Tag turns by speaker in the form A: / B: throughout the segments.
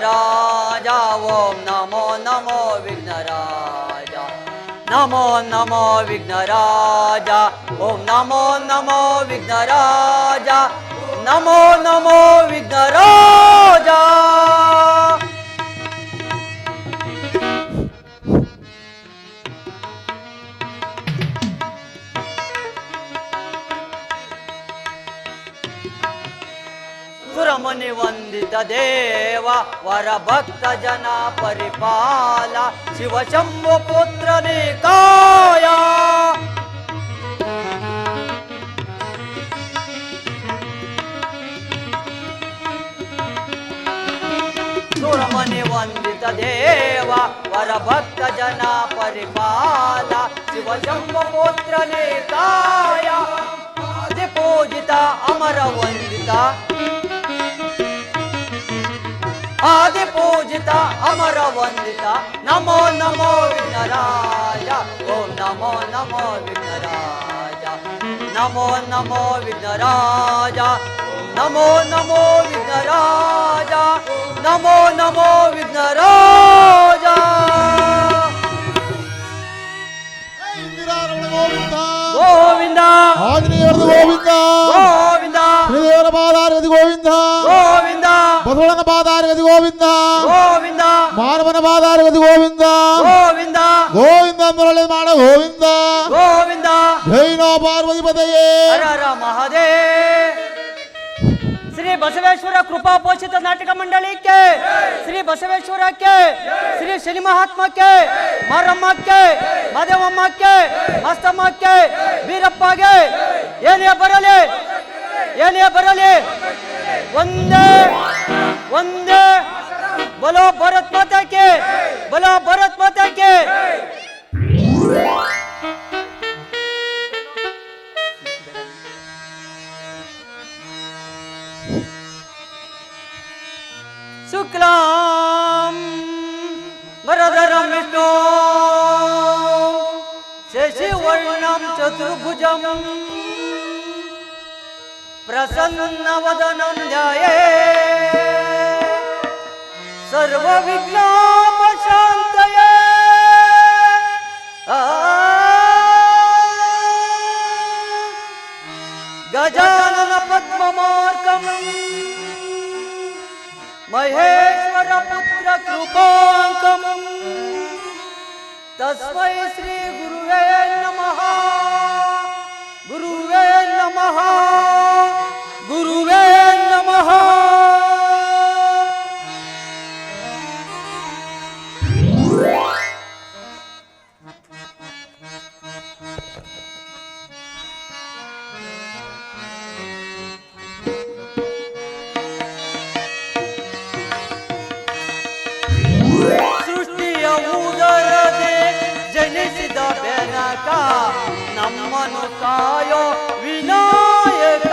A: ವಿಘ್ನರಾಜ ಓಂ ನಮೋ ನಮೋ ವಿಘ್ನರಾಜ ನಮೋ ನಮೋ ವಿಘ್ನರಾಜ ಓಂ ನಮೋ ನಮೋ ವಿಘ್ನರಾಜ ನಮೋ ನಮೋ ವಿಘ್ನರಾಜ. ಸುರಮುನಿ ವಂದಿತ ದೇವ ವರ ಭಕ್ತ ಜನ ಪರಿಪಾಲ ಶಿವ ಶಂಭು ಪುತ್ರ ನಿಕಾಯ. ಸುರಮುನಿ ವಂದಿತ ದೇವ ವರ ಭಕ್ತ ಜನ ಪರಿಪಾಲ ಶಿವ ಶಂಭು ಪುತ್ರ ನಿಕಾಯ. ಆದಿ ಪೂಜಿತ ಅಮರ ವಂದಿತ ಆದಿ ಪೂಜಿತ ಅಮರ ವಂದಿತ ನಮೋ ನಮೋ ವಿಘ್ನರಾಜ ಓಂ ನಮೋ ನಮೋ ವಿಘ್ನರಾಜ ನಮೋ ನಮೋ ವಿಘ್ನರಾಜ ನಮೋ ನಮೋ ವಿಘ್ನರಾಜ ನಮೋ ನಮೋ ವಿಘ್ನರಾಜ. ಗೋವಿಂದ
B: ಆಂಜನೇಯರದು ಗೋವಿಂದ
A: ಗೋವಿಂದ
B: ಶ್ರೀದೇವರ ಪಾದಾರಗತಿ ಗೋವಿಂದ
A: ಗೋವಿಂದ
B: ಬಸವಣ್ಣನ ಪಾದಾರಗತಿ ಗೋವಿಂದ
A: ಗೋವಿಂದ
B: ಮಾನವನ ಪಾದಾರಗತಿ ಗೋವಿಂದ
A: ಗೋವಿಂದ
B: ಗೋವಿಂದ ಒಳ್ಳೆ ಮಾಡ ಗೋವಿಂದ
A: ಗೋವಿಂದ
B: ಜೈನೋ ಪಾರ್ವತಿ ಪದಯೇ
A: ಹರ ಹರ ಮಹಾದೇವ್. ಶ್ರೀ ಬಸವೇಶ್ವರ ಕೃಪಾ ಪೋಷಿತ ನಾಟಕ ಮಂಡಳಿಗೆ, ಶ್ರೀ ಬಸವೇಶ್ವರಕ್ಕೆ, ಶ್ರೀ ಶನಿ ಮಹಾತ್ಮಕ್ಕೆ, ಮಾರಮ್ಮಕ್ಕೆ, ಮಾದೇವಮ್ಮಕ್ಕೆ, ಮಸ್ತಮ್ಮಕ್ಕೆ, ವೀರಪ್ಪಗೆ ಏನೇ ಬರಲಿ ಏನೇ ಬರಲಿ ಒಂದೇ ಒಂದೇ ಬಲೋ ಭರತ್ ಮಾತಾಕ್ಕೆ ಬಲೋ ಭರತ್ ಮಾತಾಕ್ಕೆ. ಶುಕ್ಲಾಂ ವರದರಂ ವಿಷ್ಣು ಶಶಿವರ್ಣಂ ಚತುರ್ಭುಜಂ ಪ್ರಸನ್ನವದನಂ ಧ್ಯಾಯೇ ಸರ್ವವಿಘ್ನೋಪಶಾಂತಯೇ. ಗಜಾನನ ಪದ್ಮಮಾರ್ಕಂ ಮಹೇಶ್ವರ ಪುತ್ರ ಕೃಪಾಂಕಂ ತಸ್ಮೈ ಶ್ರೀ ಗುರುವೇ ನಮಃ ಗುರುವೇ ನಮಃ ಗುರುವೇ ನಮಃ. ಸೃಷ್ಟಿಯ ಉದರದೆ ಜನಿಸಿದ ಬೆನಕ ನಮ್ಮನು ಕಾಯೋ ವಿನಾಯಕ.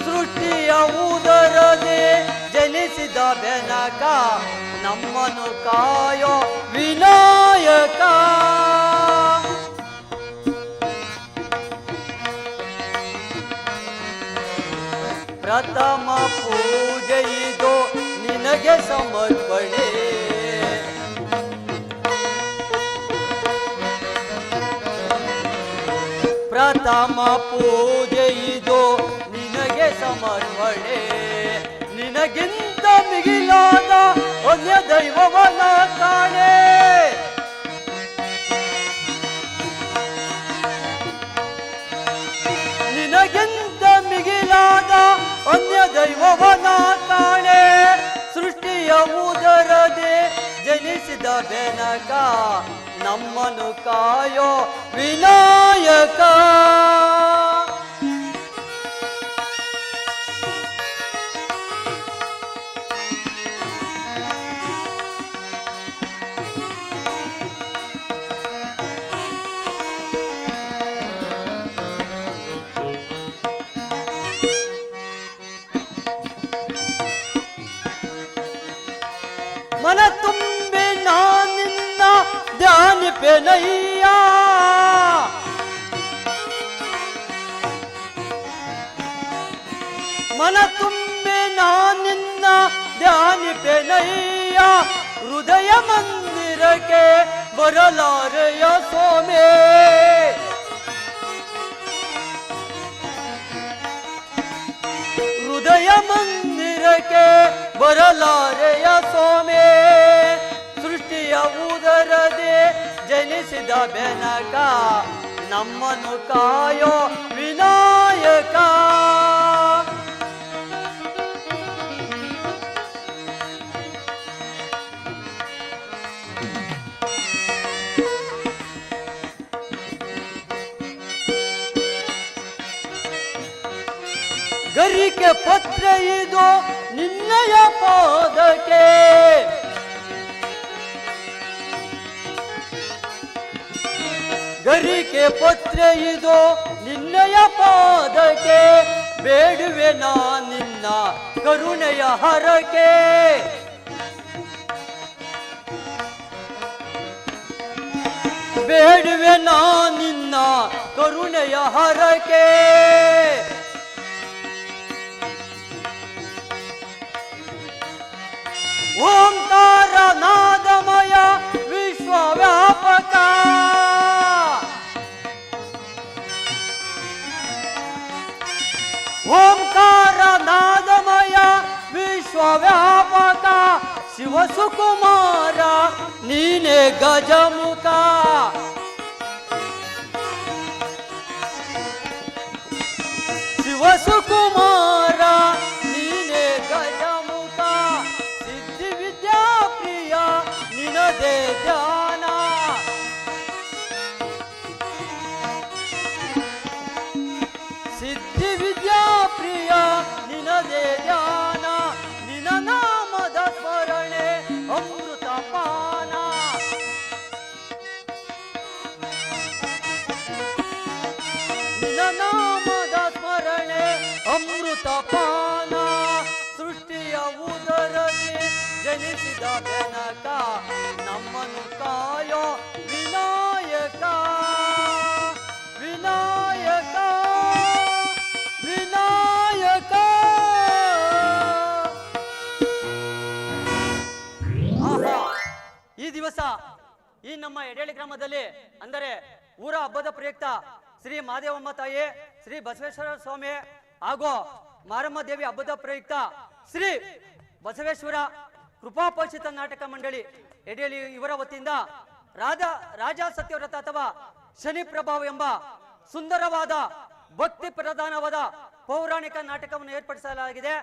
A: ಸೃಷ್ಟಿಯ ಉದರದೆ ಜನಿಸಿದ ಬೆನಕ ನಮ್ಮನು ಕಾಯೋ ವಿನಾಯಕ. ಪ್ರಥಮ ಪೂಜೆ ಇದು ನಿನಗೆ ಸಮರ್ಪಣೆ. ಪ್ರಥಮ ಪೂಜೆ ಇದು ನಿನಗೆ ಸಮರ್ಪಣೆ. ನಿನಗಿಂತ ಮಿಗಿಲಾದ ಅನ್ಯ ದೈವವನ ಕಾಣೆ. ನಿನಗಿಂತ ಮಿಗಿಲಾದ ಅನ್ಯ ದೈವವನ ಕಾಣೆ. ಸೃಷ್ಟಿಯ ಉದರದೆ ಜನಿಸಿದ ಬೆನಕ ನಮ್ಮನು ಕಾಯೋ ವಿನಾಯಕ. ಮನ ತುಂಬಿ ನಾನಿನ್ನ ಧ್ಯಾನಿಪೆನಯ್ಯ. ಕಾದಿಪೆನಯ್ಯ ಹೃದಯ ಮಂದಿರಕ್ಕೆ ಬರಲಾರೆಯ ಸೋಮೆ. ಹೃದಯ ಮಂದಿರಕ್ಕೆ ಬರಲಾರೆಯ ಸೋಮೆ. ಸೃಷ್ಟಿಯ ಉದರದೆ ಜನಿಸಿದ ಬೆನಕ ನಮ್ಮನ್ನು ಕಾಯೋ ವಿನಾಯಕ. ಗರಿಕೆ ಪತ್ರ ಇದು ನಿನ್ನಯ ಪಾದಕ್ಕೆ, ಗರಿಕೆ ಪತ್ರ ಇದು ನಿನ್ನಯ ಪಾದಕ್ಕೆ. ಬೇಡುವೆ ನಾ ನಿನ್ನ ಕರುಣೆಯ ಹರಕೆ. ಬೇಡುವೆ ನಾ ನಿನ್ನ ಕರುಣೆಯ ಹರಕೆ. ಓಂಕಾರ ನಾದಮಯ ವಿಶ್ವವ್ಯಾಪಕ. ಓಂಕಾರ ನಾದಮಯ ವಿಶ್ವವ್ಯಾಪಕ. ಶಿವಸುಕುಮಾರ ನೀನೇ ಗಜಮುಖ. ಶಿವಸುಕುಮಾರ ನೀನೇ ಗಜಮುಖ. ಸಿದ್ಧಿ ವಿದ್ಯಾ ಪ್ರಿಯ ನಿನದೇ ಧ್ಯಾನ. ಸಿದ್ಧಿ ವಿದ್ಯಾ ಪ್ರಿಯ ನಿನದೇ ಧ್ಯಾನ. ನಿನ ನಾಮದ ಸ್ಮರಣೆ ಅಮೃತ ಪಾನ. ನಿನ ನಾಮದ ಸ್ಮರಣೆ ಅಮೃತ ಪಾನ. ಸೃಷ್ಟಿಯ ಉದರದಿ ಜನಿಸಿದ ಬೆನಕ ನಮ್ಮನ್ನು ಕಾಯೋ ವಿನಾಯಕ. ವಿನಾಯಕ ವಿನಾಯಕ. ಆಹಾ, ಈ ದಿವಸ ಈ ನಮ್ಮ ಎಡೇಳಿ ಗ್ರಾಮದಲ್ಲಿ ಅಂದರೆ ಊರ ಹಬ್ಬದ ಪ್ರಯುಕ್ತ ಶ್ರೀ ಮಹಾದೇವಮ್ಮ ತಾಯಿ, ಶ್ರೀ ಬಸವೇಶ್ವರ ಸ್ವಾಮಿ ಹಾಗೂ ಮಾರಮ್ಮ ದೇವಿ ಹಬ್ಬದ ಪ್ರಯುಕ್ತ ಶ್ರೀ ಬಸವೇಶ್ವರ ಕೃಪಾಪೋಷಿತ ನಾಟಕ ಮಂಡಳಿ ಎಡೆಯಲ್ಲಿ ಇವರ ವತಿಯಿಂದ ರಾಜ ಸತ್ಯವ್ರತ ಅಥವಾ ಶನಿ ಪ್ರಭಾವ ಎಂಬ ಸುಂದರವಾದ ಭಕ್ತಿ ಪ್ರಧಾನವಾದ ಪೌರಾಣಿಕ ನಾಟಕವನ್ನು ಏರ್ಪಡಿಸಲಾಗಿದೆ.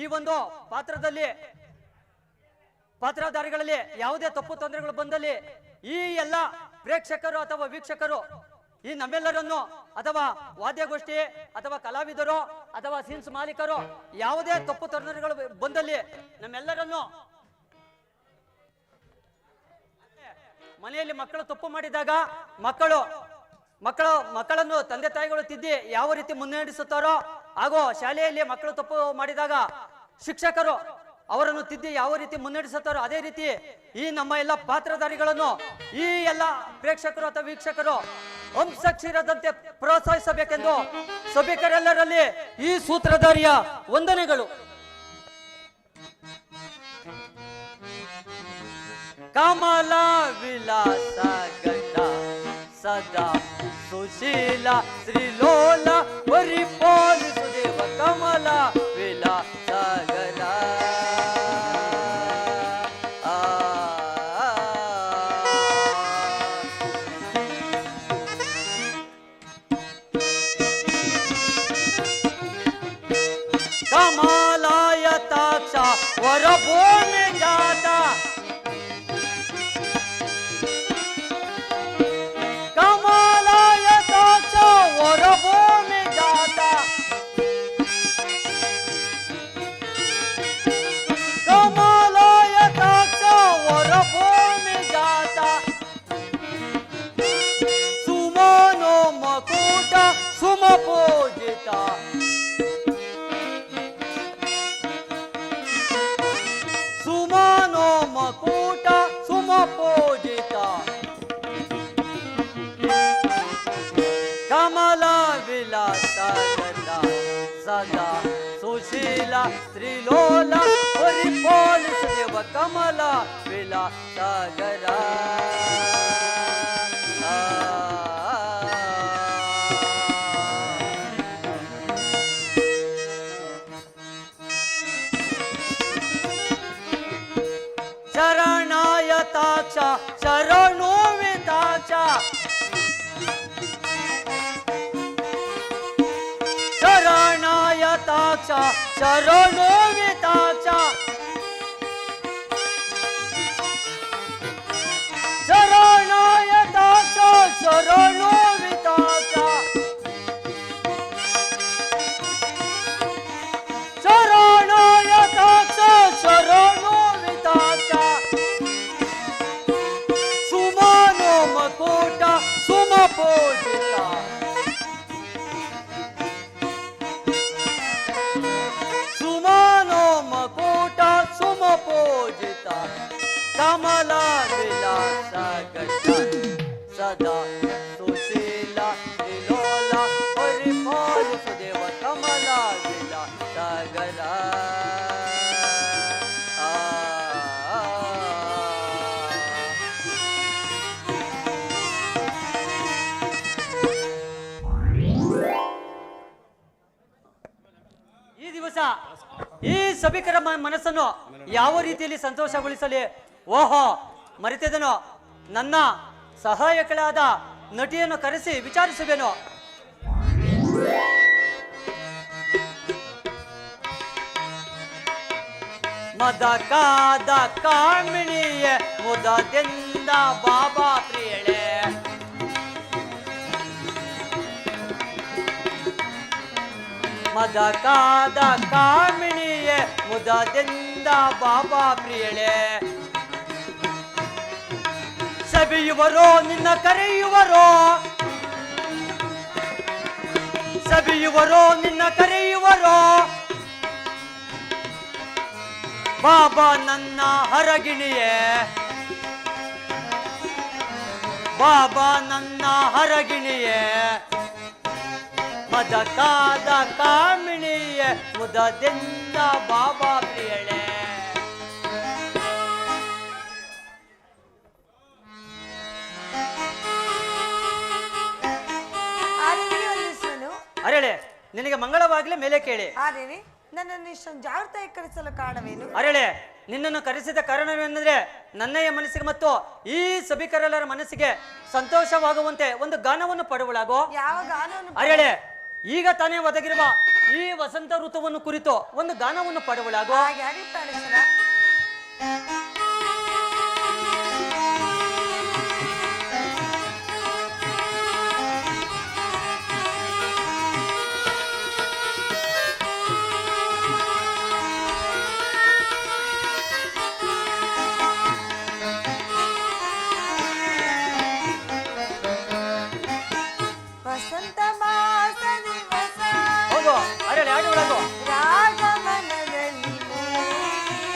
A: ಈ ಒಂದು ಪಾತ್ರಧಾರಿಗಳಲ್ಲಿ ಯಾವುದೇ ತಪ್ಪು ತೊಂದರೆಗಳು ಬಂದಲ್ಲಿ ಈ ಎಲ್ಲ ಪ್ರೇಕ್ಷಕರು ಅಥವಾ ವೀಕ್ಷಕರು ಈ ನಮ್ಮೆಲ್ಲರನ್ನು ಅಥವಾ ವಾದ್ಯಗೋಷ್ಠಿ ಅಥವಾ ಕಲಾವಿದರು ಅಥವಾ ಸೀನ್ಸ್ ಮಾಲೀಕರು ಯಾವುದೇ ತಪ್ಪು ತೊಂದರೆಗಳು ಬಂದಲ್ಲಿ ನಮ್ಮೆಲ್ಲರನ್ನು ಮನೆಯಲ್ಲಿ ಮಕ್ಕಳು ತಪ್ಪು ಮಾಡಿದಾಗ ಮಕ್ಕಳನ್ನು ತಂದೆ ತಾಯಿಗಳು ತಿದ್ದಿ ಯಾವ ರೀತಿ ಮುನ್ನಡೆಸುತ್ತಾರೋ ಹಾಗೂ ಶಾಲೆಯಲ್ಲಿ ಮಕ್ಕಳು ತಪ್ಪು ಮಾಡಿದಾಗ ಶಿಕ್ಷಕರು ಅವರನ್ನು ತಿದ್ದಿ ಯಾವ ರೀತಿ ಮುನ್ನಡೆಸುತ್ತಾರೋ ಅದೇ ರೀತಿ ಈ ನಮ್ಮ ಎಲ್ಲ ಪಾತ್ರಧಾರಿಗಳನ್ನು ಈ ಎಲ್ಲ ಪ್ರೇಕ್ಷಕರು ಅಥವಾ ವೀಕ್ಷಕರು ಹಂಸಕ್ಷೀರದಂತೆ ಪ್ರೋತ್ಸಾಹಿಸಬೇಕೆಂದು ಸಭಿಕರೆಲ್ಲರಲ್ಲಿ ಈ ಸೂತ್ರಧಾರಿಯ ವಂದನೆಗಳು. ಕಮಲ ವಿಲಾಸ ಗಂಡ ಸದಾ ಸುಶೀಲ ಶ್ರೀಲೋಲ ಪರಿಪಾಲಿಸು ದೇವ. ಕಮಲ ವಿಲಾಸ ಗಂಡ कमालायताक्ष वरभूमि जाता. कमालायताक्ष वरभूमि जाता. कमालायताक्ष वरभूमि जाता. सुमनो मकुट सुमपूजिता. ಸುಮನೋ ಮಕೂಟ ಸುಮಪೂಜಿತ. ಕಮಲ ವಿಲಾಸ ಗಂಡ ಸದಾ ಸುಶೀಲ ಶ್ರೀಲೋಲ ಪರಿಪಾಲಿಸ ಕಮಲ ವಿಲಾಸಗರ ಶರಣಾಯತಾಕ್ಷ ಶರಣೋ ವಿತಾಕ್ಷ ಶರಣಾಯತಾಕ್ಷ ಶರಣೋ ವಿತಾಕ್ಷ ಶರಣಾಯತಾಕ್ಷ ಶರಣೋ ವಿತಾಕ್ಷ ಶರಣಾಯತಾಕ್ಷ ಶರಣೋ ವಿತಾಕ್ಷ ಸುಮನೋ ಮಕೂಟ ಸುಮಪೂಜಿತ ಸುಮನೋ ಮಕೂಟ ಸುಮಪೂಜಿತ ಕಮಲ ವಿಲಾಸ ಗಟ್ಟ ಸದಾ ಸುಶೀಲ ವಿಲೋಲ ಪರಿಪಾಲಿಸು ದೇವ ಕಮಲ ವಿಲಾಸ ಗರ ಈ ದಿವಸ ಈ ಸಭಿಕರ ಮನಸ್ಸನ್ನು ಯಾವ ರೀತಿಯಲ್ಲಿ ಸಂತೋಷಗೊಳಿಸಲಿ ಓಹೋ ಮರೆತಿದನು ನನ್ನ ಸಹಾಯಕಳಾದ ನಟಿಯನ್ನು ಕರೆಸಿ ವಿಚಾರಿಸುವೆನು ಮದ ಕಾದ ಕಾಮಿಣಿಯ ಮುದದಿಂದ ಬಾಬಾ ಪ್ರಿಯಳೆ ಮದ ಕಾದ ಕಾಮಿಣಿಯ ಮುದದಿಂದ ಬಾಬಾ ಪ್ರಿಯಳೆ ಸಬಿಯುವರೋ ನಿನ್ನ ಕರೆಯುವರೋ ಸಬಿಯುವರೋ ನಿನ್ನ ಕರೆಯುವರೋ ಬಾಬಾ ನನ್ನ ಹರಗಿಣಿಯೇ ಬಾಬಾ ನನ್ನ ಹರಗಿಣಿಯೇ ಮದ ಕಾದ ಕಾಮಿಣಿಯೇ ಮುದದಿಂದ ಬಾಬಾ ಪ್ರಿಯಳೆ ಅರೇಳೆ ನಿನಗೆ ಮಂಗಳವಾಗಲೇ ಮೇಲೆ ಕೇಳಿ
C: ಆದೇನೆ ನನ್ನನ್ನು ಇಷ್ಟೊಂದು ಜಾಗ್ರತೆ ಕರೆಸಲು ಕಾರಣವೇನು
A: ಅರೇಳೆ ನಿನ್ನನ್ನು ಕರೆಸಿದ ಕಾರಣವೇನೆಂದ್ರೆ ನನ್ನಯ್ಯ ಮನಸ್ಸಿಗೆ ಮತ್ತು ಈ ಸಭಿಕರೆಲ್ಲರ ಮನಸ್ಸಿಗೆ ಸಂತೋಷವಾಗುವಂತೆ ಒಂದು ಗಾನವನ್ನು ಪಡುವಳಾಗೋ
C: ಯಾವ ಗಾನವನ್ನು
A: ಅರೇಳೆ ಈಗ ತಾನೇ ಒದಗಿರುವ ಈ ವಸಂತ ಋತುವನ್ನು ಕುರಿತು ಒಂದು ಗಾನವನ್ನು ಪಡುವಳಾಗೋ
C: ಹಾಗೆ ಹಾಗೆ ಪ್ರಾಣೇಶ್ವರ ವಸಂತ ಮಾಸ ದಿವಸ
A: ಹೌದು ಅರೇಳೆ ಆಡುವಳಾಗೋ
C: ರಾಗಮನದಲ್ಲಿ ಮೂಡಿ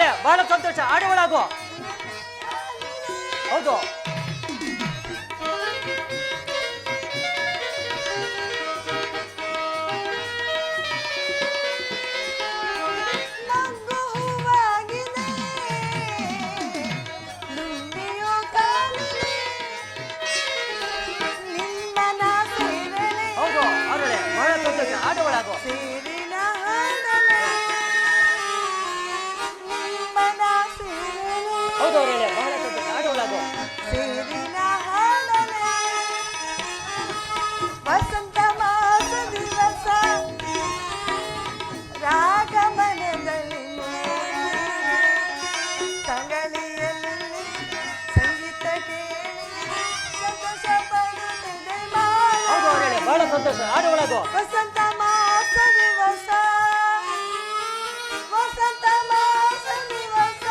A: ಅರಳೆ ಬಹಳ ಸಂತೋಷ, ಆಡಿ ಒಳಗು. ಹೌದು. ಹೌದು ಅರಳೆ ಬಹಳ ಸಂತೋಷ, ಆಡಿ ಒಳಗು. ಹೌದು ಅರಳೆ ಬಹಳ ಸಂತೋಷ, ಆಡಿ ಒಳಗು.
C: ವಸಂತ ಮಾಸ ದಿವಸ ರಾಗಮನದಲ್ಲಿ ತಂಗಳಿಯಲ್ಲಿ ಸಂಗೀತ ಕೇಳಿ ಸಂತೋಷ ಪಡುತ್ತಿದೆ
A: ಹೌದು ಅರಳೆ ಬಹಳ ಸಂತೋಷ, ಆಡಿ ಒಳಗು.
C: ವಸಂತ ಮಾಸ ದಿವಸ ವಸಂತ ಮಾಸ ದಿವಸ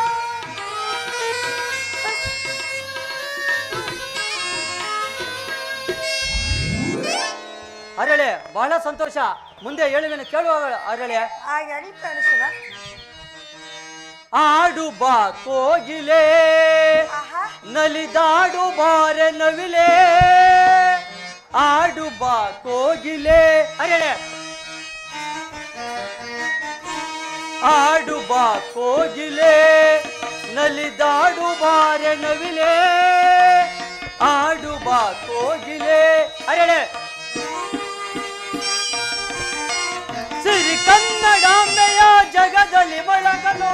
A: ಅರಳೆ ಬಹಳ ಸಂತೋಷ, ಮುಂದೆ ಹೇಳುವೆನು ಕೇಳುವ ಅರಳೆ.
C: ಹಾಗೆ ಅಡಿಪಾಡಿಸದ
A: ಆಡು ಬಾ ಕೋಗಿಲೆ,
C: ಆಹಾ
A: ನಲಿದಾಡು ಬಾರೆ ನವಿಲೆ, ಆಡು ಬಾ ಕೋಗಿಲೆ. ಅರಳೆ ಆಡು ಬಾ ಕೋಗಿಲೆ, ನಲಿದಾಡು ಬಾರೆ ನವಿಲೆ, ಆಡು ಬಾ ಕೋಗಿಲೆ. ಅರಳೆ ಸಿರಿ ಕನ್ನಡಾಂಬೆಯ ಜಗದಲ್ಲಿ ಮೊಳಗಲು,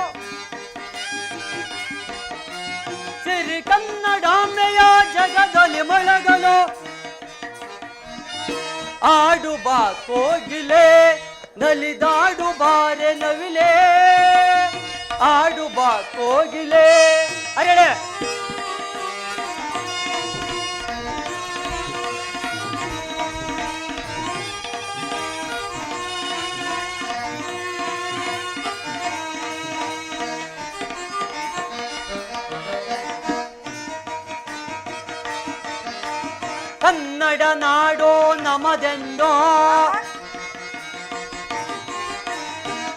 A: ಸಿರಿ ಕನ್ನಡಾಂಬೆಯ ಜಗದಲ್ಲಿ ಮೊಳಗಲು, ಆಡು ಬಾ ಕೋಗಿಲೆ, ನಲಿದಾಡು ಬಾರೆ ನವಿಲೆ, ಆಡು ಬಾ ಕೋಗಿಲೆ. ಅರಳೆ ಕನ್ನಡ ನಾಡೋ ನಮದೆಂದೋ,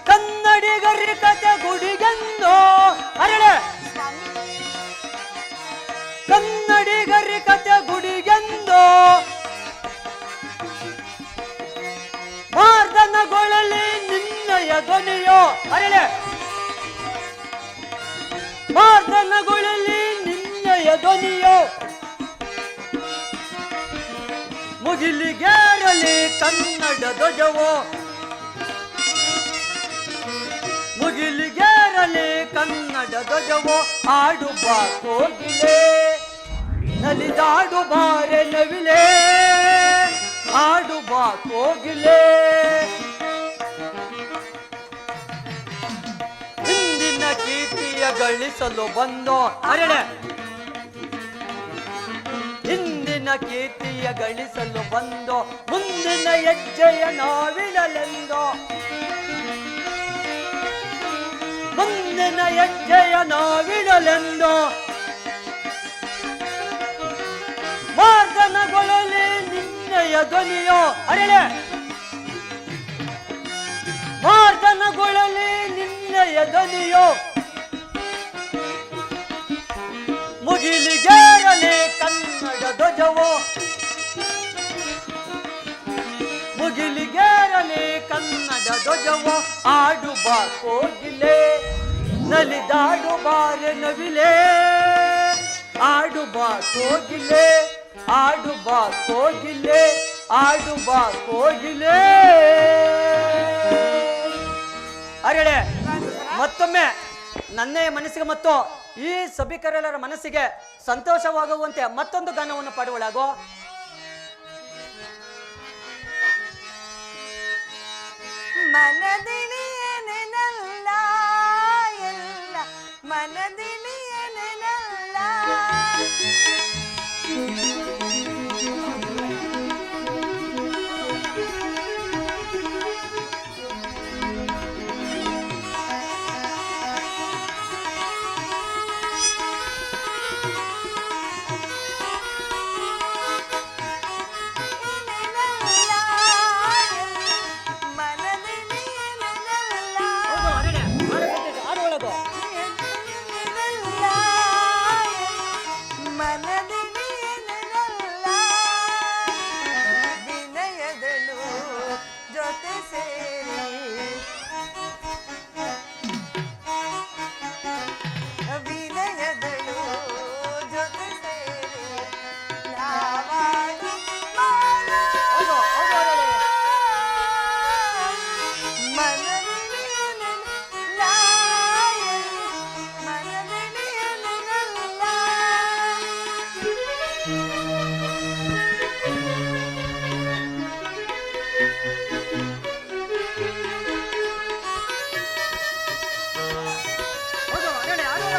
A: ಕನ್ನಡಿಗರ ಕತೆ ಗುಡಿಗೆಂದೋ. ಅರಳೆ ಕನ್ನಡಿಗರ ಕತೆ ಗುಡಿಗೆಂದೋ, ಮಾರ್ದನಗೊಳ್ಳಲಿ ನಿನ್ನಯ ಧ್ವನಿಯೋ. ಅರಳೆ ಮಾರ್ದನಗೊಳ್ಳಲಿ ನಿನ್ನಯ ಧ್ವನಿಯೋ, ಮುಗಿಲಿಗೇರಲಿ ಕನ್ನಡ ಧ್ವಜವೋ, ಮುಗಿಲಿಗೇರಲಿ ಕನ್ನಡ ಧ್ವಜವೋ, ಆಡು ಬಾ ಕೋಗಿಲೆ, ನಲಿದಾಡು ಬಾರೆ ನವಿಲೆ, ಆಡು ಬಾ ಕೋಗಿಲೆ. ಹಿಂದಿನ ಕೀರ್ತಿಯ ಗಳಿಸಲು ಬಂದೋ. ಅರಳೆ ಹಿಂದಿನ ಕೀರ್ತಿಯ ಗಳಿಸಲು ಬಂದೋ, ಮುಂದಿನ ಹೆಜ್ಜೆಯ ನಾವಿಡಲೆಂದೋ, ಮುಂದಿನ ಹೆಜ್ಜೆಯ ನಾವಿಡಲೆಂದೋ, ಮಾರ್ದನಗೊಳ್ಳಲಿ ನಿನ್ನಯ ಧ್ವನಿಯೋ. ಅರಳೆ ಮಾರ್ದನಗೊಳ್ಳಲಿ ನಿನ್ನಯ ಧ್ವನಿಯೋ, ಮುಗಿಲಿಗೇರಲಿ ಕನ್ನಡ ಧ್ವಜವೋ, ಮುಗಿಲಿಗೇರಲಿ ಕನ್ನಡ ಧ್ವಜವೋ, ಆಡು ಬಾ ಕೋಗಿಲೆ, ನಲಿದಾಡು ಬಾರೆ ನವಿಲೆ, ಆಡು ಬಾ ಕೋಗಿಲೆ, ಆಡು ಬಾ ಕೋಗಿಲೆ, ಆಡು ಬಾ ಕೋಗಿಲೆ. ಅರಳೆ ಮತ್ತೊಮ್ಮೆ ನನ್ನೇ ಮನಸ್ಸಿಗೆ ಮತ್ತು ಈ ಸಭಿಕರೆಲ್ಲರ ಮನಸ್ಸಿಗೆ ಸಂತೋಷವಾಗುವಂತೆ ಮತ್ತೊಂದು ಗಾನವನ್ನು ಪಾಡುವಳಾಗೋ.
C: ಮನದಿಳಿಯನೆನಲ್ಲ ಎಲ್ಲ ಮನದಿಳಿಯನೆನಲ್ಲ,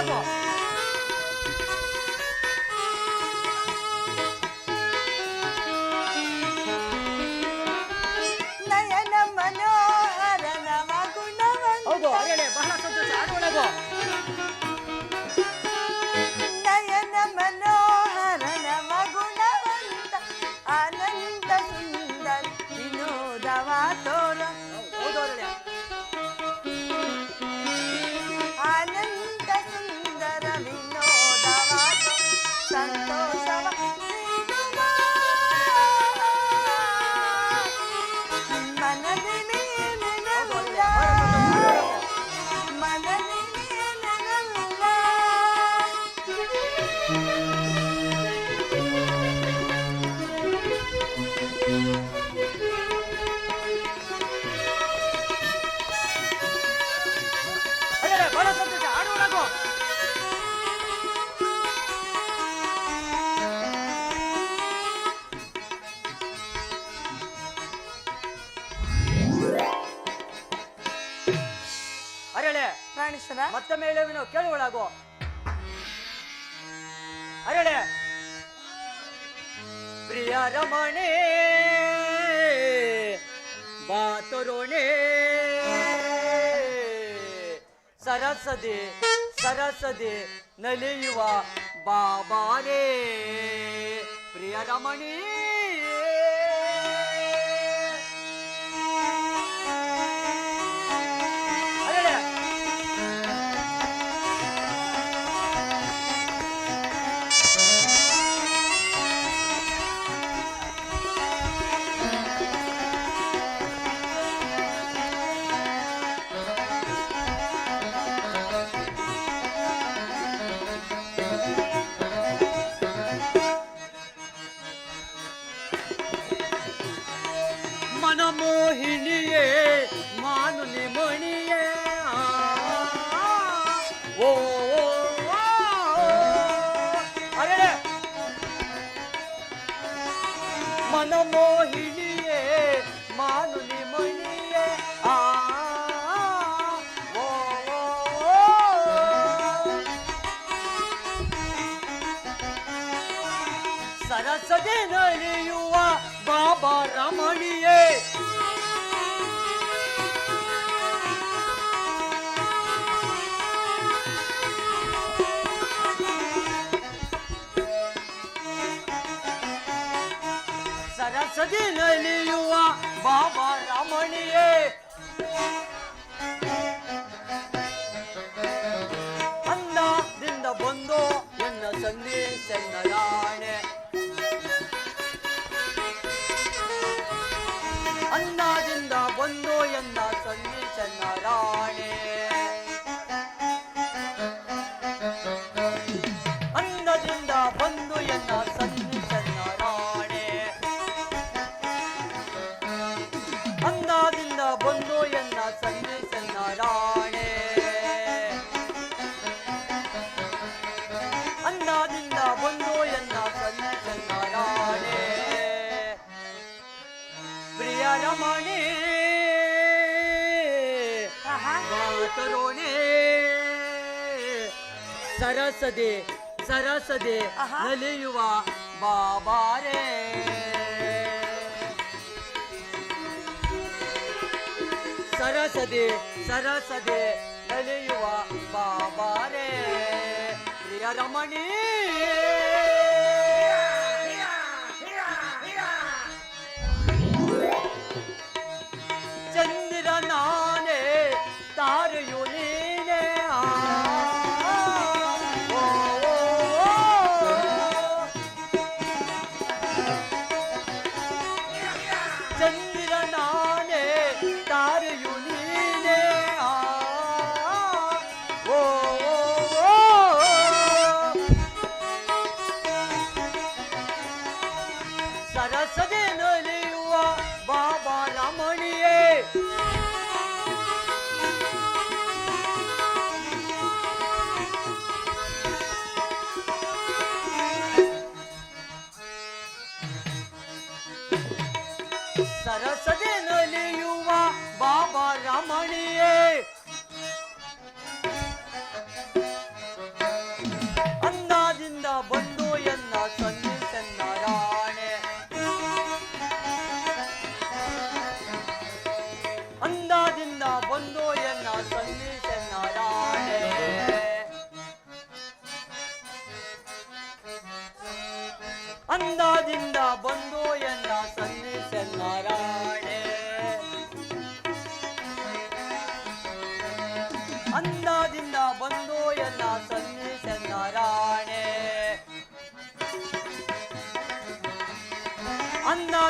A: ಒಳಗು.
C: ನಯನ ಮನೋಹರ ನವ ಗುಣವಂತ
A: ಹೌದು ಅರೇಳೆ ಬಹಳ ಸಂತೋಷ. ಆಡು ಒಳಗು.
C: ನಯನ ಮನೋಹರ ನವ ಗುಣವಂತ ಅನಂತ ಸುಂದರ ವಿನೋದವ ತೋರ.
A: ಹೌದು ಅರೇಳೆ.
C: ಅನಂತ ಸುಂದರ ವಿನೋದವ ಸಂತೋಷವ ನೀಡುವ. ಮನದಿ ನೀನೆನಲ್ಲ, ಮನದಿ ನೀನೆನಲ್ಲ.
A: ಅರೇಳೆ ಬಹಳ ಸಂತೋಷ. ಆಡು ಒಳಗು. ಅರೇಳೆ
C: ಪ್ರಾಣೇಶ್ವರ,
A: ಮತ್ತೊಮ್ಮೆ ಹೇಳುವೆನು ಕೇಳು ಒಳಗು. ಅರೇಳೆ ಪ್ರಿಯ ರಮಣೆ ಬಾತರೋಣೆ ಸರಸದೆ ಸರಸದೆ ನಲಿಯುವ ಬಾಬಾರೇ ಪ್ರಿಯ ರಮಣಿ. ಅರೇಳೆ ಮನಮೋಹಿನಿಯೇ ಮಾನುನಿ ಮಣಿಯೇ ಆ, ಓ ಓ, ಓ. ಅರೇಳೆ ಮನಮೋಹಿನಿಯೇ ಮಾನುನಿ ಮಣಿಯೇ ಆ, ಓ ಓ, ಓ. ಸರಸದೆ ನಲಿಯುವ ಬಾಬಾ ರಮಣಿಯೇ ಸರಸದೆ ನಲಿಯುವ ಬಾಬಾ ರಮಣಿಯೇ ಅನ್ನದಿಂದ ಬಂದು ಎನ್ನ ಸಂದೇಶ ರಾಣೆ. ಅನ್ನದಿಂದ ಬಂದು ಎನ್ನ ಸಂದೇಶ ರಾಣೆ. ಅನ್ನದಿಂದ ಬಂದು ಎನ್ನ ಸಂದೇಶ ರಾಣೆ. ಅನ್ನದಿಂದ ಬಂದು ಎನ್ನ ಸಂದೇಶ ರಾಣೆ. ಅನ್ನದಿಂದ ಬಂದು ಎನ್ನ ಸಂದೇಶ ರಾಣೆ. ಪ್ರಿಯ ರಮಣಿ ಬಾತರೋಣೆ ಸರಸದೆ ಸರಸದೆ
C: ಆಹಾ.
A: ನಲಿಯುವ ಬಾಬಾರೇ ಸರಸದೆ ಸರಸದೆ ನಲಿಯುವ ಬಾಬಾರೇ ಪ್ರಿಯ ರಮಣಿ. ಚಂದ್ರ ನಾನೇ ತಾರೆಯು ನೀನೇ ಆ, ಓ, ಓ, ಓ. ಚಂದ್ರ ನಾನೇ ತಾರೆಯು ನೀನೇ ಆ, ಓ, ಓ, ಓ.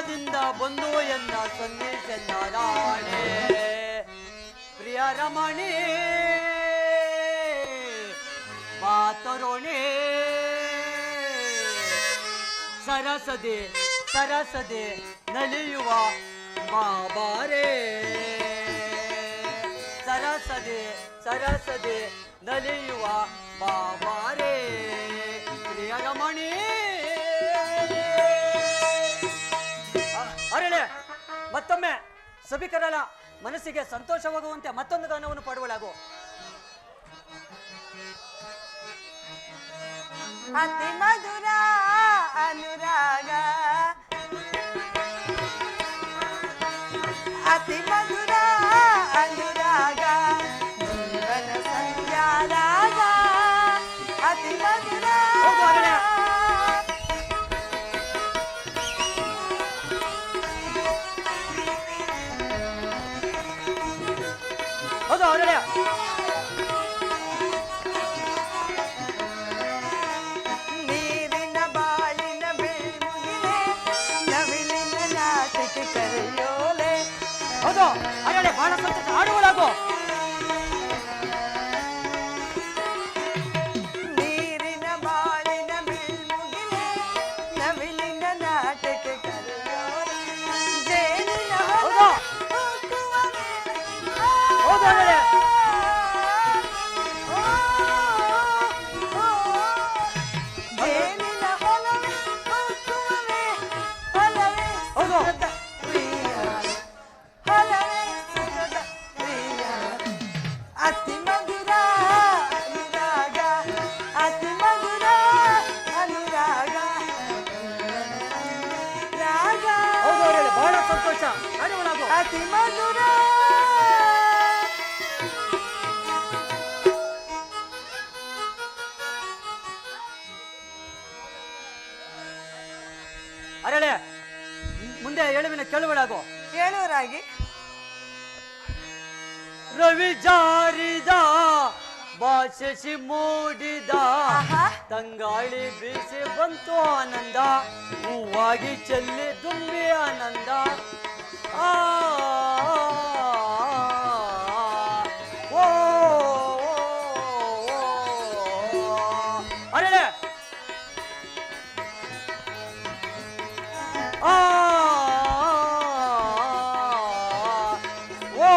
A: ದೂರದಿಂದ ಬಂದು ಎನ್ನ ಸನ್ನಿಸೆನ್ನ ರಾಣೆ ಪ್ರಿಯ ರಮಣಿ ಮಾತರೋಣೆ ಸರಸದೆ ಸರಸದೆ ನಲಿಯುವ ಬಾಬಾರೆ ಸರಸದೆ ಸರಸದೆ ನಲಿಯುವ ಬಾಬಾರೆ ಪ್ರಿಯ ರಮಣಿ. ಅರಳೆ ಮತ್ತೊಮ್ಮೆ ಸಭಿಕರರ ಮನಸ್ಸಿಗೆ ಸಂತೋಷವಾಗುವಂತೆ ಮತ್ತೊಂದು ಗಾನವನ್ನು ಪಾಡುವಳಾಗು.
C: ಅತಿ ಮಧುರ ಅನುರಾಗ ಅತಿ ಮಧುರ ಅನುರಾಗ ಜೀವನ ಸಂಧ್ಯಾರಾಗ ಅತಿ ಮಧುರ.
A: ಹೌದು ಅರಳೆ ಹೌದು ಅರಳೆ ಬಹಳ ಸಂತೋಷ ಆಡುವಳಾಗು.
C: ನೀರಿನ ಬಾಳಿನ ಬೆಳ್ಮುಗಿಲೆ ನವಿಲಿನ ನಾಟಕ್ಕೆ ಕರೆಯೋಲೆ ಜೇನಿನ
A: ಹೌದು ಹೌದು ಅರಳೆ
C: ಜೇನಿನ ಹೊಲವೇ ಹೋಗುವವೇ ಹೊಲವೇ
A: ಹೌದು
C: ಹೊಲವೇ ಸುಖದ ಪ್ರಿಯ ಅತಿ ಮಧುರ ಅನುರಾಗ ಅತಿ ಮಧುರ ಅನುರಾಗ ರಾಗ
A: ಹೌದು ಅರಳೆ ಬಹಳ ಸಂತೋಷ ಆಡುವಳಾಗು.
C: ಅತಿ ಮಧುರ.
A: ಅರಳೆ ಮುಂದೆ ಹೇಳುವಿನ ಕೇಳುವಳಾಗು.
C: ಹೇಳುವರಾಗಿ
A: ರವಿ ಜಾರಿದ ಭಾಷಿಸಿ ಮೂಡಿದ
C: ಆಹಾ.
A: ತಂಗಾಳಿ ಬೀಸಿ ಬಂತು ಆನಂದ ಹೂವಾಗಿ ಚೆಲ್ಲಿ ತುಂಬಿ ಆನಂದ ಆ ಓ ಅರಳೆ ಆ ಓ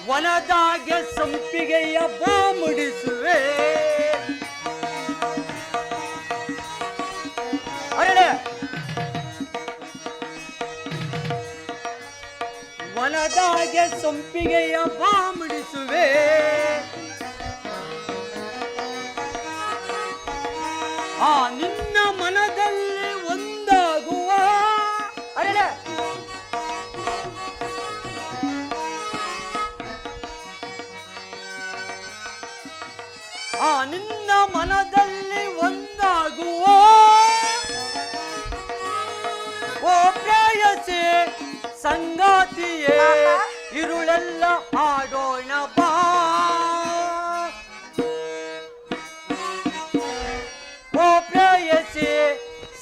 A: ವನದಾಗೆ ಸಂಪಿಗೆಯ ಬಾಮುಡಿಸುವೆ ಅರಳೆ ವನದಾಗೆ ಸಂಪಿಗೆಯ ಬಾಮುಡಿಸುವೆ ಆ ನಿನ್ನ ಮನದಲ್ಲಿ ಒಂದಾಗುವ ಅರಳೆ ಆ ನಿನ್ನ ಮನದಲ್ಲಿ ಒಂದಾಗುವ ಓ ಪ್ರೇಯಸಿ ಸಂಗಾತಿಯೇ ಇರುಳೆಲ್ಲ ಆಡೋಣ ಬಾ ಓ ಪ್ರೇಯಸಿ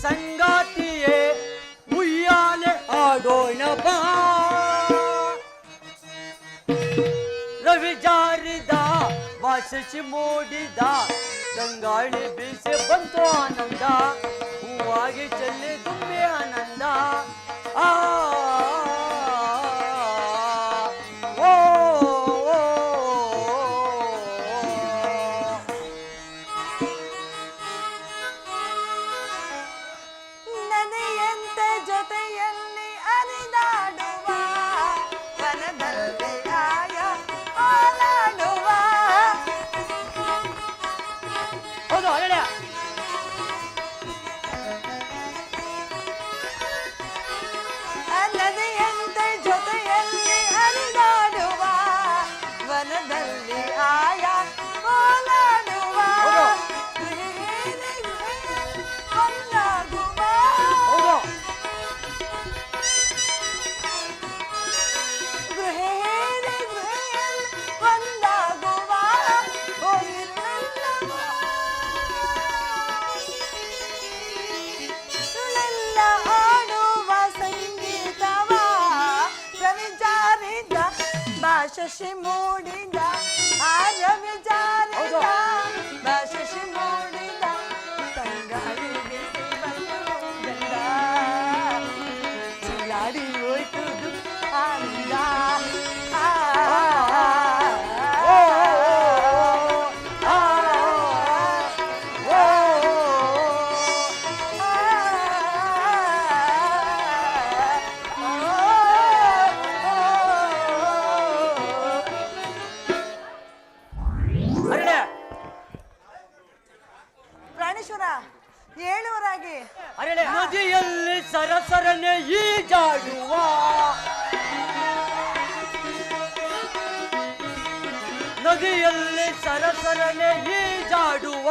A: ಸಂಗಾತಿಯೇ ಉಯ್ಯಾಲೆ ಆಡೋಣ ಬಾ ರವಿ ಜಾರಿದ ಭಾಷಿಸಿ ಮೂಡಿದ ತಂಗಾಳಿ ಬೀಸಿ ಬಂತು ಆನಂದ ಹೂವಾಗಿ ಚೆಲ್ಲಿ ತುಂಬಿ ಆನಂದ ಆ ಓ
C: ನನೆಯಂತೆ ಜೊತೆಯಲ್ಲಿ ಅರಿದಾಡುವ ವನದಲ್ಲಿ ಆಯ ಓಲಾಡುವ
A: ಹೌದು ಅರಳೆ
C: ಶಶಿ ಮೂಡಿದ ಆರ ವಿಚಾರಿದ ಶಶಿ ಮೂಡಿದ ತಂಗಾಳಿ ಬಿಸಿ ಬಂದ ಚಿಲ್ಲಾಡಿ ಹೋಯ್ತು ಆನಂದ ಪ್ರಾಣೇಶ್ವರ ಏಳುವರಾಗಿ
A: ನದಿಯಲ್ಲಿ ಸರಸರನೆ ಈಜಾಡುವ ನದಿಯಲ್ಲಿ ಸರಸರನೆ ಈಜಾಡುವ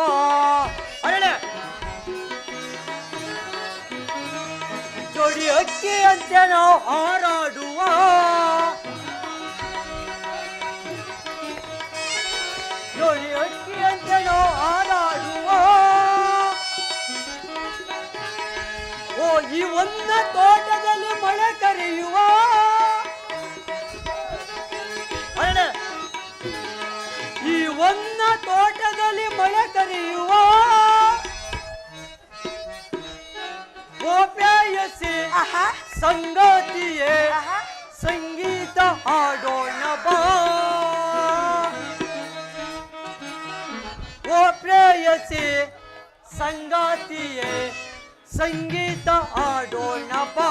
A: ಅರಳೆ ಜೋಡಿ ಅಕ್ಕಿಯಂತೆ ನಾವು ಹಾರಾಡುವ ಜೋಡಿ ಅಕ್ಕಿಯಂತೆ ನಾವು ಹಾರಾಡುವ ಓ ಈ ಒಂದ ತೋಟದಲ್ಲಿ ಮಳೆ ಕರೆಯುವ ಅರಳೆ ಈ ಒಂದ ತೋಟದಲ್ಲಿ ಮಳೆ ಕರೆಯುವ ಗೋಪ್ಯಾಯಸಿ ಸಂಗಾತಿಯೇ ಸಂಗೀತ ಹಾಡೋಣ ಬಾ ಗೋಪ್ಯಾಯಸಿ ಸಂಗಾತಿಯೇ ಸಂಗೀತ ಹಾಡೋಣ ಬಾ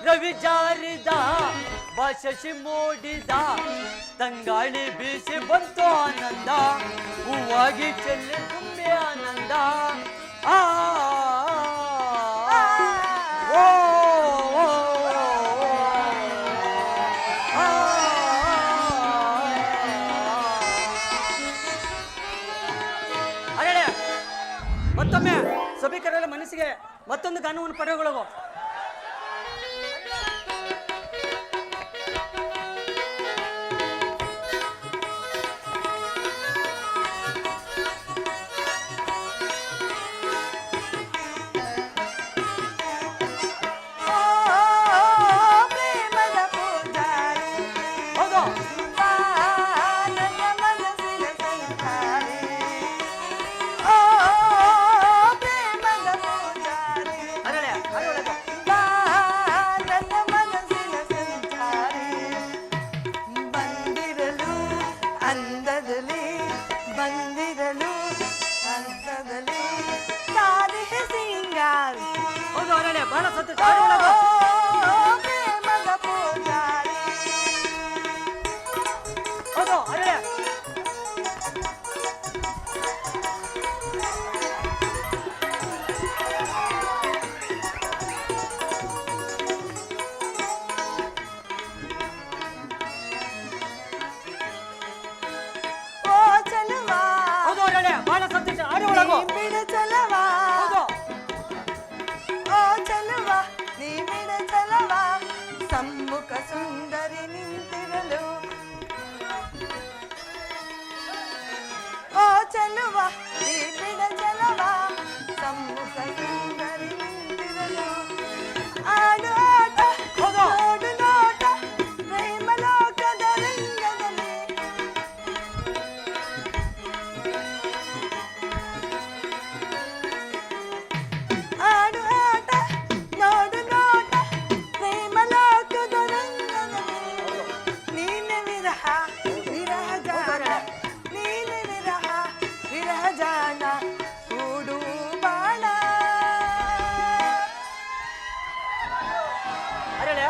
A: ರವಿ ಜಾರಿದ ಶಶಿ ಮೂಡಿದ ತಂಗಾಳಿ ಬೀಸಿ ಬಂತು ಆನಂದ ಹೂವಾಗಿ ಚೆಲ್ಲಿ ತುಂಬಿ ಆನಂದ ಆ ಓ ಅರಳೆ ಮತ್ತೊಮ್ಮೆ ಸಭಿಕರ ಮನಸ್ಸಿಗೆ ಮತ್ತೊಂದು ಗಾನವನ್ನು ಪಡೆದುಕೊಳ್ಳುವ ಬಹಳ ಸಂತೋಷ ಹೌದು ಅರಳೆ ಹೌದು ಅರಳೆ ಬಹಳ ಸಂತೋಷ ಆಡಿ ಒಳಗು
C: ಚಲವಾ ಸಮ್ಮುಖ ಸುಂದರಿ ನಿಂತಿರಲು ಓ ಚಲುವ ಈ ಬಿಡ ಚಲವ ಸಮ್ಮುಖ ಸುಂದರಿ ನಿಂತಿರಲು ಆಡು ಆಟ ನೋಡು ನೋಟ ಪ್ರೇಮ ಲೋಕದ ರಂಗದಲ್ಲಿ ಆಡು ಆಟ ನೋಡು ನೋಟ ಪ್ರೇಮ ಲೋಕದ ರಂಗದಲ್ಲಿ ನೀನೆ ವಿರಹ ವಿರಹ ಜಾಣ ನೀನೆ ವಿರಹ ವಿರಹ ಜಾಣ ಕೂಡು ಬಾಣ
A: ಅರಳೆ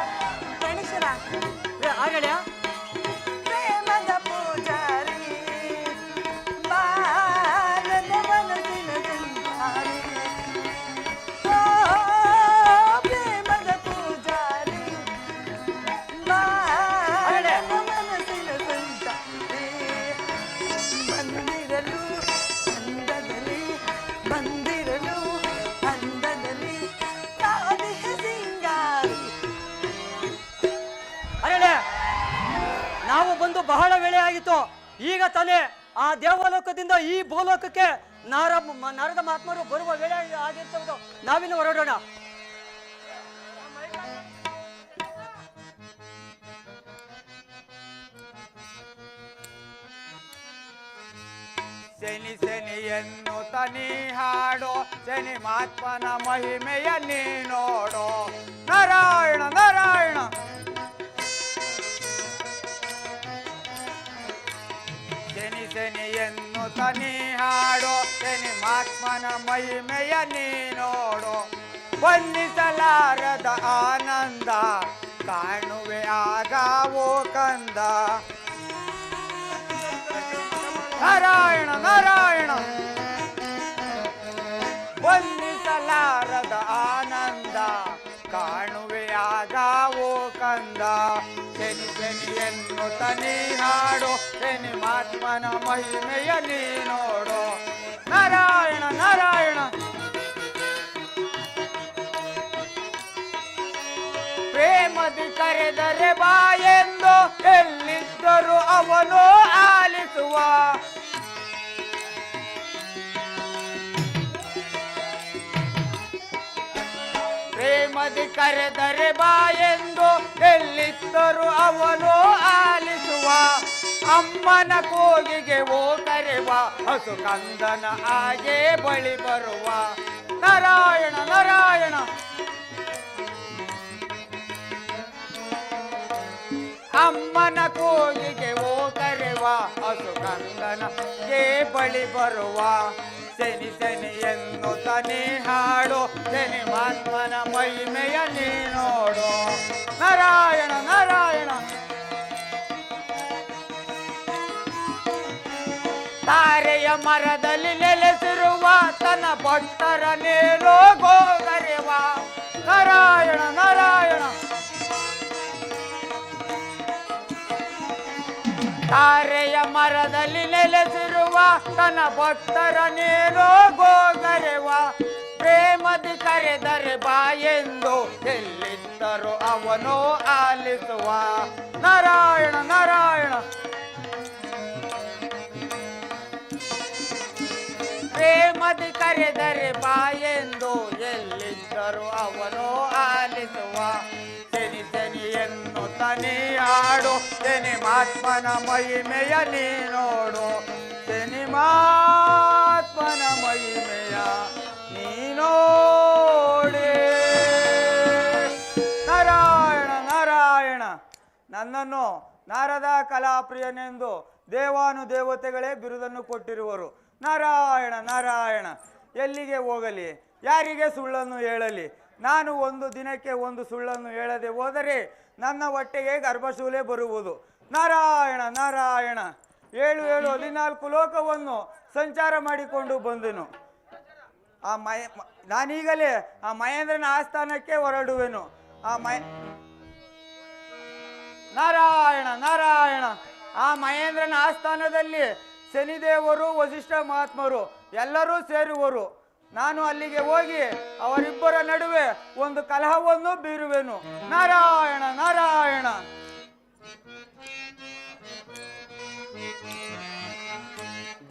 C: ಗಣೇಶನ
A: ಅರಳೆ
C: ಪ್ರೇಮದ ಪೂಜಾರಿ ಬಾರದ ಮನಸ್ಸಿನ ಸಂಚಾರಿ ಓ ಪ್ರೇಮದ ಪೂಜಾರಿ ಬಾರದ ಮನಸ್ಸಿನ ಸಂಚಾರಿ ಬಂದಿರಲು ಅಂದದಲ್ಲಿ ಬಂದಿರಲು ಅಂದದಲ್ಲಿ ಕಾದಿಹ ಸಿಂಗಾರಿ
A: ಅರಳೆ ನಾವು ಬಂದು ಬಹಳ ವೇಳೆ ಆಗಿತ್ತು ಈಗ ತಾನೇ ಆ ದೇವಲೋಕದಿಂದ ಈ ಭೂಲೋಕಕ್ಕೆ ನಾರದ ಮಹಾತ್ಮರು ಬರುವ ವೇಳೆ ಆಗಿರ್ತವುದು ನಾವಿನ್ನು ಹೊರಡೋಣ
D: ಶನಿ ಶನಿ ಎನ್ನುತ್ತ ನೀ ಹಾಡೋ ಶನಿ ಮಹಾತ್ಮನ ಮಹಿಮೆಯ ನೀ ನೋಡೋ ನಾರಾಯಣ ನಾರಾಯಣ ಶನಿ ಶನಿ ಎನ್ನುತ್ತ ನೀ ಹಾಡೋ ಶನಿ ಮಹಾತ್ಮನ ಮಹಿಮೆಯ ನೀ ನೋಡೋ ವಂದಿಸಲಾರದ ಆನಂದ ಕಾಣುವೆ ಆಗ ಓ ಕಂದ ನಾರಾಯಣ ನಾರಾಯಣ ವಂದಿಸಲಾರದ ಆನಂದ ಕಾಣುವೆ ಆಗ ಓ ಕಂದ ಶನಿ ಶನಿ ಎನ್ನುತ್ತ ನೀ ಹಾಡೋ ಶನಿ ಮಹಾತ್ಮನ ಮಹಿಮೆಯ ನೀ ನೋಡೋ ನಾರಾಯಣ ನಾರಾಯಣ ಪ್ರೇಮದಿ ಕರೆದರೆ ಬಾಯೆಂದು ಎಲ್ಲಿದ್ದರೂ ಅವನು ಆಲಿಸುವ ಪ್ರೇಮದಿ ಕರೆದರೆ ಬಾಯೆಂದು ಎಲ್ಲಿದ್ದರೂ ಅವನು ಆಲಿಸುವ ಅಮ್ಮನ ಕೋಗಿಗೆ ಓ ಕರೆವ ಹಸು ಕಂದನ ಹಾಗೆ ಬಳಿ ಬರುವ ನಾರಾಯಣ ನಾರಾಯಣ ಅಮ್ಮನ ಕೋಗಿಗೆ ಓ ಕರೆವ ಹಸು ಕಂದನಗೆ ಬಳಿ ಬರುವ ಶನಿ ಶನಿ ಎನ್ನುತ್ತ ನೀ ಹಾಡೋ ಶನಿ ಮಹಾತ್ಮನ ಮಹಿಮೆಯ ನೀ ನೋಡೋ ನಾರಾಯಣ ನಾರಾಯಣ ತಾರೆಯ ಮರದಲ್ಲಿ ನೆಲೆಸಿರುವ ತನ್ನ ಭಕ್ತರ ನೇಲೋ ಗೋಗರೆವ ನಾರಾಯಣ ನಾರಾಯಣ ತಾರೆಯ ಮರದಲ್ಲಿ ನೆಲೆಸಿರುವ ತನ್ನ ಭಕ್ತರ ನೇರೋ ಗೋಗರೆವ ಪ್ರೇಮದಿ ಕರೆದರೆ ಬಾಯೆಂದು ಎಲ್ಲಿದ್ದರೂ ಅವನು ಆಲಿಸುವ ನಾರಾಯಣ ನಾರಾಯಣ ಪ್ರೇಮದಿ ಕರೆದರೆ ಬಾಯೆಂದು ಎಲ್ಲಿದ್ದರೂ ಅವನು ಆಲಿಸುವ ಶನಿ ಶನಿ ಎನ್ನುತ್ತ ನೀ ಹಾಡು ಶನಿ ಮಹಾತ್ಮನ ಮಹಿಮೆಯ ನೀ ನೋಡು ಶನಿ ಮಹಾತ್ಮನ ಮಹಿಮೆಯ ನೀ ನೋಡಿ ನಾರಾಯಣ ನಾರಾಯಣ ನನ್ನನ್ನು ನಾರದ ಕಲಾಪ್ರಿಯನೆಂದು ದೇವಾನುದೇವತೆಗಳೇ ಬಿರುದನ್ನು ಕೊಟ್ಟಿರುವರು ನಾರಾಯಣ ನಾರಾಯಣ ಎಲ್ಲಿಗೆ ಹೋಗಲಿ ಯಾರಿಗೆ ಸುಳ್ಳನ್ನು ಹೇಳಲಿ ನಾನು ಒಂದು ದಿನಕ್ಕೆ ಒಂದು ಸುಳ್ಳನ್ನು ಹೇಳದೆ ಹೋದರೆ ನನ್ನ ಹೊಟ್ಟೆಗೆ ಗರ್ಭಶೂಲೆ ಬರುವುದು ನಾರಾಯಣ ನಾರಾಯಣ 14 ಲೋಕವನ್ನು ಸಂಚಾರ ಮಾಡಿಕೊಂಡು ಬಂದೆನು ನಾನೀಗಲೇ ಆ ಮಹೇಂದ್ರನ ಆಸ್ಥಾನಕ್ಕೆ ಹೊರಡುವೆನು ನಾರಾಯಣ ನಾರಾಯಣ ಆ ಮಹೇಂದ್ರನ ಆಸ್ಥಾನದಲ್ಲಿ ಶನಿದೇವರು ವಸಿಷ್ಠ ಮಹಾತ್ಮರು ಎಲ್ಲರೂ ಸೇರುವರು ನಾನು ಅಲ್ಲಿಗೆ ಹೋಗಿ ಅವರಿಬ್ಬರ ನಡುವೆ ಒಂದು ಕಲಹವನ್ನು ಬೀರುವೆನು ನಾರಾಯಣ ನಾರಾಯಣ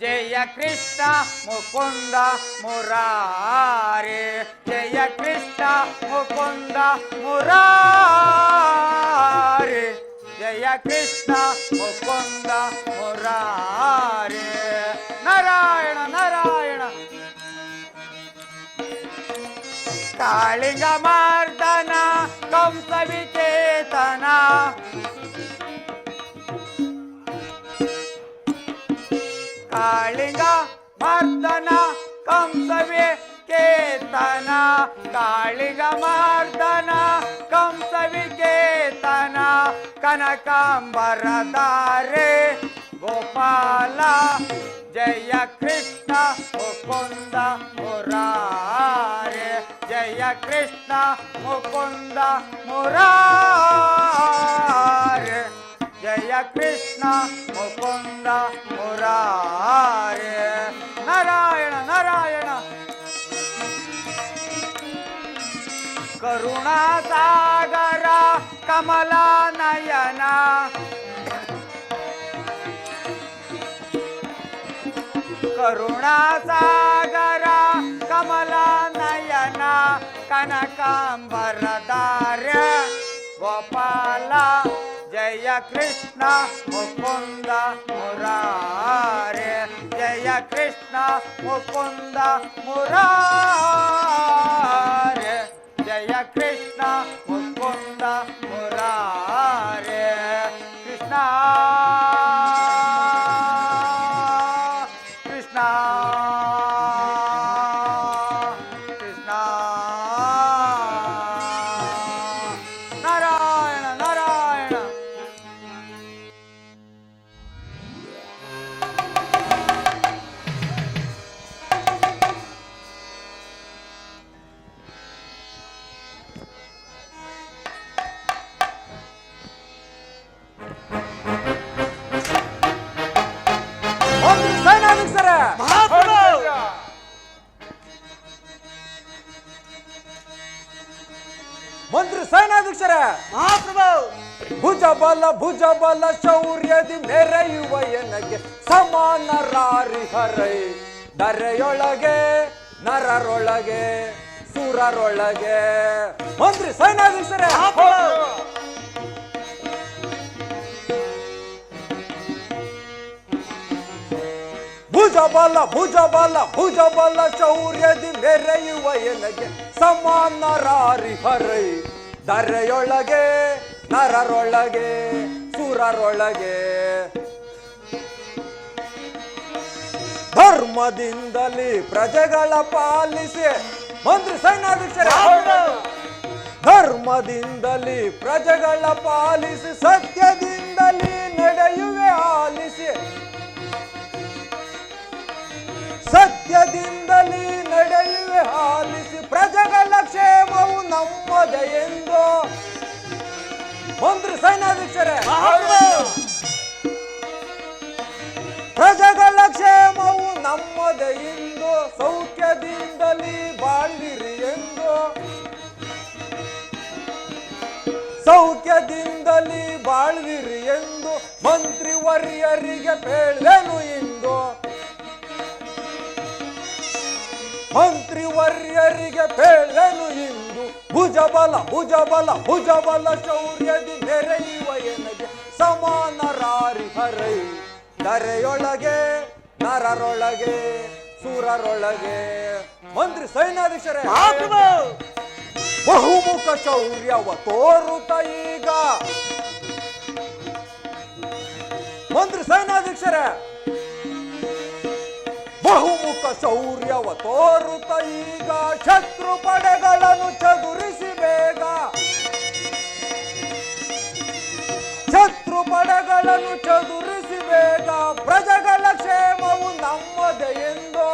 D: ಜಯ ಕೃಷ್ಣ ಮುಕುಂದ ಮುರಾರಿ ಜಯ ಕೃಷ್ಣ ಮುಕುಂದ ಮುರಾರಿ ಜಯ ಕೃಷ್ಣ ಮುಕುಂದ ಮುರಾರಿ ನಾರಾಯಣ ನಾರಾಯಣ ಕಾಳಿಂಗ ಮಾರ್ದನ ಕಂಸ ವಿಚೇತನ ಕಾಳಿಂಗ ಮರ್ದನ ಕಂಸವೇ ಕೇತನ ಕಾಳಿಂಗ ಮರ್ದನ ಕಂಸವಿಕೇತನ ಕನಕಾಂಬರಧಾರೆ ಗೋಪಾಲ ಜಯ ಕೃಷ್ಣ ಮುಕುಂದ ಮುರಾರೆ ಜಯ ಕೃಷ್ಣ ಮುಕುಂದ ಮುರಾರೆ ಜಯ ಕೃಷ್ಣ ಮುಕುಂದ ಮುರಾರೆ ನಾರಾಯಣ ನಾರಾಯಣ ಕರುಣಾ ಸಾಗರ ಕಮಲ ನಯನ ಕರುಣಾ ಸಾಗರ ಕಮಲ ನಯನ ಕನಕಾಂಬರಧಾರ ಗೋಪಾಲ ಜಯ ಜಯ ಕೃಷ್ಣ ಮುಕುಂದ ಮುರಾರೆ ಜಯ ಕೃಷ್ಣ ಮುಕುಂದ ಮುರಾರೆ ಜಯ ಕೃಷ್ಣ ಮುಕುಂದ ಮುರಾರೆ ಕೃಷ್ಣ ಕೃಷ್ಣ ಕೃಷ್ಣ ನಾರಾಯಣ ನಾರಾಯಣ ಸೈನಾಧಿಕಾರ ಮಂತ್ರಿ ಸೈನಾಧೀಕ್ಷರ
A: ಮಹಾಪ್ರಭು
E: ಭುಜ ಬಲ ಶೌರ್ಯದಿ ಮೆರೆಯುವ ಎನಗೆ ಸಮಾನರಾರಿ ಹರೈ ದರೆಯೊಳಗೆ ನರರೊಳಗೆ ಸುರರೊಳಗೆ ಮಂತ್ರಿ ಸೈನಾಧೀಕ್ಷರೇ ಭುಜ ಬಲ ಶೌರ್ಯದಿ ಮೆರೆಯುವ ಎನಗೆ ಸಮಾನರಾರಿ ಹರೈ ದರೆಯೊಳಗೆ ನರರೊಳಗೆ ಸುರರೊಳಗೆ ಧರ್ಮದಿಂದಲೇ ಪ್ರಜೆಗಳ ಪಾಲಿಸಿ ಮಂತ್ರಿ ಸೈನಾಧೀಕ್ಷರೇ ಧರ್ಮದಿಂದಲೇ ಪ್ರಜೆಗಳ ಪಾಲಿಸಿ ಸತ್ಯದಿಂದಲೇ ನಡೆಯುವೆ ಆಲಿಸಿ ಸತ್ಯದಿಂದಲೇ ನಡೆಯುವೆ ಆಲಿಸಿ ಪ್ರಜೆಗಳ ಕ್ಷೇಮವು ನಮ್ಮದೇ ಎಂದು ಮಂತ್ರಿ ಸೈನಾಧೀಕ್ಷರೇ ಪ್ರಜೆಗಳ ಕ್ಷೇಮವು ನಮ್ಮದೇ ಎಂದು ಸೌಖ್ಯದಿಂದಲೇ ಬಾಳಿರಿ ಎಂದು ಸೌಖ್ಯದಿಂದಲೇ ಬಾಳ್ವಿರಿ ಎಂದು ಮಂತ್ರಿವರ್ಯರಿಗೆ ಹೇಳಿದೆನು ಇಂದು ಮಂತ್ರಿವರ್ಯರಿಗೆ ಹೇಳಿದೆನು ಇಂದು ಭುಜ ಬಲ ಶೌರ್ಯದಿ ಮೆರೆಯುವ ಎನಗೆ ಸಮಾನರಾರಿ ಹರೈ ದರೆಯೊಳಗೆ ನರರೊಳಗೆ ಸುರರೊಳಗೆ ಮಂತ್ರಿ ಸೈನಾಧೀಕ್ಷರೇ ಬಹುಮುಖ ಶೌರ್ಯವ ತೋರುತ್ತ ಈಗ ಮಂತ್ರಿ ಸೈನಾಧೀಕ್ಷರೇ ಬಹುಮುಖ ಶೌರ್ಯವ ತೋರುತ್ತ ಈಗ ಶತ್ರು ಪಡೆಗಳನ್ನು ಚದುರಿಸಿ ಬೇಗ ಶತ್ರು ಪಡೆಗಳನ್ನು ಚದುರಿಸಿ ಬೇಗ ಪ್ರಜೆಗಳ ಕ್ಷೇಮವು ನಮ್ಮದೇ ಎಂದು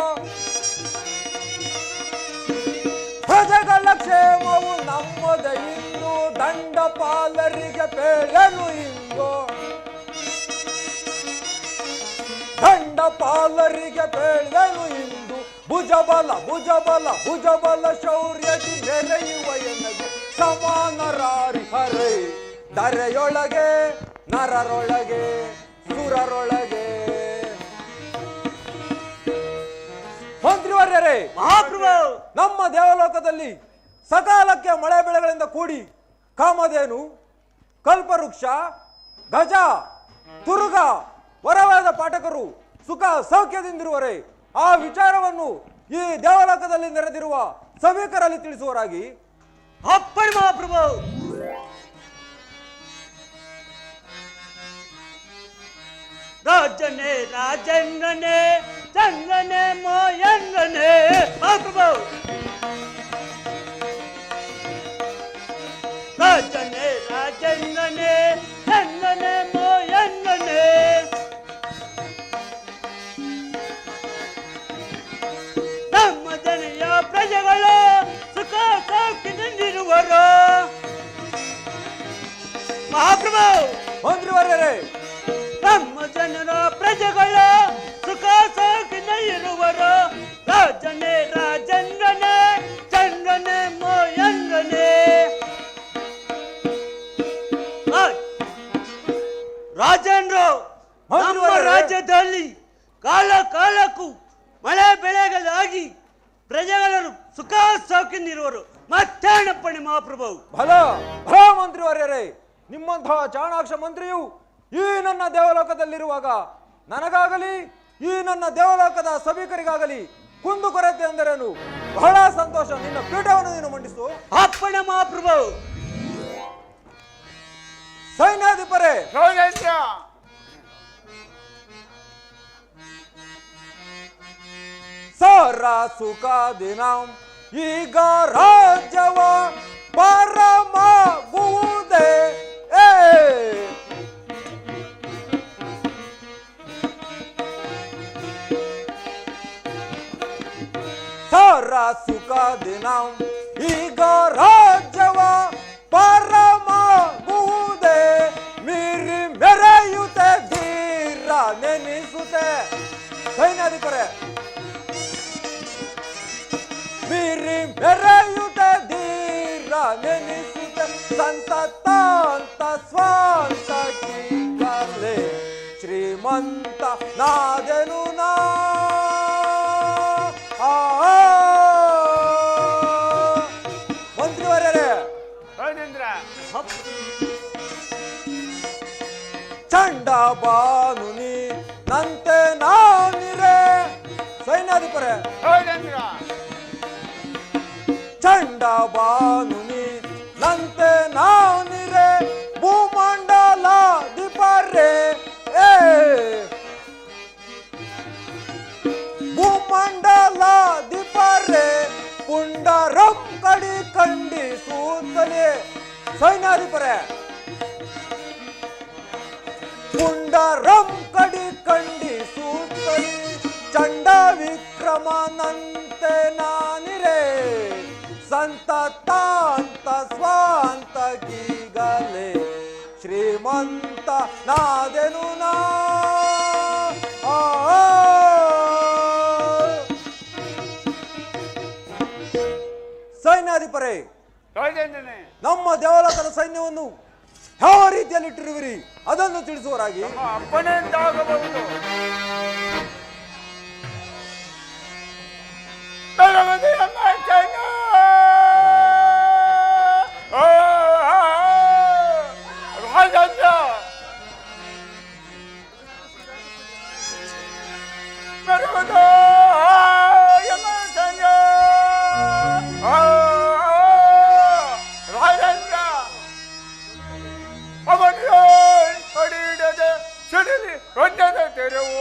E: ಪ್ರಜೆಗಳ ಕ್ಷೇಮವು ನಮ್ಮದೇ ಇಂದು ದಂಡಪಾಲರಿಗೆ ಪೇಳನು ಇಂದು ದಂಡಪಾಲರಿಗೆ ಪೇಳನು ಇಂದು ಭುಜ ಬಲ ಶೌರ್ಯದಿ ಮೆರೆಯುವ ಎನಗೆ ಸಮಾನರಾರಿ ಹರೈ ದರೆಯೊಳಗೆ ನರರೊಳಗೆ ಸುರರೊಳಗೆ ಮಂತ್ರಿವರ್ಯರೇ
A: ಮಹಾಪ್ರಭು
E: ನಮ್ಮ ದೇವಲೋಕದಲ್ಲಿ ಸಕಾಲಕ್ಕೆ ಮಳೆ ಬೆಳೆಗಳಿಂದ ಕೂಡಿ ಕಾಮಧೇನು ಕಲ್ಪವೃಕ್ಷ ಗಜ ತುರುಗ ವರವಾದ ಪಾಠಕರು ಸುಖ ಸೌಖ್ಯದಿಂದಿರುವರೆ ಆ ವಿಚಾರವನ್ನು ಈ ದೇವಲೋಕದಲ್ಲಿ ನೆರೆದಿರುವ ಸಭಿಕರಲ್ಲಿ ತಿಳಿಸುವರಾಗಿ
A: ಅಪ್ಪಣೆ ಮಹಾಪ್ರಭು ರಾಜನೇ ರಾಜೇಂದ್ರನೇ ಚಂದ್ರನೇ ಮೋಯಂದ್ರನೇ ಮಹಾಪ್ರಭು ರಾಜನೇ ರಾಜೇಂದ್ರನೇ ಚಂದ್ರನೇ ಮೋಯಂದ್ರನೇ ನಮ್ಮ ಜನಯ ಪ್ರಜೆಗಳು ಸುಖ ಸೌಖ್ಯದಿಂದಿರುವರು ಮಹಾಪ್ರಭು
E: ಮಂತ್ರಿವರ್ಯರೇ
A: ನಮ್ಮ ಜನರ ಪ್ರಜೆಗಳು ಸುಖ ಸೌಖ್ಯದಿಂದ ಇರುವರು ರಾಜನೇ ರಾಜೇಂದ್ರನೇ ಚಂದ್ರನೇ ಮೋಯಂದ್ರನೇ ರಾಜೇಂದ್ರ ನಮ್ಮ ರಾಜ್ಯದಲ್ಲಿ ಕಾಲ ಕಾಲಕ್ಕೂ ಮಳೆ ಬೆಳೆಗಳಾಗಿ ಪ್ರಜೆಗಳು ಸುಖ ಸೌಖ್ಯದಿಂದಿರುವರು ಮತ್ತೇನಪ್ಪಣೆ ಮಹಾಪ್ರಭು
E: ಭಲ ಮಂತ್ರಿವರ್ಯರೇ ನಿಮ್ಮಂತಹ ಚಾಣಾಕ್ಷ ಮಂತ್ರಿಯು ಈ ನನ್ನ ದೇವಲೋಕದಲ್ಲಿರುವಾಗ ನನಗಾಗಲಿ ಈ ನನ್ನ ದೇವಲೋಕದ ಸಭಿಕರಿಗಾಗಲಿ ಕುಂದುಕೊರತೆ ಎಂದರೇನು? ಬಹಳ ಸಂತೋಷ. ನಿನ್ನ ಪೀಠವನ್ನು ನೀನು ಮಂಡಿಸು.
A: ಅಪ್ಪಣೆ ಮಹಾಪ್ರಭು.
E: ಸೈನ್ಯಾಧಿಪರೇ, ಸಾರ ಸುಖ ದಿನಂ ಈಗ ರಾಜ್ಯವ ಪರಮಾಗುವುದೇ. ಸಾರ ಸುಖ ದಿನಂ ಈಗ ರಾಜ್ಯವ ಪರಮಾಗುವುದೇ. ಮೀರಿ ಮೆರೆಯುತ್ತೆ ಧೀರ ನೆನೆಸುತ್ತೆ. ಸೈನ್ಯಾಧಿಪರೇ, ಮೀರಿ ಮೆರೆಯುತ್ತೆ ಧೀರ ನೆನೆಸುತ್ತೆ. ಸಂತತ ಅಂತ ಸ್ವಂತ ಕೀಗಲೇ ಶ್ರೀಮಂತ ನಾದೆನು ನಾ. ಮಂತ್ರಿವರೇ, ಚಂಡ ಬಾನುನಿ ನಂತೆ ನಾನಿರೆ. ಸೈನ್ಯಾಧಿಪರೇ, ಚಂಡ ಬಾನುನಿ ನಂತೆ ನಾನಿರೆ. ಭೂಮಂಡಲ ದಿಪರೆ ಭೂಮಂಡಲ ದಿಪರೆ ಪುಂಡರಂ ಕಡಿ ಖಂಡಿಸುತ್ತಲೇ. ಸೈನ್ಯಾಧಿಪರೇ, ಪುಂಡರಂ ಕಡಿ ಖಂಡಿಸುತ್ತಲೇ. ಚಂಡ ವಿಕ್ರಮನಂತೆ ನಾನಿರೆ. ಸಂತತಾಂತ ಸ್ವಾಂತ ಕೀಗಲೇ ಶ್ರೀಮಂತ ನಾದೆನು ನಾ. ಸೈನ್ಯಾಧಿಪರೇ, ನಮ್ಮ ದೇವಲೋಕದ ಸೈನ್ಯವನ್ನು ಯಾವ ರೀತಿಯಲ್ಲಿ ಇಟ್ಟಿರುವಿರಿ ಅದನ್ನು ತಿಳಿಸುವರಾಗಿ.
D: ಅಪ್ಪಣೆ ಎಂದಾಗಬಹುದು.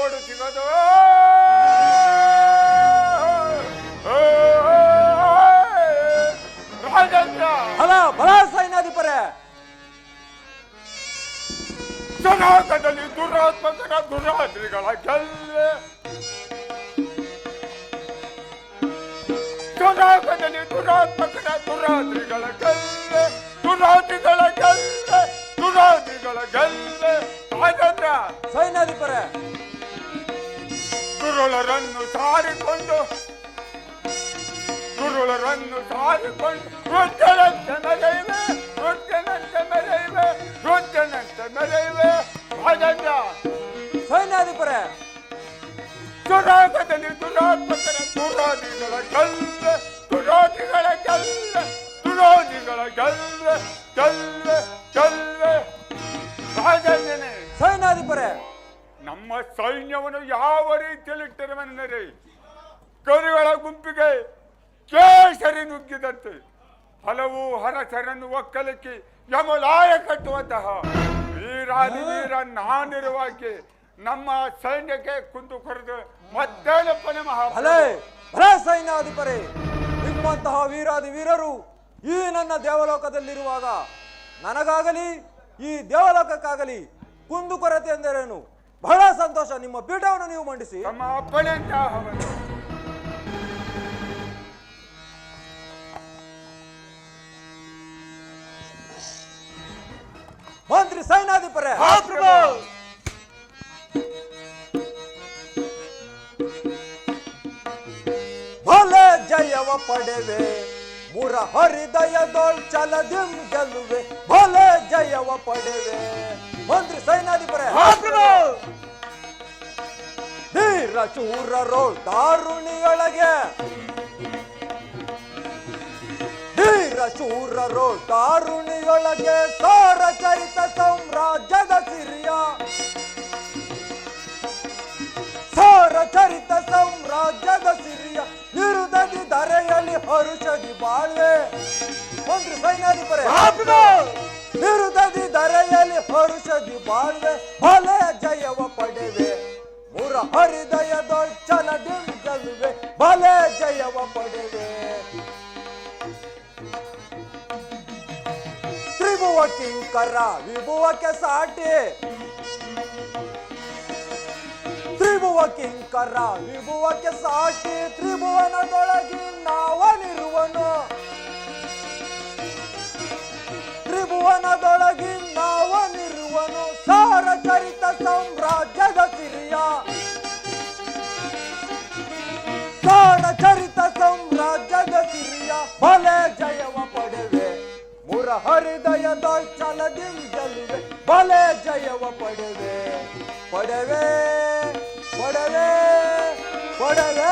D: ಓಡು ಸಿಗದು.
E: ಅಲ ಬಲ ಸೈನ್ಯಾಧಿಪರೇ,
D: ಜನಾಂಗದಲ್ಲಿ ದುರಾತ್ಮಕರ ದುರಾದ್ರಿಗಳ ಗೆಲ್ಲೆ. ಜನಾಂಗದಲ್ಲಿ ದುರಾತ್ಮಕರ ದುರಾದ್ರಿಗಳ ಗೆಲ್ಲೆ. ದುರಾದ್ರಿಗಳ ಗೆಲ್ಲೆ. ದುರಾದ್ರಿಗಳ ಗೆಲ್ಲೆ. ರಾಜೇಂದ್ರ,
E: ಸೈನ್ಯಾಧಿಪರೇ,
D: ದುರುಳರನ್ನು ಸಾರಿಕೊಂಡು ರುದ್ರನಂತೆ ಮೆರೆಯುವೆ. ರುದ್ರನಂತೆ ಮೆರೆಯುವೆ. ರುದ್ರನಂತೆ ಮೆರೆಯುವೆ. ರಾಜೇಂದ್ರ,
E: ಸೈನ್ಯಾಧಿಪರೇ,
D: ದುರಾಗದಲ್ಲಿ ದುರಾತ್ಮಕರ ದುರಾದಿಗಳ ಗೆಲ್ಲೆ. ದುರಾದಿಗಳ ಗೆಲ್ಲೆ. ದುರಾದಿಗಳ ಗೆಲ್ಲೆ. ಗೆಲ್ಲೆ. ಗೆಲ್ಲೆ. ರಾಜೇಂದ್ರನೇ,
E: ಸೈನ್ಯಾಧಿಪರೇ,
D: ನಮ್ಮ ಸೈನ್ಯವನ್ನು ಯಾವ ರೀತಿಯಲ್ಲಿಟ್ಟಿರುವೆಂದರೆ ಕರುಗಳ ಗುಂಪಿಗೆ ಕೇಸರಿ ನುಗ್ಗಿದಂತೆ ಹಲವು ಹರಸರನ್ನು ಒಕ್ಕಲಿಕ್ಕಿ ಯಮಲಾಯ ಕಟ್ಟುವಂತಹ ವೀರಾದಿ ವೀರ ನಾನಿರುವಾಗೆ ನಮ್ಮ ಸೈನ್ಯಕ್ಕೆ ಕುಂದು ಕೊರೆದು ಮತ್ತೇನಪ್ಪನೆ
E: ಭಲೆ ಭಲೆ ಸೈನ್ಯಾಧಿಪರೇ, ನಿಮ್ಮಂತಹ ವೀರಾದಿ ವೀರರು ಈ ನನ್ನ ದೇವಲೋಕದಲ್ಲಿರುವಾಗ ನನಗಾಗಲಿ ಈ ದೇವಲೋಕಕ್ಕಾಗಲಿ ಕುಂದುಕೊರತೆ ಎಂದರೇನು? ಬಹಳ ಸಂತೋಷ. ನಿಮ್ಮ ಪೀಠವನ್ನು ನೀವು ಮಂಡಿಸಿ.
D: ನಮ್ಮ ಅಪ್ಪಣೆ ಅಂತ ಹವನು.
E: ಮಂತ್ರಿ ಸೈನ್ಯಾಧಿಪರೇ, ಭಲೆ ಜಯವ ಪಡೆವೆ ಮುರ ಹರಿದಯದೊಳ್ ಚಲದಿಂ ಗೆಲ್ಲುವೆ. ಭಲೆ ಜಯವ ಪಡೆವೆ. ಮಂತ್ರಿ ಸೈನ್ಯಾಧಿಪರೇ, ಧೀರ ಶೂರರೋಳ್ ದಾರುಣಿಯೊಳಗೆ ಧೀರ ಶೂರರು ತಾರುಣಿಯೊಳಗೆ ಸಾರ ಚರಿತ ಸಾಮ್ರಾಜ್ಯದ ಸಿರಿಯ ಸಾರ ಚರಿತ ಸಾಮ್ರಾಜ್ಯದ ಸಿರಿಯ ನಿರುದದಿ ಧರೆಯಲ್ಲಿ ಹರುಷದಿ ಬಾಳ್ವೆ ಮಂತ್ರಿ ಸೈನ್ಯಾಧಿಪರೇ ನಿರುದದಿ ಧರೆಯಲ್ಲಿ ಹರುಷದಿ ಬಾಳ್ವೆ ಬಲೆ ಜಯವ ಪಡೆವೆ ಮುರ ಹೃದಯದೊಚ್ಚಲ ದಿಂಜಲುವೆ ಬಲೆ ಜಯವ ಪಡೆವೆ ತ್ರಿಭುವ ಕಿಂಕರ ವಿಭುವಕ್ಕೆ ಸಾಟಿ ತ್ರಿಭುವ ಕಿಂಕರ ವಿಭುವಕ್ಕೆ ಸಾಟಿ ತ್ರಿಭುವನದೊಳಗಿ ನಾವನಿರುವನು ತ್ರಿಭುವನದೊಳಗಿ ನಾವನಿರುವನು ಸಾರ ಚರಿತ ಸಾಮ್ರಾಜ್ಯದ ಸಿರಿಯ ಸಾರ ಚರಿತ ಸಾಮ್ರಾಜ್ಯದ ಸಿರಿಯ ಬಲೆ ಜಯವ ಪಡೆವೆ ಮುರ ಹೃದಯದೊಚ್ಚಲದಿಂಜಲುವೆ ಬಲೆ ಜಯವ ಪಡೆವೆ ಪಡೆವೆ ಪಡೆವೆ ಪಡೆವೆ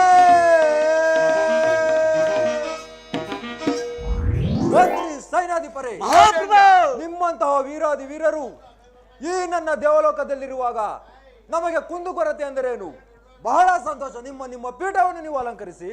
E: ಮಂತ್ರಿ ಸೈನ್ಯಾಧಿಪರೇ ನಿಮ್ಮಂತಹ ವೀರಾದಿ ವೀರರು ಈ ನನ್ನ ದೇವಲೋಕದಲ್ಲಿರುವಾಗ ನಮಗೆ ಕುಂದುಕೊರತೆ ಅಂದರೇನು? ಬಹಳ ಸಂತೋಷ. ನಿಮ್ಮ ಪೀಠವನ್ನು ನೀವು ಅಲಂಕರಿಸಿ.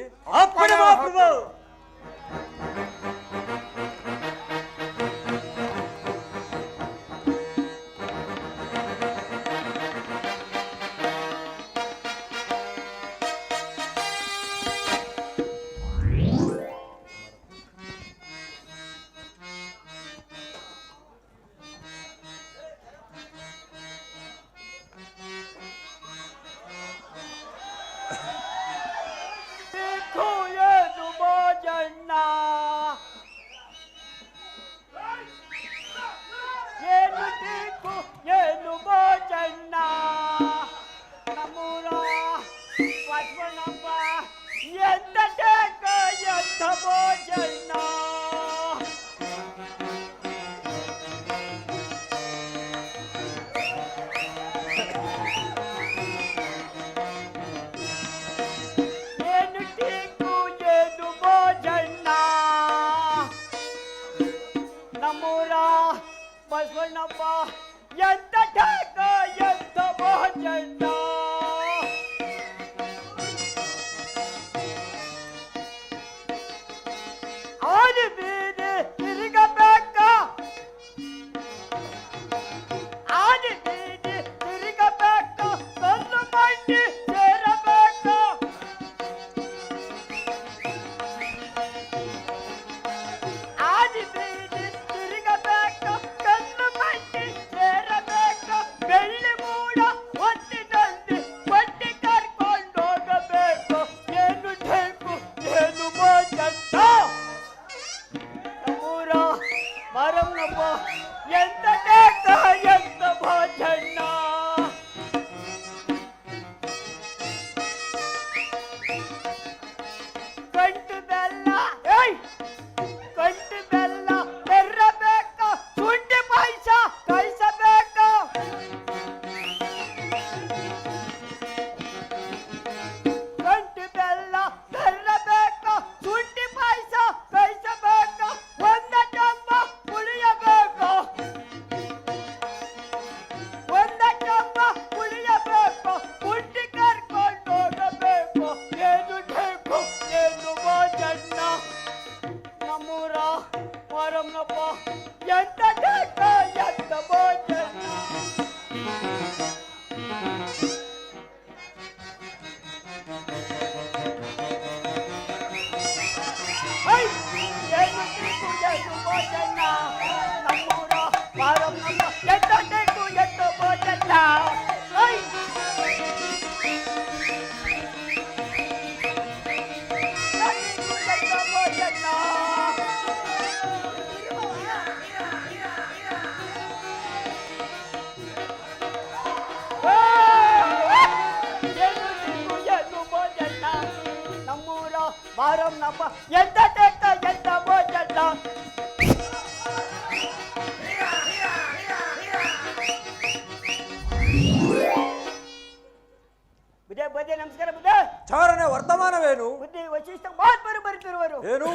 A: ನಮಸ್ಕಾರ ಬುದ್ಧ.
E: ಚಾರನೆ ವರ್ತಮಾನವೇನು?
A: ಬುದ್ಧಿ ವಶಿಷ್ಠ ಮಹಾತ್ಮರು ಬರುತ್ತಿರುವರು.
E: ಏನು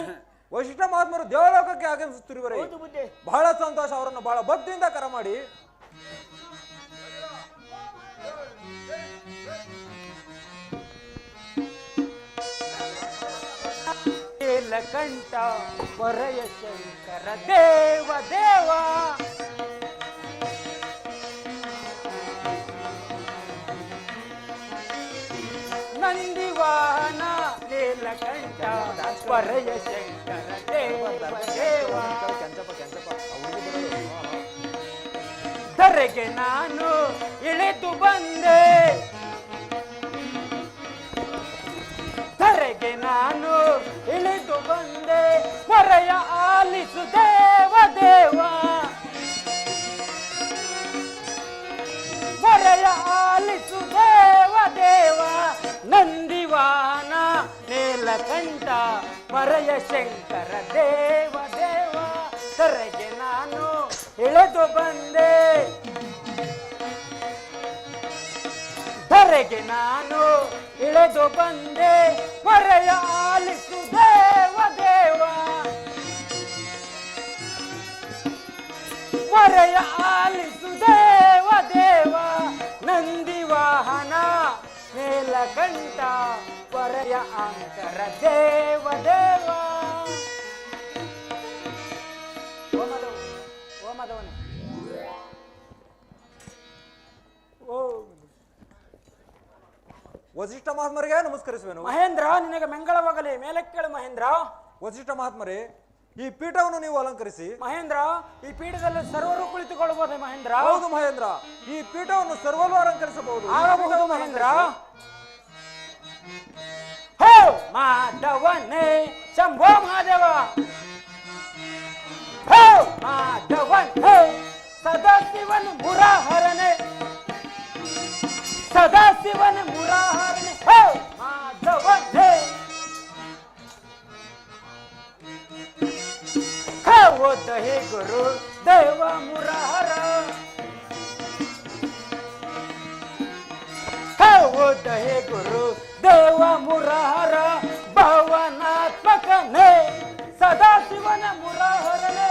E: ವಶಿಷ್ಠ ಮಹಾತ್ಮರು ದೇವಲೋಕಕ್ಕೆ ಆಗಮಿಸುತ್ತಿರುವರೆ
D: ಹೌದು ಬುದ್ಧಿ.
E: ಬಹಳ ಸಂತೋಷ. ಅವರನ್ನು ಬಹಳ ಭಕ್ತಿಯಿಂದ ಕರ ಮಾಡಿ
D: ನೀಲಕಂಠ ವರಯ ಶಂಕರ ದೇವ ದೇವ ನಂದಿವಾಹನ ನೀಲಕಂಠ ವರಯ ಶಂಕರ ದೇವ ದೇವ ಧರೆಗೆ ನಾನು ಇಳಿದು ಬಂದೆ, ಧರೆಗೆ ನಾನು ಇಳಿದು ಬಂದೆ, ಹೊರೆಯ ಆಲಿಸು ದೇವ ದೇವ, ಹೊರೆಯ ಆಲಿಸು ದೇವ ದೇವ. ನಂದಿವಾಹನ ನೀಲಕಂಠ ವರಯ ಶಂಕರ ದೇವ ದೇವ, ಧರೆಗೆ ನಾನು ಇಳಿದು ಬಂದೆ, ಧರೆಗೆ ನಾನು ಇಳಿದು ಬಂದೆ, ಹೊರೆಯ ಆಲಿಸು ದೇವ ದೇವ, ಹೊರೆಯ ಆಲಿಸು ದೇವ ದೇವ. ನಂದಿವಾಹನ ನೀಲಕಂಠ ಹೊರೆಯ ಅಂಕರ ದೇವ ದೇವ. ಓ ಮಾಧವನೇ, ಓ
E: ವಸಿಷ್ಠ ಮಹಾತ್ಮರಿಗೆ ನಮಸ್ಕರಿಸುವೆನು.
D: ಮಹೇಂದ್ರ, ನಿನಗೆ ಮಂಗಳವಾಗಲಿ. ಮೇಲಕ್ಕೇಳು ಮಹೇಂದ್ರ.
E: ವಸಿಷ್ಠ ಮಹಾತ್ಮರೇ, ಈ ಪೀಠವನ್ನು ನೀವು ಅಲಂಕರಿಸಿ.
D: ಮಹೇಂದ್ರ, ಈ ಪೀಠದಲ್ಲಿ ಸರ್ವರು ಕುಳಿತುಕೊಳ್ಳಬಹುದೇ ಮಹೇಂದ್ರ?
E: ಹೌದು ಮಹೇಂದ್ರ, ಈ ಪೀಠವನ್ನು ಸರ್ವಲು ಅಲಂಕರಿಸಬಹುದು.
D: ಆಗಬಹುದು ಮಹೇಂದ್ರ. ಹೋ ಮಾಧವನೇ ಶಂಭೋ ಮಹಾದೇವ, ಹೋ ಮಾಧವನೇ ಸದಾಶಿವನ ಮುರಾಹರನೆ, ಸದಾಶಿವನ ಮುರಾಹರನೆ, ಹೋ ಮಾಧವನೇ. ಓ ದಹಿ ಗುರು ದೇವ ಮುರಾರ, ಓ ದಹಿ ಗುರು ದೇವ ಮುರಾರ, ಭವನಾತ್ಮಕನೇ ಸದಾಶಿವನ ಮುರಾಹರನೆ,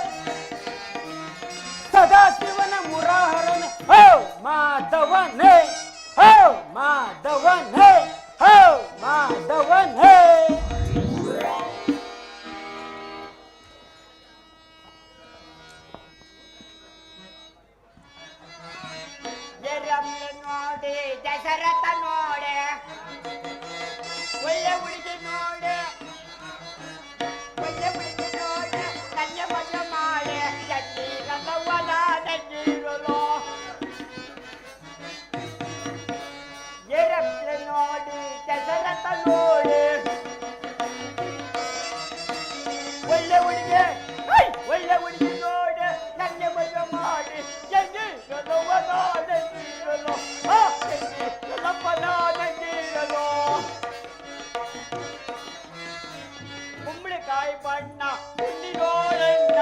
D: ಸದಾಶಿವನ ಮುರಾಹರನೆ, ಹೋ ಮಾಧವನೇ, ಹೋ ಮಾಧವನೇ, ಹೋ ಮಾಧವನೇ.
F: ನೋಡಿ ದಶರಥ ನೋಡೆ, ಒಳ್ಳೆ ಹುಡುಗಿ ನೋಡೆ, ಒಳ್ಳೆ ಹುಡುಗಿ ನೋಡೆ, ನನ್ನ ಮದುವೆ ಮಾಡೆ, ಜಗ್ಗೀರಲ್ಲವನ ನಗ್ಗಿರಲು. ಎರಪ್ಲೆ ನೋಡಿ ದಶರಥ ನೋಡೆ, ಒಳ್ಳೆ ಹುಡುಗಿ, ಒಳ್ಳೆ ಹುಡುಗಿ ನೋಡೆ, ನನ್ನ ಮದುವೆ ಮಾಡಿ, ಜಗ್ಗೀರಲ್ಲವನ ನಗ್ಗಿರಲು, ಜಗ್ಗೀರಲ್ಲಪ್ಪನ ನಗ್ಗಿರಲು. ಕುಂಬಳಕಾಯಿ ಬಣ್ಣ ಹುಲ್ಲಿನೋಡಣ್ಣ,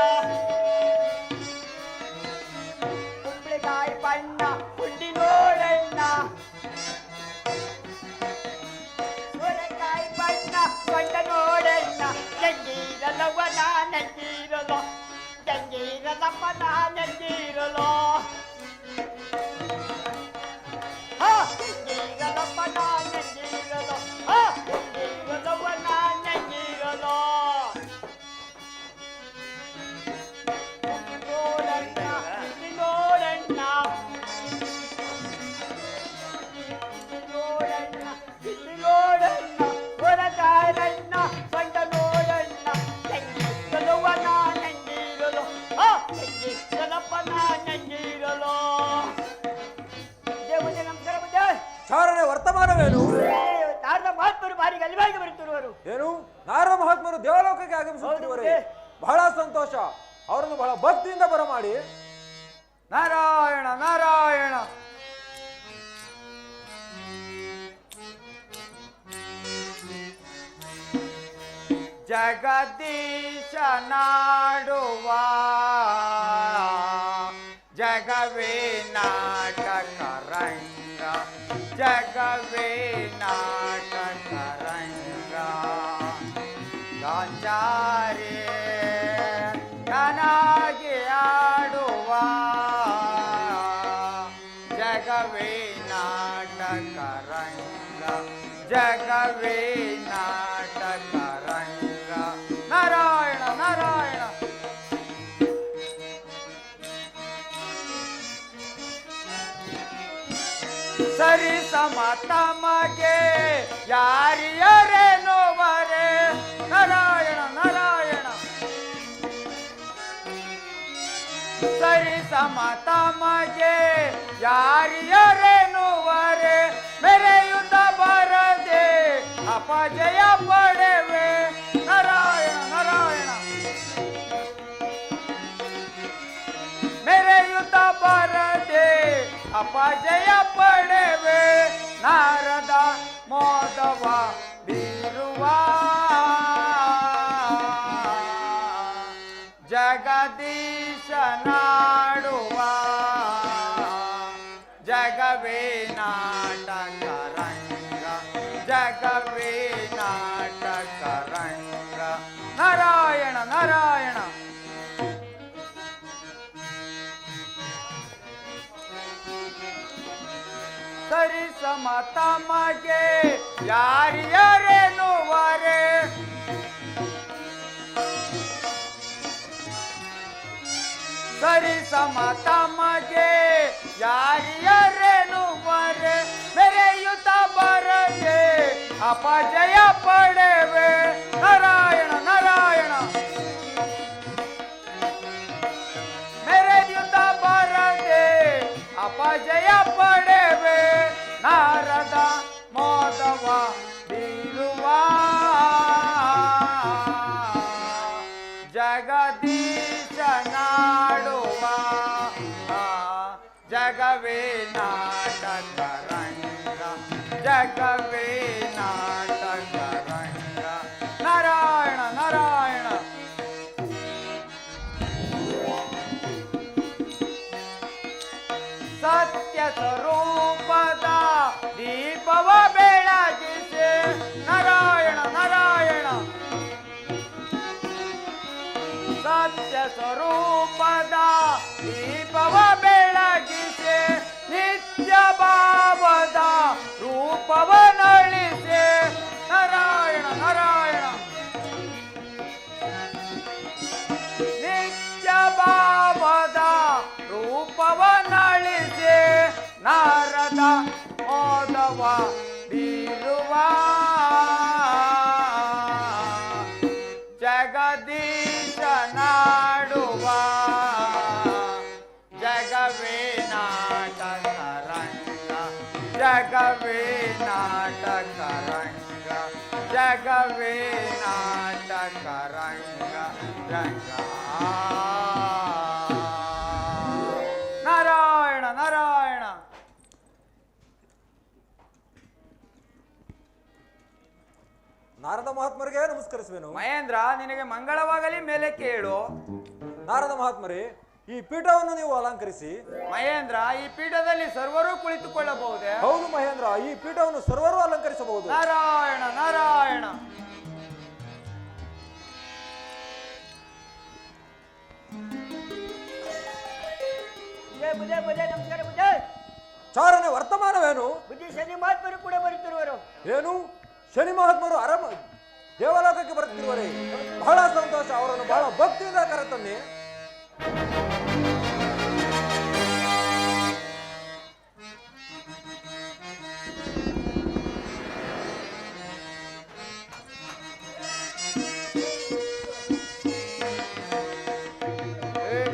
F: ಕುಂಬಳಕಾಯಿ ಬಣ್ಣ ಹುಲ್ಲಿನೋಡಣ್ಣ, ಸೋರೆಕಾಯಿ ಬಣ್ಣ ಬಣ್ಣ ನೋಡಣ್ಣ, ಜಂಗೀರಲವನ ನಗ್ಗಿರಲು, ಜಂಗೀರಲಪ್ಪನ ನಗ್ಗಿರಲು, ಜಂಗೀರಲಪ್ಪನ ನಗ್ಗಿರಲು, ಜಂಗೀರಲವನ ನಗ್ಗಿರಲು. ನೋಡಣ್ಣ ನೋಡಣ್ಣ, ನೋಡಣ್ಣ ನೋಡಣ್ಣ, ಹೊರಗಾರಣ್ಣ ಬಂಡ ನೋಡಣ್ಣ, ಜಂಗೀರಲವನ ನಗ್ಗಿರಲು, ಜಂಗೀರಲಪ್ಪನ ನಗ್ಗಿರಲು. ದೇವತೆ ನಮಸ್ಕಾರ ಬುದ್ಧ.
E: ಚಾರಣೆ ವರ್ತಮಾನವೇನು?
F: ನಾರದ ಮಹಾತ್ಮರು ಬಾರಿಗೆ ಅಲ್ಲಿವಾಗಿ ಬರುತ್ತಿರುವರು.
E: ಏನು? ನಾರದ ಮಹಾತ್ಮರು ದೇವಲೋಕಕ್ಕೆ ಆಗಮಿಸುತ್ತಿರುವರೆ ಬಹಳ ಸಂತೋಷ. ಅವರನ್ನು ಬಹಳ ಭಕ್ತಿಯಿಂದ ಬರಮಾಡಿ.
D: ನಾರಾಯಣ ನಾರಾಯಣ. ಜಗದೀಶ ನಾಡುವ ಜಗವೇ ನಾಟಕ ರಂಗ, ಜಗವೇ ನಾಟಕ ರಂಗ. ಗಾಂಜಾರಿ ಜಗವೇ ನಾಟಕ ರಂಗ ಜಗವೇ ನಾಟಕ ರಂಗ ನಾರಾಯಣ ನಾರಾಯಣ ಸರಿ ಸಮತಮಗೆ ಯಾರ್ಯಾರೇನೋವರೆ ನಾರಾಯಣ ನಾರಾಯಣ ಸರಿ ಸಮತಮಗೆ ಯಾರ್ಯಾರೇನೋವರೆ ಮೆರೆಯುತ್ತ ಬರದೆ ಅಪಜಯ ಪಡೆವೆ ನಾರಾಯಣ ನಾರಾಯಣ ಮೆರೆಯುತ್ತ ಬರದೆ ಅಪಜಯ ಪಡೆವೆ ನಾರದ ಮೋದವ ಬೀರುವ ಜಗದೀಶ ನಾಡುವ ಜಗವೇ ನಾಟಕ ರಂಗ ಜಗವೇ ನಾಟಕ ರಂಗ ನಾರಾಯಣ ನಾರಾಯಣ ಸರಿ ಸಮತಮಗೆ ಯಾರ್ಯಾರೇನುವರೆ ಸರಿ ಸಮತಮಗೆ ಯಾರ್ಯಾರೇನುವರೆ ಮೆರೆಯುತ್ತ ಬರದೆ ಅಪಜಯ ಪಡೆವೆ ನಾರಾಯಣ ನಾರಾಯಣ ಮೆರೆಯುತ್ತ ಬರದೆ ಅಪಜಯ ಪಡೆವೆ ನಾರದ ಮೋದವ ಬೀರುವ ಜಗದೀಶ ನಾಡುವ ಜಗವೇ ನಾಟಕ ರಂಗ ಜಗವೇ ನಾಟಕ ರಂಗ ನಾರಾಯಣ ನಾರಾಯಣ ಸತ್ಯ ಸ್ವರೂಪದ ದೀಪವ ಬೆಳಗಿಸಿ ನಾರಾಯಣ ನಾರಾಯಣ ಸತ್ಯ ಸ್ವರೂಪದ ದೀಪವ ಬೆಳಗಿಸಿ ನಿತ್ಯ ಭಾವದ ರೂಪವ ನಳಿಸಿ ನಾರಾಯಣ ನಾರಾಯಣ ನಿತ್ಯ ಭಾವದ ರೂಪವ ನಳಿಸಿ ನಾರದ ಮೋದವ ಬೀರುವ ಜಗದೀಶ ನಾಡುವ ಜಗವೇ ನಾಟಕ ರಂಗ ಜಗವೇ ನಾಟಕ ರಂಗ ಜಗವೇ ನಾಟಕ ರಂಗ ರಂಗ ನಾರಾಯಣ ನಾರಾಯಣ
E: ನಾರದ ಮಹಾತ್ಮರಿಗೆ ನಮಸ್ಕರಿಸುವೆನು.
D: ಮಹೇಂದ್ರ ನಿನಗೆ ಮಂಗಳವಾಗಲಿ ಮೇಲೆ ಕೇಳು.
E: ನಾರದ ಮಹಾತ್ಮರೇ, ಈ ಪೀಠವನ್ನು ನೀವು ಅಲಂಕರಿಸಿ.
D: ಮಹೇಂದ್ರ, ಈ ಪೀಠದಲ್ಲಿ ಸರ್ವರೂ ಕುಳಿತುಕೊಳ್ಳಬಹುದೇ?
E: ಹೌದು ಮಹೇಂದ್ರ, ಈ ಪೀಠವನ್ನು ಸರ್ವರೂ ಅಲಂಕರಿಸಬಹುದು.
D: ನಾರಾಯಣ ನಾರಾಯಣ.
F: ನಮಸ್ಕಾರ ಬುದ್ಧಿ.
E: ಚಾರನೆ ವರ್ತಮಾನವೇನು?
F: ಬುದ್ಧಿ ಶನಿ ಮಹಾತ್ಮರು ಕೂಡ ಬರುತ್ತಿರುವರು.
E: ಏನು ಶನಿ ಮಹಾತ್ಮರು ದೇವಲೋಕಕ್ಕೆ ಬರುತ್ತಿರುವರೆ? ಬಹಳ ಸಂತೋಷ. ಅವರನ್ನು ಬಹಳ ಭಕ್ತಿಯಿಂದ ಕರೆತನ್ನಿ.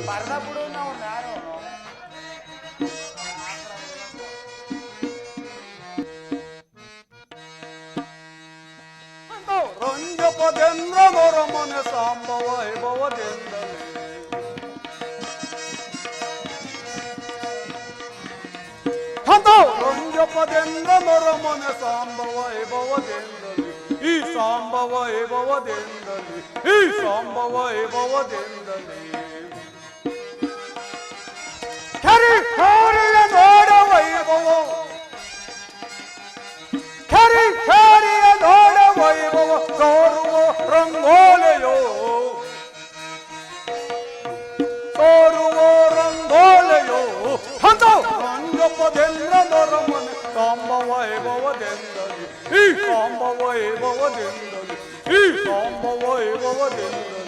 D: ಬರ್ದ ಬಿಡು ನಾವು ಯಾರು
G: ರಂಜಪದೇಂದ್ರ ಮೊರ ಮನೆ ಸಾಂಬವ ವೈಭವದಿಂದಲೇ ರಂಜಪದೇಂದ್ರ ಮೊರ ಮನೆ ಸಾಂಬವ ವೈಭವದಿಂದಲೇ ಈ ಸಾಂಬವ ವೈಭವದಿಂದಲೇ ಈ ಸಾಂಬವ ವೈಭವದಿಂದಲೇ ಹರಿಯ ನೋಡ ವೈಭವ ಹರಿಯ ನೋಡ ವೈಭವ ತೋರುವ ರಂಗೋಲೆಯೋ ತೋರುವ ರಂಗೋಲೆಯೋ ಅಂತ ರಂಗಪದಲ್ಲಿ ವೈಭವದಿಂದಲೇ ಈ ಸಾಂಬ ವೈಭವದಿಂದಲೇ ಈ ಸಾಂಬ ವೈಭವದಿಂದಲೇ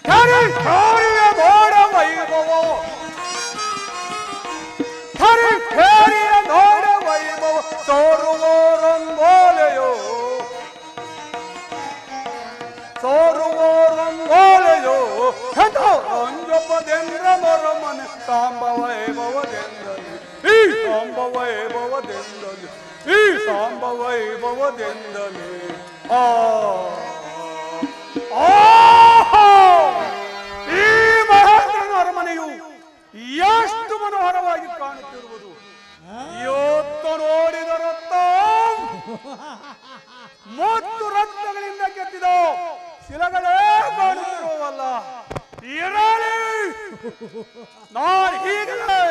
G: ಹರಿಯ ನೋಡ ವೈಭವ ಹರಿಯ ನೋಡ ವೈಭವ ತೋರುವ ರಂಗೋಲೆಯೋ ತೋರುವ ರಂಗೋಲೆಯೋ ಅಂಜಪದೇಂದ್ರ ಮರಮನೆ ಸಾಂಬ ವೈಭವದಿಂದಲೇ ಈ ಸಾಂಬ ವೈಭವದಿಂದಲೇ ಈ ಸಾಂಬ ವೈಭವದಿಂದಲೇ ಈ ಮಹೇಂದ್ರನ ಅರಮನೆಯು ಎಷ್ಟು ಮನೋಹರವಾಗಿ ಕಾಣುತ್ತಿರುವುದು. ಇವತ್ತು ನೋಡಿದರತ್ತ ಮತ್ತು ರತ್ನಗಳಿಂದ ಕೆತ್ತಿದ ಶಿಲೆಗಳೇ ಕಾಣುತ್ತಿರುವಲ್ಲ. ಇರಲಿ, ನಾನು ಹೀಗಲೇ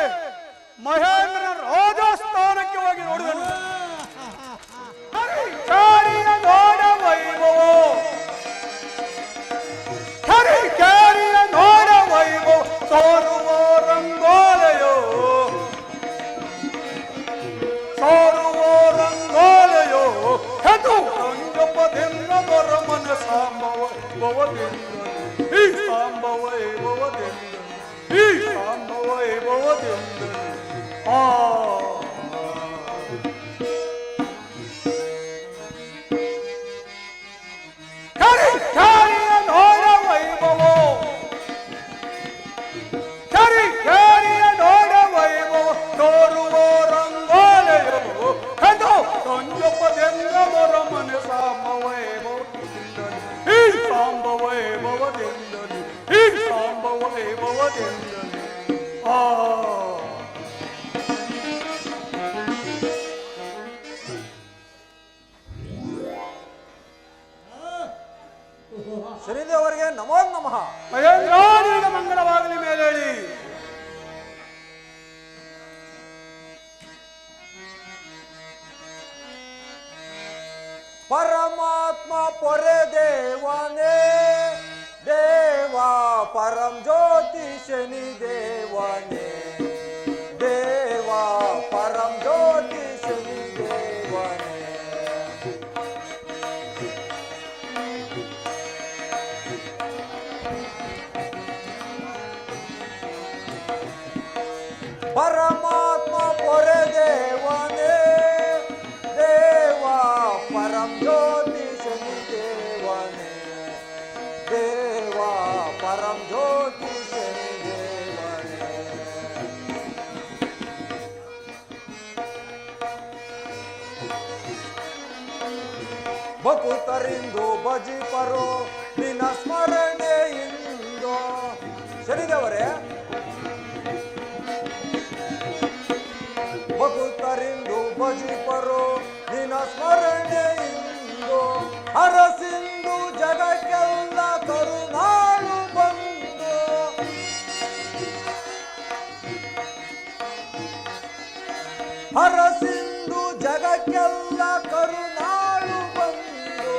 G: ಮಹೇಂದ್ರನ ರಾಜಸ್ಥಾನಕ್ಕೆ ಹೋಗಿ ನೋಡಿದನು. ನೋಡ ವೈಭವ ಹರಿಕಾರಿಯ ನೋಡ ವೈಭವ ತೋರುವ ರಂಗೋಲೆಯೋ ತೋರುವ ರಂಗೋಲೆಯೋ ಹೆದು ರಂಗಪದಿಂದ ಮರಮನ ಸಾಂಬ ವೈಭವದಿಂದಲೇ ಈ ಸಾಂಬ ವೈಭವದಿಂದಲೇ ಈ ಸಾಂಬ ವೈಭವದಿಂದಲೇ ಹರಿಕಾರಿಯ ನೋಡ ವೈಭವ ಹರಿಕಾರಿಯ ನೋಡ ವೈಭವ ತೋರುವ ರಂಗೋಲೆಯೋ ಹೆದು ರಂಗಪದಿಂದ ಮರಮನ ಸಾಂಬ ವೈಭವದಿಂದಲೇ ಈ ಸಾಂಬ ವೈಭವದಿಂದಲೇ ಈ ಸಾಂಬ ವೈಭವದಿಂದಲೇ
E: ಶನಿದೇವರಿಗೆ ನಮೋ ನಮಃ.
G: ಮಹೇಂದ್ರಾನೀಗ ಮಂಗಳವಾಗಲಿ ಮೇಲೇಳಿ.
E: ಪರಮಾತ್ಮ ಪೊರೆ ದೇವನೇ ದೇವಾ ಪರಂ ಜ್ಯೋತಿ ಶನಿ ದೇವನೇ ದೇವಾ ಪರಂ ಜ್ಯೋತಿ ಶನಿ ದೇವನೇ ಪರಮಾತ್ಮ ಪೊರೆ ದೇವನೇ ದೇವಾ ಪರಂ ಜ್ಯೋತಿ ಶನಿ ದೇವನೇ ದೇವಾ ಪರಂ ಜ್ಯೋತಿ ಶನಿ ದೇವನೇ ಭಕ್ತರಿಂದು ಭಜಿಪರೋ ನಿನ್ನ ಸ್ಮರಣೆಯಿಂದು ಶನಿದೇವರೇ ಭಕ್ತರಿಂದು ಭಜಿಪರೋ ನಿನ್ನ ಸ್ಮರಣೆಯಿಂದು ಹರಸಿಂದು ಜಗಕ್ಕೆಲ್ಲ ಕರುನಾಳು ಬಂದು ಹರಸಿಂದು ಜಗಕ್ಕೆಲ್ಲ ಕರುನಾಳು ಬಂದು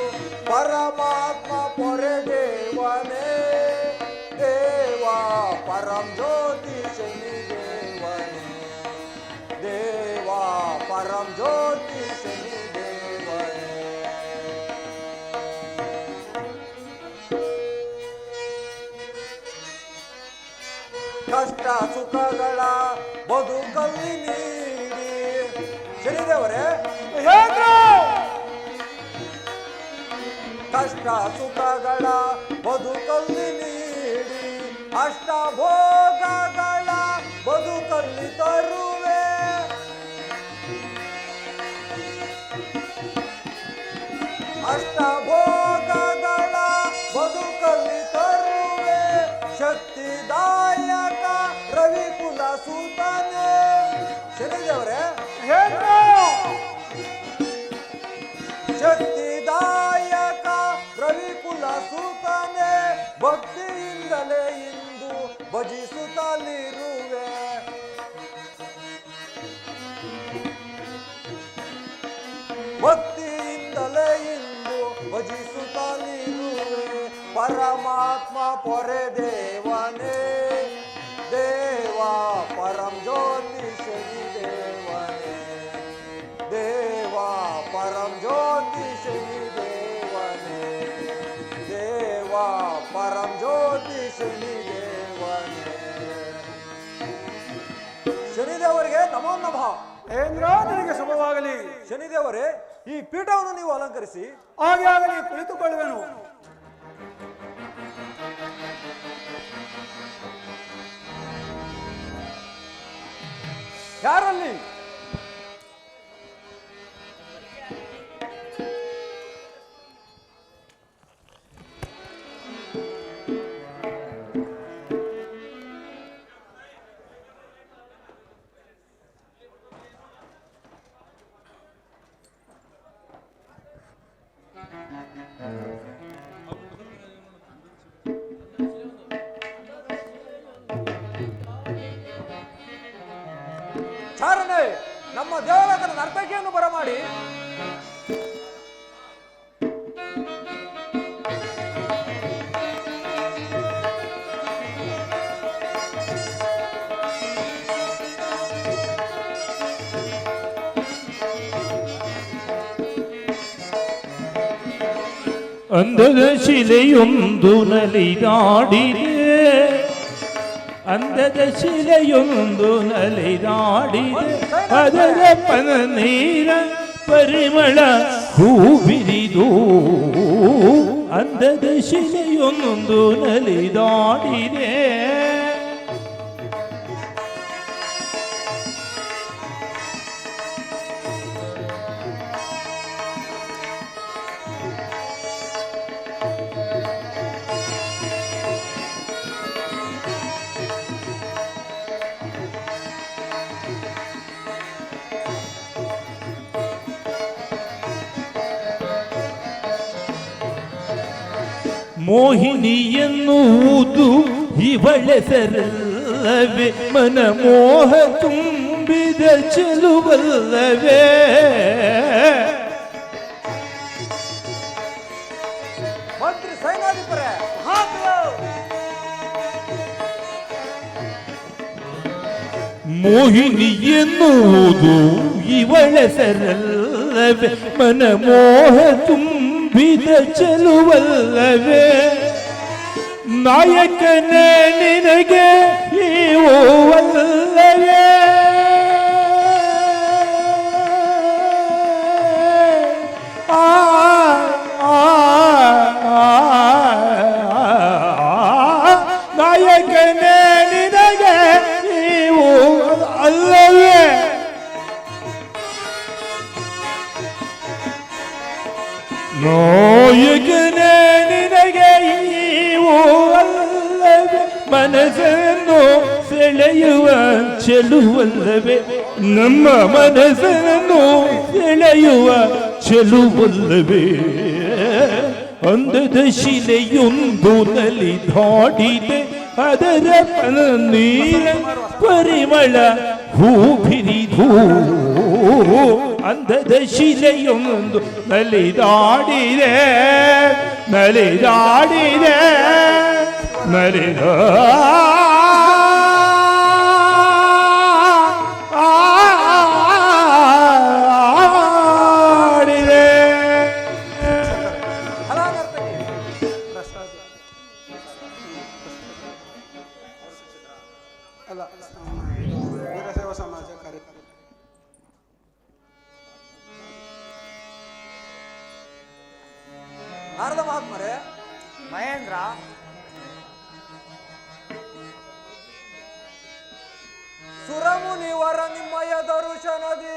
E: ಪರಮಾತ್ಮ ಪೊರೆ ದೇವನೇ ದೇವಾ ಪರಂ ಜ್ಯೋತಿ ಶನಿ ದೇವನೇ ದೇವಾ ಪರಂ ಜ್ಯೋತಿ ಶನಿ ದೇವನೇ ಕಷ್ಟ ಸುಖಗಳ ಬದುಕಲ್ಲಿ ನೀಡಿ ಶನಿದೇವರೇ ಕಷ್ಟ ಸುಖಗಳ ಬದುಕಲ್ಲಿ ನೀಡಿ ಅಷ್ಟ ಭೋಗಗಳ ಬದುಕಲ್ಲಿ ತರುವೆ ಅಷ್ಟ ಭೋಗಗಳ ಬದುಕಲ್ಲಿ ತರುವೆ ಶಕ್ತಿದಾಯಕ ರವಿಕುಲ ಸುತನೇ ಶನಿದೇವರೇ ಶಕ್ತಿದಾಯಕ ರವಿಕುಲ ಸುತನೇ ಭಕ್ತಿಯಿಂದಲೇ ಇಂದು ಭಜಿಸುತ್ತಲಿರುವೆ ಭಕ್ತಿಯಿಂದಲೇ ಇಂದು ಭಜಿಸುತ್ತಲಿರುವೆ ಪರಮಾತ್ಮ ಪೊರೆ ದೇವನೇ ದೇವಾ ಪರಂ ಜ್ಯೋತಿ ಶನಿ ದೇವನೇ, ದೇವ ಪರಂ ಜ್ಯೋತಿ ಶನಿ ದೇವನೇ, ದೇವ ಪರಂ ಜ್ಯೋತಿ ಶನಿ ದೇವನೇ. ಶನಿದೇವರಿಗೆ ನಮೋ ನಮಃ.
G: ಮಹೇಂದ್ರ ನಿನಗೆ ಶುಭವಾಗಲಿ.
E: ಶನಿದೇವರೇ, ಈ ಪೀಠವನ್ನು ನೀವು ಅಲಂಕರಿಸಿ.
G: ಹಾಗೆ ಆಗಲಿ, ಕುಳಿತುಕೊಳ್ಳುವೆನು.
E: ಯಾರಲ್ಲಿ? ಚಾರಣೆ, ನಮ್ಮ ದೇವಲೋಕದ ನರ್ತಕಿಯನ್ನು ಬರಮಾಡಿ.
H: ಅಂದದ ಶಿಲೆಯೊಂದು ನಲಿದಾಡಿದೆ, ಅಂದದ ಶಿಲೆಯೊಂದು ನಲಿದಾಡಿದೆ, ಅದರ ಪನೀರ ಪರಿಮಳ ಹೂಬಿರಿದು. ಅಂದದ ಶಿಲೆಯೊಂದು ನಲಿದಾಡಿದೆ. ಮೋಹಿನಿ ಎನ್ನುವುದು ಇವಳೆಸರಲ್ಲವೇ, ಮನಮೋಹ ತುಂಬಿದ ಚೆಲುವಲ್ಲವೇ.
E: ಮಂತ್ರಿ ಸೈನಾಧಿಪರೇ,
H: ಮೋಹಿನಿ ಎನ್ನುವುದು ಇವಳೆಸರಲ್ಲವೇ, ಮನಮೋಹ ತುಂಬಿದ ಚೆಲುವಲ್ಲವೇ. ನಾಯಕನೇ ನಿನಗೆ ಇವಲ್ಲವೇ. ನಾಯಕನೇ ನಿನಗೆ ಇವು ಅಲ್ಲವೇ. ನಾಯಕನೇ ನಿನಗೆ ಇವು ಅಲ್ಲವೇ. ಮನಸ್ಸನ್ನು ಸೆಳೆಯುವ ಚೆಲುವಲ್ಲವೇ, ನಮ್ಮ ಮನಸ್ಸನ್ನು ಸೆಳೆಯುವ ಚೆಲುವಲ್ಲವೇ. ಅಂದದ ಶಿಲೆಯೊಂದು ನಲಿದಾಡಿದೆ, ಅದರ ನೀರ ಪರಿಮಳ ಹೂಬಿರಿದು. ಅಂದದ ಶಿಲೆಯೊಂದು ನಲಿದಾಡಿದೆ, ನಲಿದಾಡಿದೆ, ನಲಿದಾಡಿದೆ.
G: ಅಲ್ಲ, ವೀರಶೈವ ಸಮಾಜ ಕಾರ್ಯಕ್ರಮ.
E: ನಾರದ ಮಹಾತ್ಮರೇ,
D: ಮಹೇಂದ್ರ,
E: ಸುರಮುನಿವರ ನಿಮ್ಮಯ ದರ್ಶನದಿ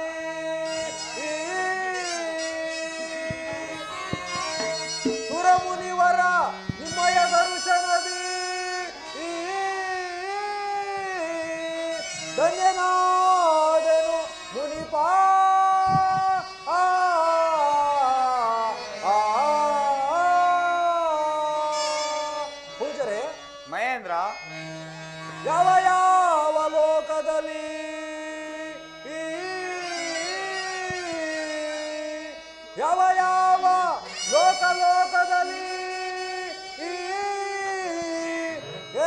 E: ಸುರಮುನಿವರ ನಿಮ್ಮಯ ದರ್ಶನದಿ ಧನ್ಯನಾದೆನು ಮುನಿಪಾ. ಪೂಜರೆ,
D: ಮಹೇಂದ್ರ,
E: ಯಾವ ಯಾವ ಲೋಕದಲ್ಲಿ ಯಾವ ಯಾವ ಲೋಕದಲ್ಲಿ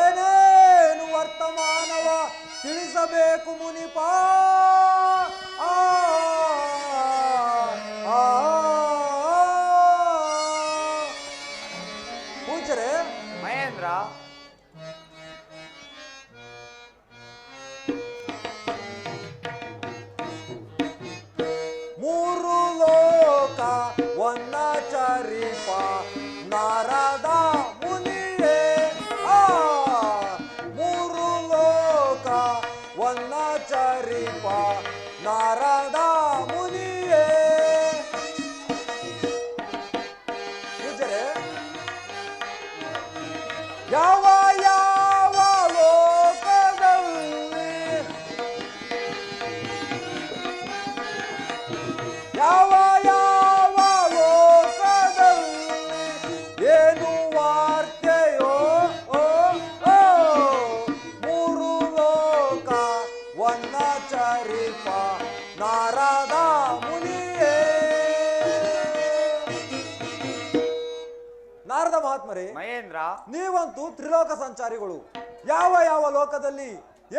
E: ಏನೇನು ವರ್ತಮಾನವ ತಿಳಿಸಬೇಕು ಮುನಿಪ. ಆ, ಆ, ಪೂಜ್ಯರೇ,
D: ಮಹೇಂದ್ರ,
E: ಮೂರು ಲೋಕ ವನ್ನಚರಿಪ ನಾರದ ಮುನಿಯೇ. ಆ, ಮೂರು ಲೋಕ ವನ್ನಚರಿಪ ನಾರದ ಮುನಿಯೇ. ಪೂಜ್ಯರೇ, ಯಾವ ಯಾವ ಲೋಕದಲ್ಲಿ ಯಾವ ಯಾವ ಲೋಕದಲ್ಲಿ ಏನು ವಾರ್ತೆಯೋ ಓ ಓ, ಮೂರು ಲೋಕ ವನ್ನಚರಿಪ ನಾರದ ಮುನಿಯೇ. ನಾರದ ಮಹಾತ್ಮರೇ,
D: ಮಹೇಂದ್ರ,
E: ನೀವಂತೂ ತ್ರಿಲೋಕ ಸಂಚಾರಿಗಳು. ಯಾವ ಯಾವ ಲೋಕದಲ್ಲಿ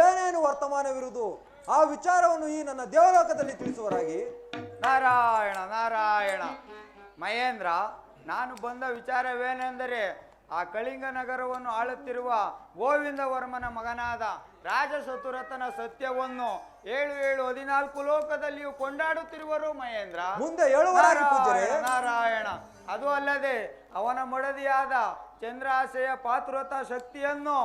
E: ಏನೇನು ವರ್ತಮಾನವಿರುವುದು ಆ ವಿಚಾರವನ್ನು ಈ ನನ್ನ ದೇವಲೋಕದಲ್ಲಿ ತಿಳಿಸುವರಾಗಿ.
D: ನಾರಾಯಣ ನಾರಾಯಣ. ಮಹೇಂದ್ರ, ನಾನು ಬಂದ ವಿಚಾರವೇನೆಂದರೆ, ಆ ಕಳಿಂಗ ನಗರವನ್ನು ಆಳುತ್ತಿರುವ ಗೋವಿಂದ ವರ್ಮನ ಮಗನಾದ ರಾಜಶತುರಥನ ಸತ್ಯವನ್ನು 7-14 ಲೋಕದಲ್ಲಿಯೂ ಕೊಂಡಾಡುತ್ತಿರುವರು ಮಹೇಂದ್ರ.
E: ಮುಂದೆ ಹೇಳುವರಾಗಿ ಪೂಜ್ಯರೇ.
D: ನಾರಾಯಣ ನಾರಾಯಣ. ಅದು ಅಲ್ಲದೆ ಅವನ ಮೊಡದಿಯಾದ ಚಂದ್ರಾಸೆಯ ಪಾತ್ರತ ಶಕ್ತಿಯನ್ನು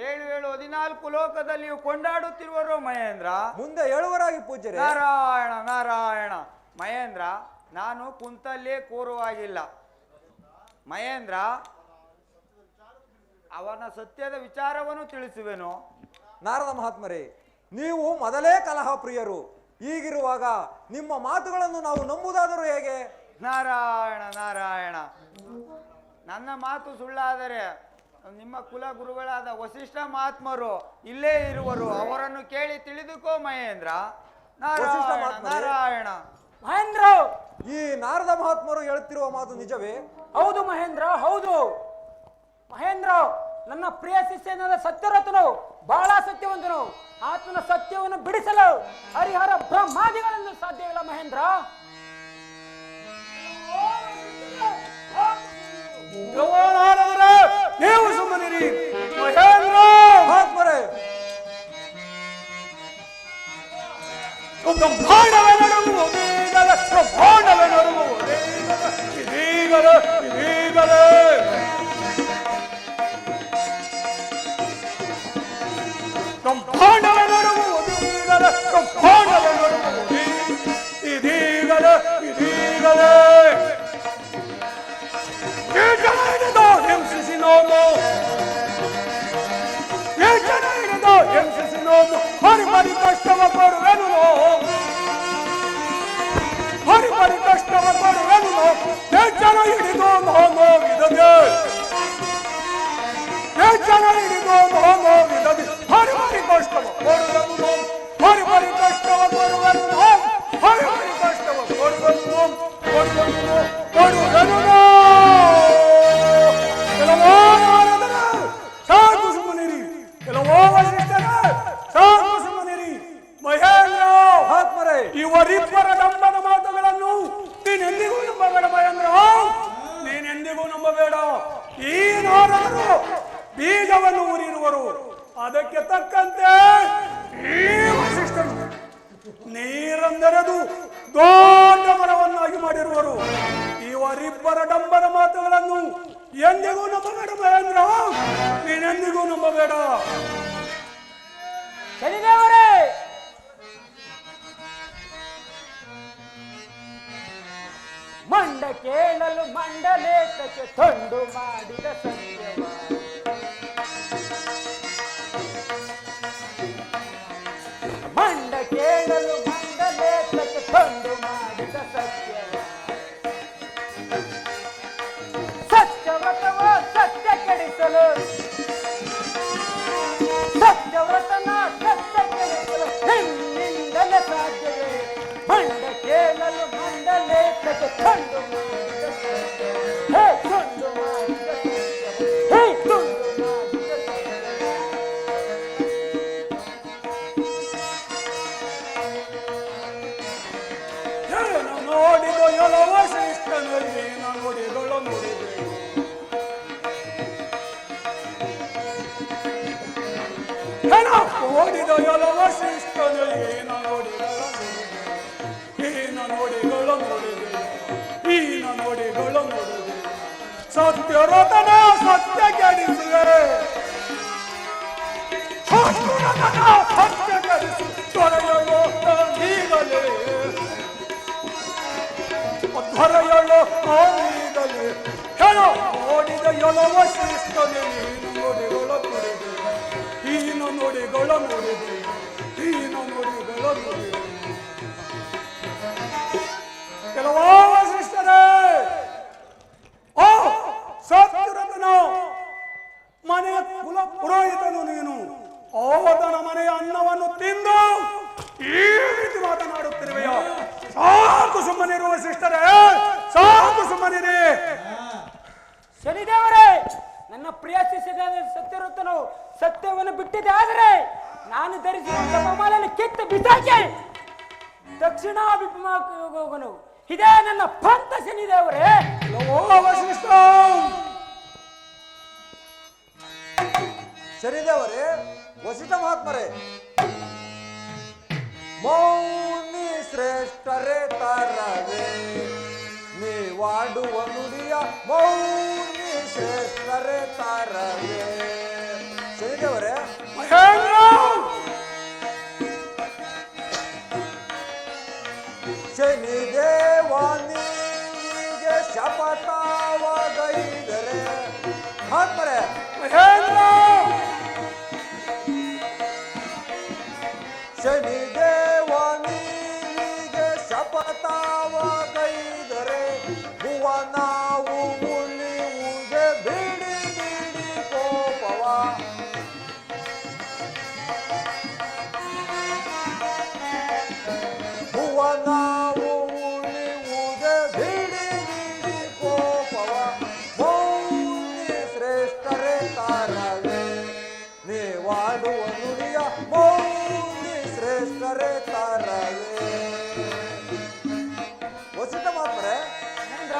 D: 7-14 ಲೋಕದಲ್ಲಿಯೂ ಕೊಂಡಾಡುತ್ತಿರುವರು ಮಹೇಂದ್ರ.
E: ಮುಂದೆ ಹೇಳುವರಾಗಿ ಪೂಜ್ಯರೇ.
D: ನಾರಾಯಣ ನಾರಾಯಣ. ಮಹೇಂದ್ರ, ನಾನು ಕುಂತಲ್ಲೇ ಕೂರುವಾಗಿಲ್ಲ ಮಹೇಂದ್ರ. ಅವನ ಸತ್ಯದ ವಿಚಾರವನ್ನು ತಿಳಿಸುವೆನು.
E: ನಾರದ ಮಹಾತ್ಮರೇ, ನೀವು ಮೊದಲೇ ಕಲಹ ಪ್ರಿಯರು. ಹೀಗಿರುವಾಗ ನಿಮ್ಮ ಮಾತುಗಳನ್ನು ನಾವು ನಂಬುವುದಾದರೂ ಹೇಗೆ?
D: ನಾರಾಯಣ ನಾರಾಯಣ. ನನ್ನ ಮಾತು ಸುಳ್ಳಾದರೆ ನಿಮ್ಮ ಕುಲ ಗುರುಗಳಾದ ವಸಿಷ್ಠ ಮಹಾತ್ಮರು ಇಲ್ಲೇ ಇರುವರು. ಅವರನ್ನು ಕೇಳಿ ತಿಳಿದುಕೋ ಮಹೇಂದ್ರ.
E: ವಸಿಷ್ಠ
D: ನಾರಾಯಣ
E: ಮಹಾತ್ಮರೇ?
D: ನಾರಾಯಣ.
F: ಮಹೇಂದ್ರ,
E: ಈ ನಾರದ ಮಹಾತ್ಮರು ಹೇಳುತ್ತಿರುವ ಮಾತು ನಿಜವೇ?
F: ಹೌದು ಮಹೇಂದ್ರ, ಹೌದು ಮಹೇಂದ್ರ. ನನ್ನ ಪ್ರಿಯ ಶಿಷ್ಯನಾದ ಸತ್ಯರಥನು ಬಹಳ ಸತ್ಯವಂತನು. ಆತನ ಸತ್ಯವನ್ನು ಬಿಡಿಸಲು ಹರಿಹರ ಬ್ರಹ್ಮಾದಿಗಳನ್ನು ಸಾಧ್ಯವಿಲ್ಲ ಮಹೇಂದ್ರ.
G: ನೀವು ಸುಮ್ಮನಿರಿ ಮಹೇಂದ್ರ.
E: ಮಹಾತ್ಮರೇ,
G: ಬ್ರಹ್ಮಾಂಡವೇ ನಡುಗುವುದೀಗಲ, ಬ್ರಹ್ಮಾಂಡವೇ ನಡುಗುವುದೀಗಲ, ಇದೀಗಲ ಇದೀಗಲೇ. ಬ್ರಹ್ಮಾಂಡವೇ ನಡುಗುವುದೀಗಲ, ಬ್ರಹ್ಮಾಂಡವೇ ನಡುಗುವುದೀ ಇದೀಗಲ ಇದೀಗಲೇ. ಈ ಜನ ಹಿಡಿದು ಹಿಂಸಿಸಿ ನೋಡು, ಈ ಜನ ಹಿಡಿದು ಹಿಂಸಿಸಿ ನೋಡು, ಹರಿಬರಿ ಕಷ್ಟವ ಕೊಡುವೆನು, ಹರಿಬರಿ ಕಷ್ಟವ ಕೊಡುವೆನು. ಈ ಜನ ಹಿಡಿದು ನೋವಿದದೆ, ಈ ಜನ ಹಿಡಿದು ನೋವಿದದೆ, ಹರಿಬರಿ ಕಷ್ಟವ ಕೊಡುವೆನು, ಹರಿಬರಿ ಕಷ್ಟವ ಕೊಡುವೆನು, ಹರಿಬರಿ ಕಷ್ಟವ ಕೊಡುವೆನು ಕೊಡುವೆನು ಕೊಡುವೆನು. ಕೆಲವೋ ನಾರದರ ಸಾಕು ಸುಮ್ಮನಿರಿ, ಕೆಲವೋ ವಸಿಷ್ಠರ ಸಾಕು ಸುಮ್ಮನಿರಿ. ಮಹೇಂದ್ರ
E: ಮಹಾತ್ಮರೇ,
G: ಇವರಿಬ್ಬರ ಡಂಬದ ಮಾತುಗಳನ್ನು ನೀನೆಂದಿಗೂ ನಂಬಬೇಡ ಮಹೇಂದ್ರ, ನೀನೆಂದಿಗೂ ನಂಬಬೇಡ. ಈ ನಾರದರು ಬೀಜವನ್ನು ಊರಿರುವರು, ಅದಕ್ಕೆ ತಕ್ಕಂತೆ ಈ ವಸಿಷ್ಠರು ನೀರಂದರೆದು ದೊಡ್ಡ ಮರವನ್ನಾಗಿ ಮಾಡಿರುವರು. ಇವರಿಬ್ಬರ ಡಂಬದ ಮಾತುಗಳನ್ನು ಎಂದಿಗೂ ನಂಬಬೇಡ ಮಹೇಂದ್ರ, ನೀನೆಂದಿಗೂ ನಂಬಬೇಡ.
F: ಶನಿದೇವರೇ, ಮಂಡ ಕೇಳಲು ಮಂಡಲೇತಕ್ಕೆ ತೊಂಡು ಮಾಡಿದ ಸತ್ಯವ, ಮಂಡ ಕೇಳಲು ಮಂಡಲೇತಕ್ಕೆ ತೊಂಡು ಮಾಡಿದ ಸತ್ಯವ, ಸತ್ಯವ್ರತವ ಸತ್ಯ ಕೆಡಿಸಲು, ಸತ್ಯವ್ರತನ ಸತ್ಯ ಕೆಡಿಸಲು ನಿನ್ನಿಂದಲೇ ಸಾಧ್ಯವೇ. ಮಂಡ ಕೇಳಲು ಮಂಡಲೇತಕ್ಕೆ ತೊಂಡು ಮಾಡಿದ ಸತ್ಯವ, ಹೇ ತುಂಡು ಮಾಡಿದ ಸತ್ಯವ, ಹೇ ತುಂಡು ಮಾಡಿದ ಸತ್ಯವ.
G: ಹೆಣ ಓಡಿದ ಯಲವ ಶಿಷ್ಟನು ಈನ ನೋಡಿಗಳ ನೋಡಿದೆ ಈನ ನೋಡಿಗಳ ನೋಡಿದೆ ಸತ್ಯರತನ ಸತ್ಯ ಕೆಡಿಸುವೆ ಸತ್ಯ ಕೆಡಿಸು ತೊರೆಯಲು ನೀಗಲೇ ಧರೆಯಲು ನೀಗಲೇ ಹೆಣ ಓಡಿದ ಯಲವ ಶಿಷ್ಟನು ಈನ ನೋಡಿಗಳ ನೋಡಿದೆ ಈನ ನೋಡಿಗಳ ನೋಡಿದೆ ಈನ ನೋಡಿಗಳ ನೋಡಿದೆ ಕೆಲವೋ ಶಿಷ್ಟರೇ ಓ ಸತ್ಯರತ್ನ ಮನೆಯ ಕುಲ ಪುರೋಹಿತನು ನೀನು ಓದನ ಮನೆಯ ಅನ್ನವನ್ನು ತಿಂದು ಈ ರೀತಿ ಮಾತನಾಡುತ್ತಿರುವೆಯ ಸಾಕು ಸುಮ್ಮನಿರುವ ಶಿಷ್ಟರೇ ಸಾಕು ಸುಮ್ಮನಿರಿ
F: ಶನಿದೇವರೇ, ನನ್ನ ಪ್ರಿಯ ಶಿಷ್ಯನಾದ ಸತ್ಯವ್ರತನು ಸತ್ಯವನ್ನು ಬಿಟ್ಟಿದೆ. ಆದರೆ ನಾನು ಧರಿಸಿರುವ ಜಪಮಾಲೆಯನ್ನು ಕಿತ್ತು ಬಿಸಾಕಿ ದಕ್ಷಿಣಾಭಿಮುಖನು ಇದೇ ನನ್ನ ಪಂಥ. ಶನಿದೇವರೇ,
G: ವಸಿಷ್ಠ
E: ಶನಿದೇವರೇ, ವಸಿಷ್ಠ ಮಹಾತ್ಮರೇ, ಮೌನಿ ಶ್ರೇಷ್ಠರೇ ತರವೇ ನೀವಾಡುವ ನುಡಿಯ ಮೌನಿ ಶ್ರೇಷ್ಠರೇ ತರವೇ. ಶನಿದೇವರೇ,
G: ಮಹೇಂದ್ರ
E: ಶನಿದೇವಾನಿಗೆ ಶಪಥವಾಗೈದರೆ ಮಹಾತ್ಮರೇ,
G: ಮಹೇಂದ್ರ
E: ಶನಿದೇವಾನಿಗೆ ಶಪಥವಾಗೈದರೆ ಭುವನಾವು ಉಳಿಯುವುದೇ ಬಿಡಿ ಬಿಡಿ ಕೋಪವ. ಭುವನಾವು ಉಳಿಯುವುದೇ ಬಿಡಿ ಬಿಡಿ ಕೋಪವ. ಮೌನಿ ಶ್ರೇಷ್ಠರೇ ತಾರವೇ ನೀವಾಡುವ ನುಡಿಯ ಮೌನಿ ಶ್ರೇಷ್ಠರೇ ತಾರವೇ. ವಸಿಷ್ಠ ಮಾತ್ರೆ,
F: ಮಹೇಂದ್ರ,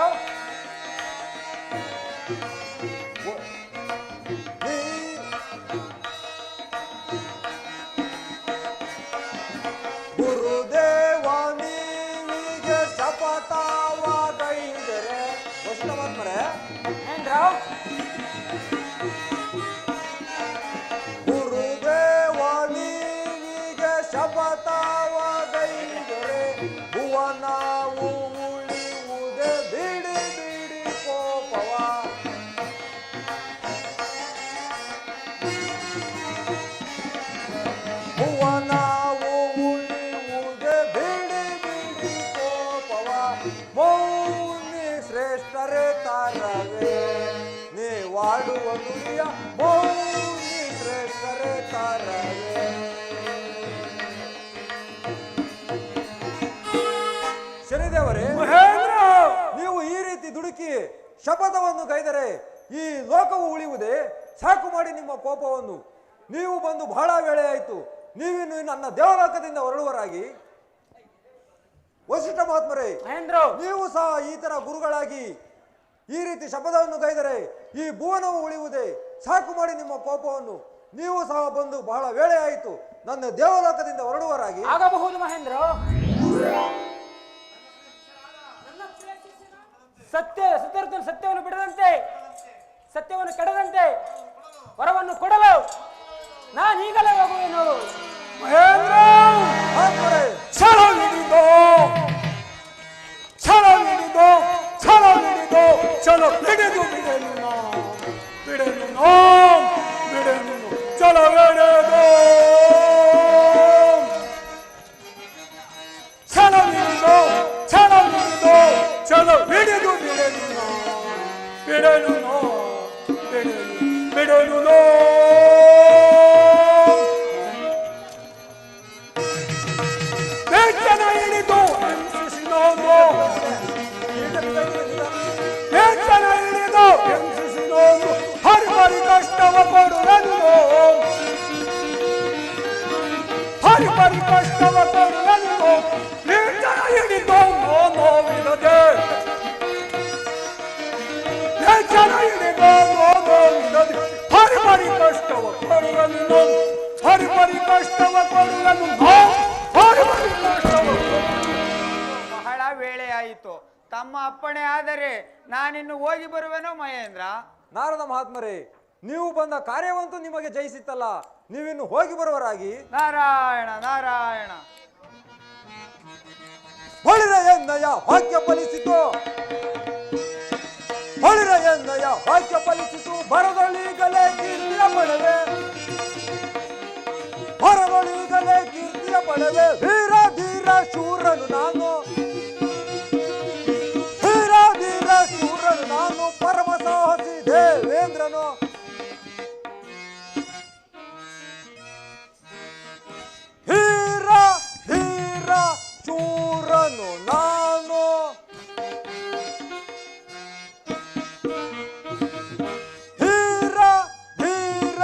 E: ಗುರುದೇವಾನಿಗೆ ಶಪಥವಾಗೈದರೆ ವಸಿಷ್ಠ ಮಾತ್ರೆ,
F: ಮಹೇಂದ್ರ,
E: ಗುರುದೇವಾನಿಗೆ ಶಪಥವಾಗೈದರೆ ಭುವನಾವು ಉಳಿಯುವುದೇ ಬಿಡಿ ಬಿಡಿ ಕೋಪವ. ಭುವನಾವು ಉಳಿಯುವುದೇ ಬಿಡಿ ಬಿಡಿ ಕೋಪವ. ಮೌನಿ ಶ್ರೇಷ್ಠರೇ ತಾರವೇ ನೀವಾಡುವ ನುಡಿಯ ಮೌನಿ ಶ್ರೇಷ್ಠರೇ ತಾರವೇ. ಶನಿದೇವರೇ,
G: ಮಹೇಂದ್ರ
E: ನೀವು ಈ ರೀತಿ ದುಡುಕಿ ಶಪಥವನ್ನು ಕೈದರೆ ಈ ಲೋಕವು ಉಳಿಯುವುದೇ? ಸಾಕು ಮಾಡಿ ನಿಮ್ಮ ಕೋಪವನ್ನು. ನೀವು ಬಂದು ಬಹಳ ವೇಳೆ ಆಯಿತು. ನೀವಿನ್ನು ನನ್ನ ದೇವಲೋಕದಿಂದ ಹೊರಡುವರಾಗಿ. ವಸಿಷ್ಠ ಮಹಾತ್ಮರೇ,
F: ಮಹೇಂದ್ರ,
E: ನೀವು ಸಹ ಈ ತರ ಗುರುಗಳಾಗಿ ಈ ರೀತಿ ಶಪಥವನ್ನು ಕೈದರೆ ಈ ಭುವನವು ಉಳಿಯುವುದೇ? ಸಾಕು ಮಾಡಿ ನಿಮ್ಮ ಕೋಪವನ್ನು. ನೀವು ಸಹ ಬಂದು ಬಹಳ ವೇಳೆ ಆಯಿತು. ನನ್ನ ದೇವಲೋಕದಿಂದ ಹೊರಡುವರಾಗಿ.
F: ಆಗಬಹುದು ಮಹೇಂದ್ರ. ಸತ್ಯವ್ರತನು ಸತ್ಯವನ್ನು ಬಿಡದಂತೆ, ಸತ್ಯವನ್ನು ಕೆಡದಂತೆ ವರವನ್ನು ಕೊಡಲು ನಾನು ಈಗಲೇ ಹೋಗುವೆನು.
G: ಮಹೇಂದ್ರ
E: ಮಹಾತ್ಮರೇ,
G: ಛಲ ಹಿಡಿದು ಛಲ ಹಿಡಿದು ಛಲ ಹಿಡಿದು ಛಲ ಹಿಡಿದು ಬಿಡೆನು ನಾ ಬಿಡೆನು ನಾ ಬಿಡೆನು ಛಲ ಹಿಡಿದು ಛಲ ಹಿಡಿದು ಛಲ ಹಿಡಿದು ಛಲ ಹಿಡಿದು ಬಿಡೆನು ನಾ ಬಿಡೆನು ನಾ ಬಿಡೆನು ಬಿಡೆನು ನಾ ಹೆಚ್ಚನ ಹಿಡಿದು ಹಿಂಸಿಸಿದೋನು ಹೆಚ್ಚನ ಹಿಡಿದು ಹಿಂಸಿಸಿದೋನು ಹರಿಬರಿ ಕಷ್ಟವ ಕೊಡು ನನಗೂ ಹರಿಬರಿ ಕಷ್ಟವ ಕೊಡು ನನಗೂ ಹೆಚ್ಚನ ಹಿಡಿದು ನೋವಿಲ್ಲದೆ ಹೆಚ್ಚನ ಹಿಡಿದು ನೋವಿಲ್ಲದೆ ಹರಿಬರಿ ಕಷ್ಟವ ಕೊಡು ನನಗೂ ಬರಿ ಬರಿ ಕಷ್ಟವ ಕೊಡುವೆನು ನಾನು, ಬರಿ ಬರಿ ಕಷ್ಟವ
D: ಬಹಳ ವೇಳೆ ಆಯಿತು. ತಮ್ಮ ಅಪ್ಪಣೆ ಆದರೆ ನಾನಿನ್ನು ಹೋಗಿ ಬರುವೆನೋ ಮಹೇಂದ್ರ?
E: ನಾರದ ಮಹಾತ್ಮರೇ, ನೀವು ಬಂದ ಕಾರ್ಯವಂತೂ ನಿಮಗೆ ಜಯಿಸಿತ್ತಲ್ಲ, ನೀವಿನ್ನು ಹೋಗಿ ಬರುವರಾಗಿ.
D: ನಾರಾಯಣ ನಾರಾಯಣ.
E: ಹೊಳಿರ ಎನ್ನಯ ವಾಕ್ಯ ಫಲಿಸಿತು, ಹೊಳಿರ ಎನ್ನಯ ವಾಕ್ಯ ಫಲಿಸಿತು, ಬರದೊಳಿಗಲೇ ಕೀರ್ತಿಯ ಪಡೆವೆ, ಬರದೊಳಿಗಲೇ ಕೀರ್ತಿಯ ಪಡೆವೆ. ವೀರ ಧೀರ ಶೂರನು ನಾನು, ಧೀರ ಧೀರ ಶೂರನು ನಾನು, ಪರಮ ಸಾಹಸಿ ದೇವೇಂದ್ರನು. ಧೀರ ಧೀರ ಶೂರನು ನಾನು, ಧೀರ ಧೀರ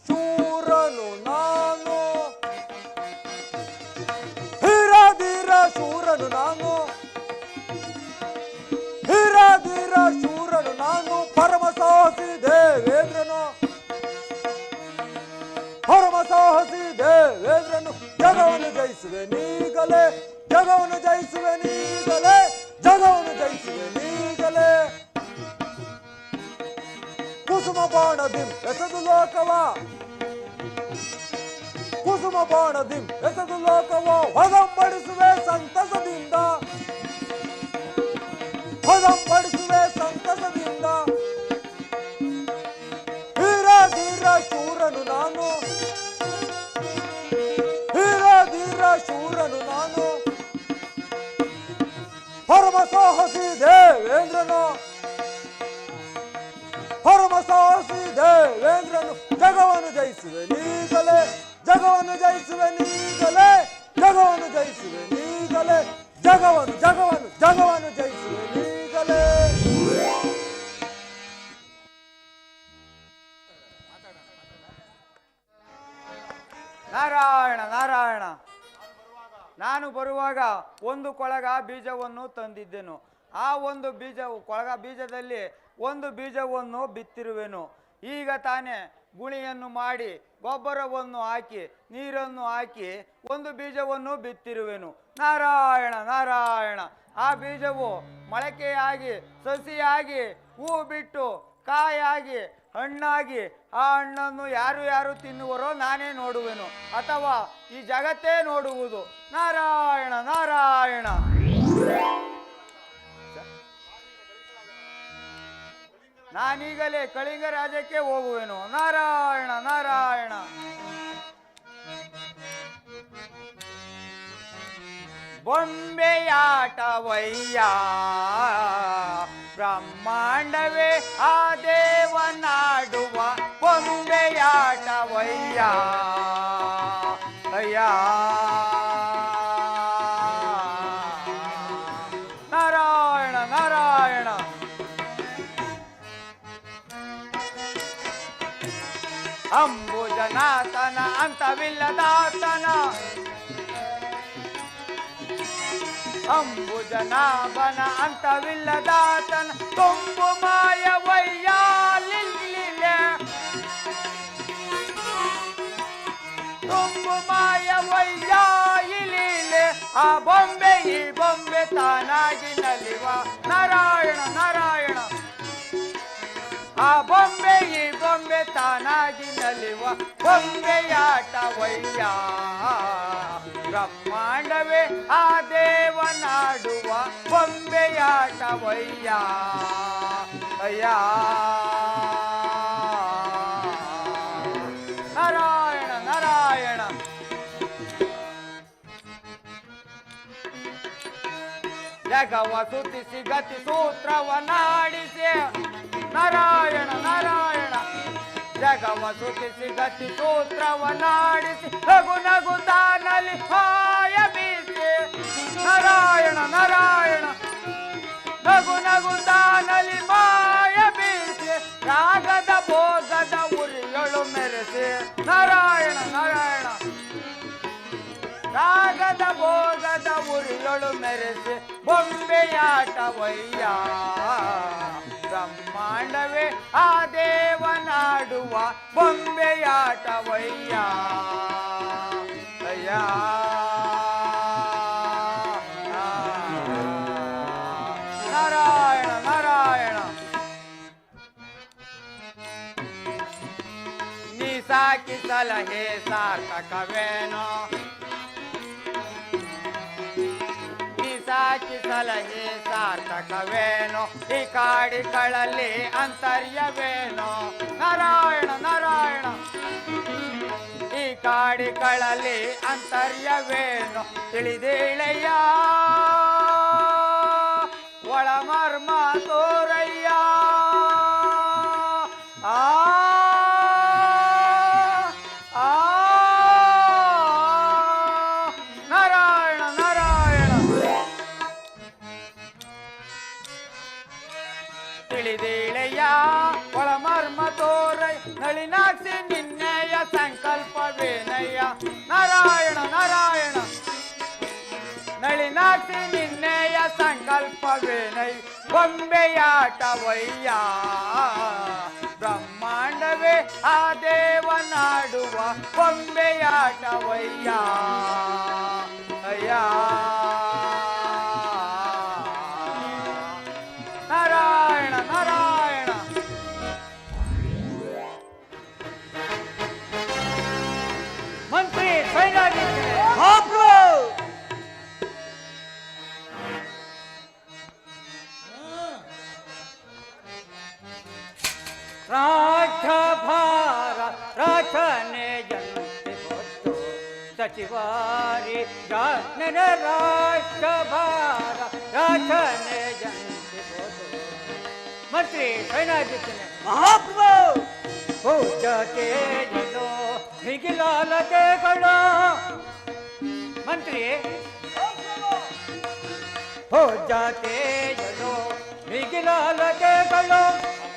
E: ಶೂರನು ನಾನು, ಧೀರ ಧೀರ ಶೂರನು ನಾನು, ಧೀರ ಧೀರ ಶೂರನು ನಾನು, ಪರಮ ಸಾಹಸಿ ದೇವೇಂದ್ರನು, ಪರಮ ಸಾಹಸಿ ದೇವೇಂದ್ರನು. ಜಗವನ್ನು ಜಯಿಸುವೆ ನೀಗಲೇ, ಜಗವನ್ನು ಜಯಿಸುವೆ ನೀಗಲೇ, ಜಗವನ್ನು ಜಯಿಸುವೆ ನೀಗಲೇ. ಕುಸುಮ ಬಾಣದಿಂ ಎಸೆದು ಲೋಕವ, ಕುಸುಮ ಬಾಣದಿಂ ಎಸೆದು ಲೋಕವ, ಹೊದಂಬಡಿಸುವೆ ಸಂತಸದಿಂದ, ಹೊದಂಬಡಿಸುವೆ ಸಂತಸದಿಂದ. ಧೀರ ಧೀರ ಶೂರನು ನಾನು, ಧೀರ ಧೀರ ಶೂರನು ನಾನು, ಪರಮ ಸಾಹಸಿ ದೇವೇಂದ್ರನು, ಪರಮ ಸಾಹಸಿ ದೇವೇಂದ್ರನು. ಜಗವನ್ನು ಜಯಿಸುವೆ ನೀಗಲೇ, ಜಗವನ್ನು ಜಯಿಸುವೆ ನೀಗಲೇ, ಜಗವನ್ನು ಜಯಿಸುವೆ ನೀಗಲೇ, ಜಗವನ್ನು ಜಗವನ್ನು ಜಗವನ್ನು ಜಯಿಸುವೆ ನೀಗಲೇ.
D: ನಾರಾಯಣ ನಾರಾಯಣ. ನಾನು ಬರುವಾಗ ಒಂದು ಕೊಳಗ ಬೀಜವನ್ನು ತಂದಿದ್ದೆನು. ಆ ಒಂದು ಕೊಳಗ ಬೀಜದಲ್ಲಿ ಒಂದು ಬೀಜವನ್ನು ಬಿತ್ತಿರುವೆನು. ಈಗ ತಾನೇ ಗುಣಿಯನ್ನು ಮಾಡಿ ಗೊಬ್ಬರವನ್ನು ಹಾಕಿ ನೀರನ್ನು ಹಾಕಿ ಒಂದು ಬೀಜವನ್ನು ಬಿತ್ತಿರುವೆನು. ನಾರಾಯಣ ನಾರಾಯಣ. ಆ ಬೀಜವು ಮೊಳಕೆಯಾಗಿ ಸಸಿಯಾಗಿ ಹೂ ಬಿಟ್ಟು ಕಾಯಾಗಿ ಹಣ್ಣಾಗಿ ಆ ಹಣ್ಣನ್ನು ಯಾರು ಯಾರು ತಿನ್ನುವರೋ ನಾನೇ ನೋಡುವೆನು, ಅಥವಾ ಈ ಜಗತ್ತೇ ನೋಡುವುದು. ನಾರಾಯಣ ನಾರಾಯಣ. ನಾನೀಗಲೇ ಕಳಿಂಗ ರಾಜ್ಯಕ್ಕೆ ಹೋಗುವೆನು. ನಾರಾಯಣ ನಾರಾಯಣ. ಬೊಂಬೆಯಾಟವಯ್ಯ ಬ್ರಹ್ಮಾಂಡವೇ ಆ ದೇವನಾಡುವ ಬೊಂಬೆಯಾಟವಯ್ಯ ಅಯ್ಯ. ನಾರಾಯಣ ನಾರಾಯಣ. ಅಂಬುಜನಾಥನ ಅಂತವಿಲ್ಲದಾತನ, ಅಂಬುಜನಾಭನ ಅಂತವಿಲ್ಲದಾತನ ತುಂಬು ಮಾಯವಯ್ಯ ಲಿಲ್ಲಿಲೆ, ತುಂಬು ಮಾಯವಯ್ಯ ಇಲಿಲೆ. ಆ ಬೊಂಬೆ ಈ ಬೊಂಬೆ ತಾನಾಗಿ ನಲಿವ. ನಾರಾಯಣ ನಾರಾಯಣ. ಆ ಬೊಂಬೆ ಈ ಬೊಂಬೆ ತಾನಾಗಿ ನಲಿವ ಬೊಂಬೆಯಾಟವಯ್ಯ ಬ್ರಹ್ಮಾಂಡವೇ ಆ ದೇವನಾಡುವ ಬೊಂಬೆಯಾಟವಯ್ಯ ಅಯ್ಯ. ನಾರಾಯಣ ನಾರಾಯಣ. ಜಗವ ಸುತ್ತಿಸಿ ಗತಿ ಸೂತ್ರವನ್ನಾಡಿಸಿ. ನಾರಾಯಣ ನಾರಾಯಣ. ಜಗವ ಸುತ್ತಿಸಿ ಗತಿ ಸೂತ್ರವನ್ನಾಡಿಸಿ ನಗು ನಗುತ್ತಾನಲ್ಲಿ ಹಾಯ ಬೀಸಿ. ನಾರಾಯಣ ನಾರಾಯಣ. ನಗು ನಗುತ್ತಾನಲ್ಲಿ ಮಾಯ ಬೀಸಿ ರಾಗದ ಭೋಗದ ಉರಿಯಳು ಮೆರೆಸಿ. ನಾರಾಯಣ ನಾರಾಯಣ. ರಾಗದ ಭೋಗದ ಉರಿಯಳು ಮೆರೆಸಿ ಬೊಂಬೆಯಾಟವಯ್ಯ ಬ್ರಹ್ಮಾಂಡವೇ ಆ ದೇವನಾಡು ದೇವನಾಡುವ ಬೊಂಬೆಯಾಟವಯ್ಯ ಅಯ್ಯ ನಾರಾಯಣ ನಾರಾಯಣ ನೀ ಸಾಕಿ ಸಲಹೆ ಸಾರ್ಥಕವೇನೋ ಸಾಕಿ ಸಲಹೆ ಸಾರ್ಥಕವೇನೋ ಈ ಕಾಡಿಗಳಲ್ಲಿ ಅಂತರ್ಯವೇನೋ ನಾರಾಯಣ ನಾರಾಯಣ ಈ ಕಾಡಿಗಳಲ್ಲಿ ಅಂತರ್ಯವೇನೋ ತಿಳಿದೇಳಯ್ಯ ಒಳಮರ್ಮ ತೋರಯ್ಯ ಆ ನಾರಾಯಣ ನಾರಾಯಣ ತಿಳಿದೇಳಯ್ಯ ಒಳಮರ್ಮ ತೋರೈ ನಳಿನಾಕ್ಷಿ ನಿನ್ನೆಯ ಸಂಕಲ್ಪವೇನಯ್ಯ ನಾರಾಯಣ ನಾರಾಯಣ ನಳಿನಾಕ್ಷಿ ನಿನ್ನೆಯ ಸಂಕಲ್ಪವೇನೈ ಬೊಂಬೆಯಾಟವಯ್ಯ ಬ್ರಹ್ಮಾಂಡವೇ ಆ ದೇವನಾಡುವ ಬೊಂಬೆಯಾಟವಯ್ಯ ಅಯ್ಯ ನಾರಾಯಣ ನಾರಾಯಣ ಮಂತ್ರಿ ಸೈನಾಗಿದ್ದೇನೆ ರಾಜ್ಯಭಾರ ರಚನೆಯಂತೆ ಹೊತ್ತು ಸಚಿವಾರಿ ರಾಜ್ಞನ ರಾಜ್ಯಭಾರ ರಚನೆಯಂತೆ ಹೊತ್ತು ಮಂತ್ರಿ ಸೈನಾಗಿದ್ದೇನೆ ಮಹಾಪ್ರಭು ಪೂಜತೆಯೋ ಹಿಗಿಲಾಲತೆಗಳು ಮಂತ್ರಿ ಪೂಜತೆಯೋ ಹಿಗಿಲಾಲತೆಗಳು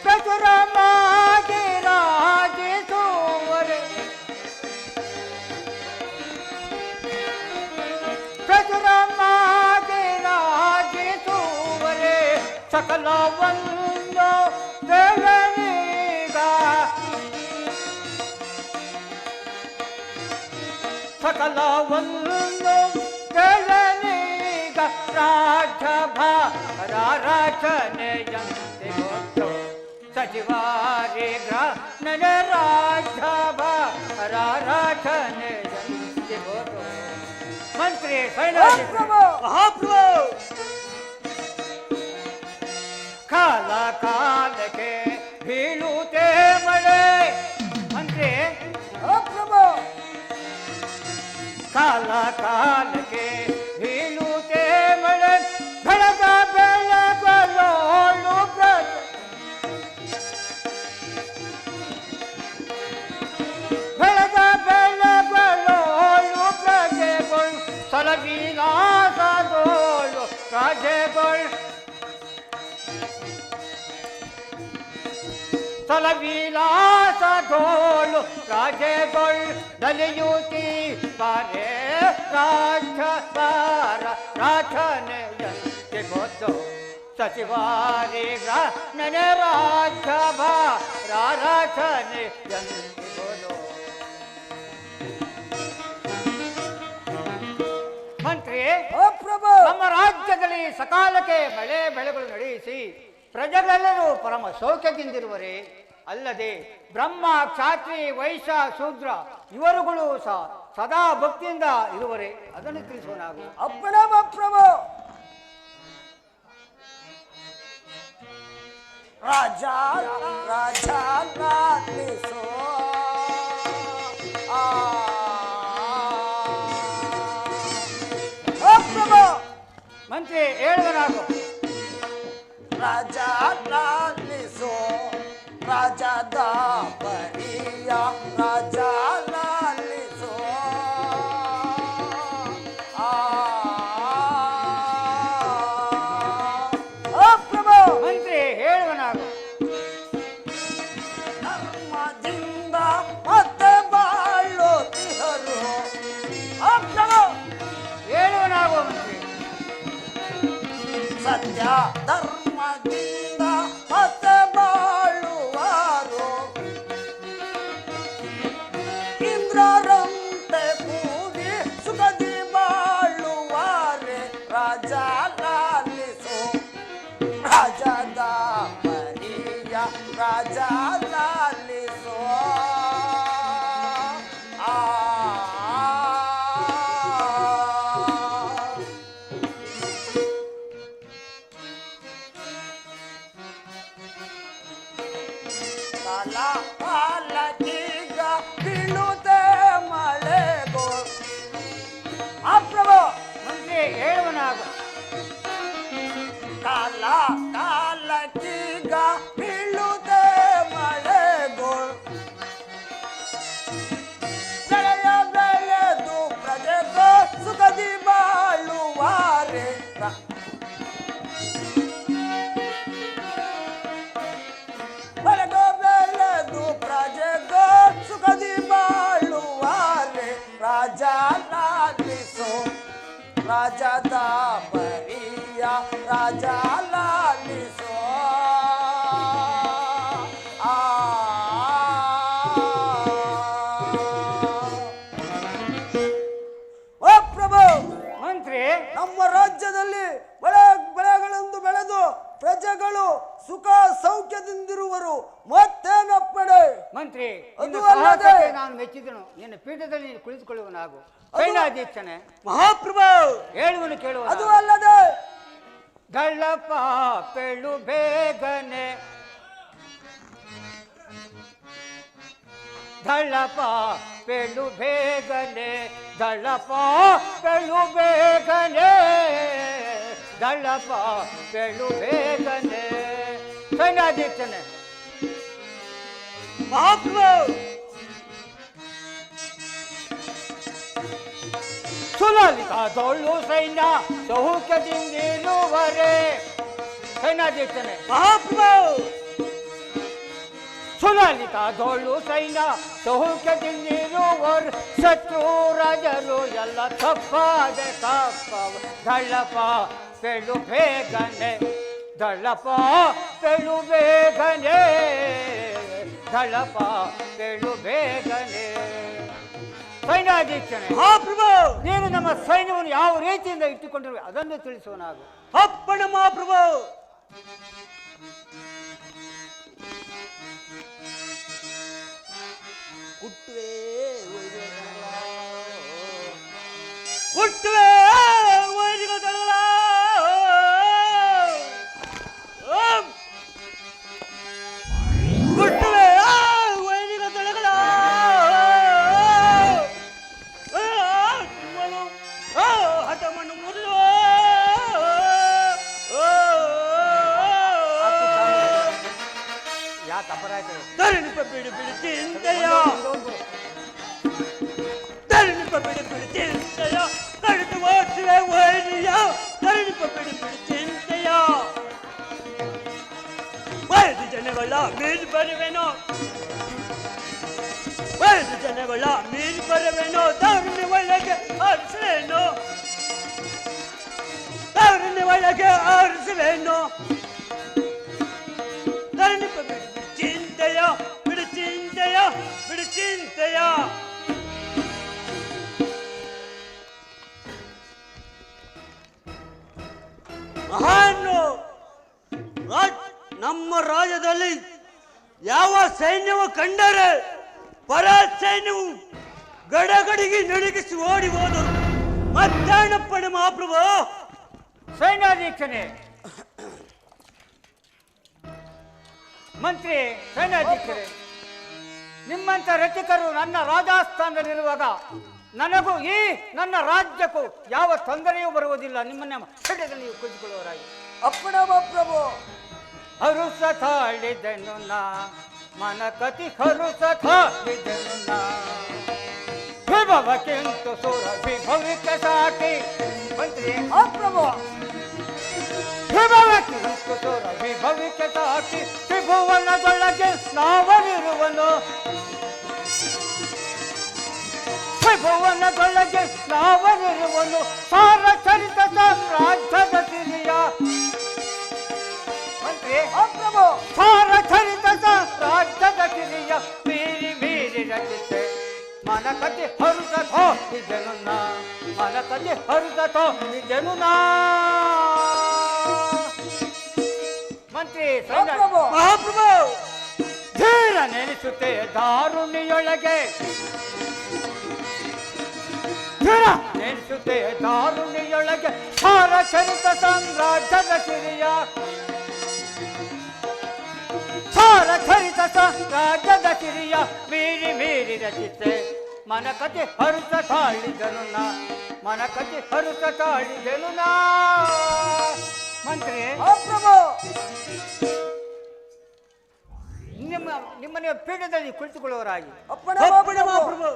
D: ಪ್ರಚುರವಾಗಿ ರಾಜಿಸುವರೆ ಪ್ರಚುರವಾಗಿ ರಾಜಿಸುವರೆ ಸಕಲವನ್ನು ದೇವನೀಗ ಸಕಲವನ್ನು ದೇವನೀಗ ರಾಜ್ಯಭಾರ ರಚನೆಯಂತೆ ಹೊತ್ತು ಸಚಿವಾರಿ ಗ್ರಹಣ ರಾಜ್ಯಭಾರ ರಚನೆಯಂತೆ ಹೊತ್ತು ಮಂತ್ರಿ ಮಹಾಪ್ರಭು ಕಾಲ ಕಾಲಕ್ಕೆ ಬೀಳುತ್ತೆ ಮಳೆ ಮಂತ್ರಿ ಮಹಾಪ್ರಭು ಕಾಲ ಕಾಲಕ್ಕೆ ಬೀಳುತ್ತೆ ಮಳೆ ಬೆಳಗ ಬೆಳಗಲೋಳು ಬೆಳಗ ಬೆಳಗಲೋಳು ಪ್ರಜೆಗಳು ಸಲವಿಲಾಸದೋಳು ಪ್ರಜೆಗಳು ಸಲವಿಲಾಸದೋಳು ಪ್ರಜೆಗಳು ನಲಿಯುತ್ತಿ ಬಾರೆ ರಾಜ್ಯಭಾರ ರಚನೆಯಂತೆ ಗೊತ್ತು ಸಚಿವಾರಿ ನನ್ನ ರಾಜ್ಯಭಾರ ರಚನೆಯಂತೆ ಗೊತ್ತು ಮಂತ್ರಿ ಪ್ರಭು ನಮ್ಮ ರಾಜ್ಯದಲ್ಲಿ ಸಕಾಲಕ್ಕೆ ಮಳೆ ಬೆಳೆಗಳು ನಡೆಯಿಸಿ ಪ್ರಜೆಗಳೆಲ್ಲರೂ ಪರಮ ಸೌಖ್ಯದಿಂದಿರುವರೆ ಅಲ್ಲದೆ ಬ್ರಹ್ಮ ಕ್ಷಾತ್ರಿ ವೈಶ್ಯ ಶೂದ್ರ ಇವರುಗಳು ಸಹ ಸದಾ ಭಕ್ತಿಯಿಂದ ಇರುವರೆ ಅದನ್ನು ತಿಳಿಸೋ ನಾವು
C: ಅಪ್ಪಣ ಪ್ರಭು ರಾಜ ರಾಜ ನಾಲಿಸೋ ಪ್ರಭು
D: ಮಂತ್ರಿ ಹೇಳುವನಾಗು
C: ರಾಜ ಲಾಲಿಸೋ ರಾಜದ ಪರಿಯ ರಾಜ ಲಾಲಿಸೋ ಪ್ರಭು
D: ಮಂತ್ರಿ ಹೇಳುವನಾಗು
C: ಧರ್ಮದಿಂದ ಮತ್ತೆ ಬಾಳುತ್ತಿಹರು ಪ್ರಭು
D: ಹೇಳುವನಾಗು ಮಂತ್ರಿ
C: ಸತ್ಯ ಧರ್ಮದಿಂದ ಮತ್ತೆ ಬಾಳುವರು ಇಂದ್ರರಂತೆ ಕೂಡಿ ಸುಖದಿ ಬಾಳುವಾರೆ ರಾಜ ಲಾಲಿಸು ರಾಜದ ಮರಿಯ ರಾಜ ಲಾಲಿಸು ಪಾಲಕೀಗ ಬೀಳುತ್ತೆ ಮಳೆಗೋ ಅಪ್ರಭು
D: ಮಂತ್ರಿ ಹೇಳುವನಾಗ
C: ಕಾಲಕೀಗ ಬೀಳುತ್ತೆ ಮಳೆಗೋ ಬೆಳೆಯ ಬೆಳೆದು ಪ್ರಜೆಗೋ ಸುಖದಿ ಬಾಳುವಾರೆ ಬೆಳೆಗೋ ಬೆಳೆದು ಪ್ರಜೆಗೋ ಸುಖದಿ ಬಾಳುವಾರೆ ರಾಜ ಲಾಲಿಸು ರಾಜದ ಬರಿಯ ರಾಜ ಲಾಲಿಸು ಓ ಪ್ರಭು
D: ಮಂತ್ರಿ
C: ನಮ್ಮ ರಾಜ್ಯದಲ್ಲಿ ಬೆಳೆಗಳೆಂದು ಬೆಳೆದು ಪ್ರಜೆಗಳು ಸುಖ ಸೌಖ್ಯದಿಂದಿರುವರು ಮತ್ತೇನಪ್ಪಡೆ
D: ಮಂತ್ರಿ
C: ಅದು
D: ನಿನ್ನ
C: ಅಲ್ಲದೆ-
D: ಸಾಹಸಕ್ಕೆ ನಾನು ಮೆಚ್ಚಿದನು. ನಿನ್ನ ಪೀಠದಲ್ಲಿ ನೀನು ಕುಳಿತುಕೊಳ್ಳುವನಾಗು. ಸೈನ್ಯಾಧೀಕ್ಷನೆ
C: ಮಹಾಪ್ರಭು
D: ಹೇಳುವನು ಕೇಳುವ.
C: ಅದು ಅಲ್ಲದೆ
D: ದಳ್ಳಪ ಪೆಳು ಬೇಗನೆ ದಳ್ಳಪ ಪೆಳು ಬೇಗನೆ ದಳ್ಳಪ ಪೆಳು ಬೇಗನೆ ದಳ್ಳಪ ಪೆಳು ಬೇಗನೆ ಸೈನ್ಯಾಧೀಕ್ಷನೆ
C: ಮಹಾಪ್ರಭು
D: ಸುಲಲಿತ ದೊಳ್ಳು ಸೈನ್ಯ ಸೌಖ್ಯದಿಂದಿರುವರೆ ಸೈನ್ಯಾಧೀಕ್ಷನೆ
C: ಮಹಾಪ್ರಭು
D: ಸುಲಲಿತ ದೊಳ್ಳು ಸೈನ್ಯ ಸೌಖ್ಯದಿಂದಿರುವರು ಶತ್ರು ರಾಜರು ಎಲ್ಲ ತಪ್ಪಾದೆ ತಪ್ಪವ ದಳ್ಳಪ ಪೆಳು ಬೇಗನೆ ದಳ್ಳಪ ಪೆಳು ಬೇಗನೆ ದಳ್ಳಪ ಪೆಳು ಬೇಗನೆ ಸೈನ್ಯಾಧೀಕ್ಷನೆ
C: ಮಹಾಪ್ರಭು
D: ನೀನು ನಮ್ಮ ಸೈನ್ಯವನ್ನು ಯಾವ ರೀತಿಯಿಂದ ಇಟ್ಟುಕೊಂಡಿರುವೆ ಅದನ್ನು ತಿಳಿಸುವನಾಗು.
C: ಅಪ್ಪಣ ಮಹಾಪ್ರಭು ಹುಟ್ಟುವೆ ಹುಟ್ಟುವೆ ಹುಟ್ಟುವೆ ಹಠವನ್ನು ಮುರಿದು
D: ಯಾಕೆ ಅಪರಾಧ
C: ತರಣಿಪ ಬಿಡು ಬಿಡು ಚಿಂತೆಯ ತರಣಿಪ ಬಿಡು ಬಿಡು ಚಿಂತೆಯ ತಡೆದು ಓಡಿಸುವೆ ವೈರಿಯ ತರಣಿಪ ಬಿಡು ಬಿಡು ಚಿಂತೆಯ ವೈರಿ ಜನಗಳ ಮೀರಿ ಬರುವೆನೋ ವೈರಿ ಜನಗಳ ಮೀರಿ ಬರುವೆನೋ ತವರಿನ ಒಳಗೆ ಆರಿಸುವೆನೋ ತವರಿನ ಒಳಗೆ ಆರಿಸುವೆನೋ ತರಣಿಪ ಬಿಡು ಚಿಂತೆಯ ಬಿಡು ಚಿಂತೆಯ ಬಿಡು ಚಿಂತೆಯ ಮಹಾನು ನಮ್ಮ ರಾಜ್ಯದಲ್ಲಿ ಯಾವ ಸೈನ್ಯವು ಕಂಡರೆ ಪರ ಸೈನ್ಯವು ಗಡಗಡಿಗೆ ನಡುಗಿಸಿ ಓಡಿ ಹೋದರು ಮತ್ತಾಣಪ್ಪಣ ಮಹಾಪ್ರಭು
D: ಸೈನ್ಯಾಧೀಕ್ಷನೆ ಮಂತ್ರಿ ಸೈನ್ಯಾಧೀಕ್ಷರೇ ನಿಮ್ಮಂತ ರಚಿಕರು ನನ್ನ ರಾಜಸ್ಥಾನದಲ್ಲಿರುವಾಗ ನನಗೂ ಈ ನನ್ನ ರಾಜ್ಯಕ್ಕೂ ಯಾವ ತೊಂದರೆಯೂ ಬರುವುದಿಲ್ಲ. ನಿಮ್ಮನ್ನ ಪೀಠದಲ್ಲಿ ನೀವು ಕುಳಿತುಕೊಳ್ಳುವರಾಗಿ
C: ಅಪ್ಪಣ ಮಹಾಪ್ರಭು
D: ಹರುಸ ತಾಳಿದೆನು ನಾ ಮನಕತಿ ಹರುಸ ತಾಳಿದೆನು ನಾ ವಿಭವಕ್ಕಿಂತ ಸುರ ವಿಭವಿಕೆ ಸಾಟಿ ಮಂತ್ರಿ
C: ಮಹಾಪ್ರಭು
D: ವಿಭವಕ್ಕಿಂತ ಸುರ ವಿಭವಿಕೆ ಸಾಟಿ ತ್ರಿಭುವನದೊಳಗೆ ನಾವನಿರುವನು ತ್ರಿಭುವನದೊಳಗೆ ನಾವನಿರುವನು ಸಾರಚರಿತ ಸಾಮ್ರಾಜ್ಯದ ಸಿರಿಯ ಮಂತ್ರಿ
C: ಮಹಾಪ್ರಭು
D: ಸಾರಚರಿತ ಸಾಮ್ರಾಜ್ಯದ ಸಿರಿಯ ಮೀರಿ ಮೀರಿ ರಚಿತೆ ಮನ ಕತೆ ಹರುಸೋ ನಿಜನು ನಾ ಮನ ಕತೆ ಹರುಸೋ ನಿಜನು ನಾ ಮಂತ್ರಿ
C: ಮಹಾಪ್ರಭು
D: ಧೀರ ನೆನೆಸುತ್ತೆ ದಾರುಣಿಯೊಳಗೆ ಧೀರ ನೆನೆಸುತ್ತೆ ದಾರುಣಿಯೊಳಗೆ ಸಾರಚರಿತ ಸಾಮ್ರಾಜ್ಯದ ಸಿರಿಯ ಸಾರಚರಿತ ಸಾಮ್ರಾಜ್ಯದ ಸಿರಿಯ ಮೀರಿ ಮೀರಿ ರಚಿತೆ ಮನ ಕತೆ ಹರುಸ ತಾಳಿದನು ನಾ ಮನ ಕತೆ ಹರುಸ ತಾಳಿದನು ನಾ ಮಂತ್ರಿ
C: ಮಹಾಪ್ರಭು
D: ನಿಮ್ಮ ನೀವು ಪೀಠದಲ್ಲಿ ಕುಳಿತುಕೊಳ್ಳುವರಾಗಿ
C: ಅಪ್ಪಣೆ ಮಹಾಪ್ರಭು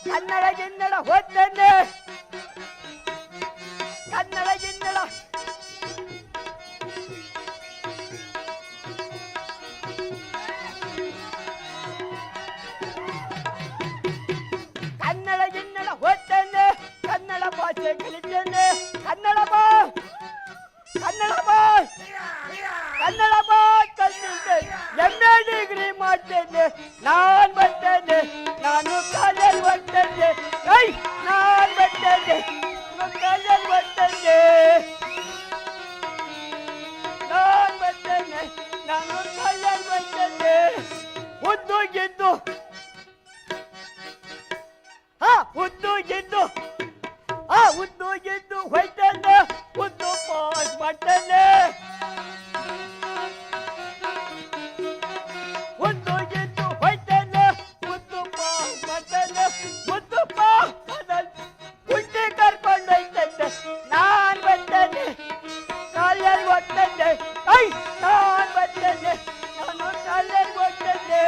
C: ಕನ್ನಡ ಗಿನ್ನಡ ಹೋಗ್ತೇನೆ ಕನ್ನಡ ಗಿನ್ನಡ ಕನ್ನಡ ಗಿನ್ನಡ ಹೋಗ್ತೇನೆ ಕನ್ನಡ ಭಾಷೆ ಕಲಿತೇನೆ ಕನ್ನಡ ಬಾ ಕನ್ನಡ ಬಾ ಕನ್ನಡ ಬಾ ಕಲಿತೇನೆ MA ಡಿಗ್ರಿ ಮಾಡ್ತೇನೆ ನಾನ್ ಬರ್ತೇನೆ ನಾನು ಕಾಲೇಜ್ ಬರ್ತೇನೆ ನಾನ್ ಬರ್ತೇನೆ ಕಾಲೇಜ್ ಬರ್ತೇನೆ ನಾನ್ ಬರ್ತೇನೆ ನಾನು ಕಾಲೇಜ್ ಬರ್ತೇನೆ ಉದ್ದು ಗಿದ್ದು ಉದ್ದು ಗಿದ್ದು ಉದ್ದು ಗಿದ್ದು ಹೋಯ್ತೇನೆ ಉದ್ದು ಪಾಸ್ ಮಾಡ್ತೇನೆ ಉದ್ದು ಗಿದ್ದು ಹೋಯ್ತೇನೆ ಉದ್ದು ಪಾಸ್ ಮಾಡ್ತೇನೆ ಉದ್ದು ಪಾಸ್ ಕುಂಟಿ ಕರ್ಕೊಂಡು ಹೋಯ್ತೇನೆ ನಾನ್ ಬರ್ತೇನೆ ಕಾಲೇಜ್ ಹೋಗ್ತೇನೆ ನಾನ್ ಬರ್ತೇನೆ ನಾನು ಕಾಲೇಜ್ ಹೋಗ್ತೇನೆ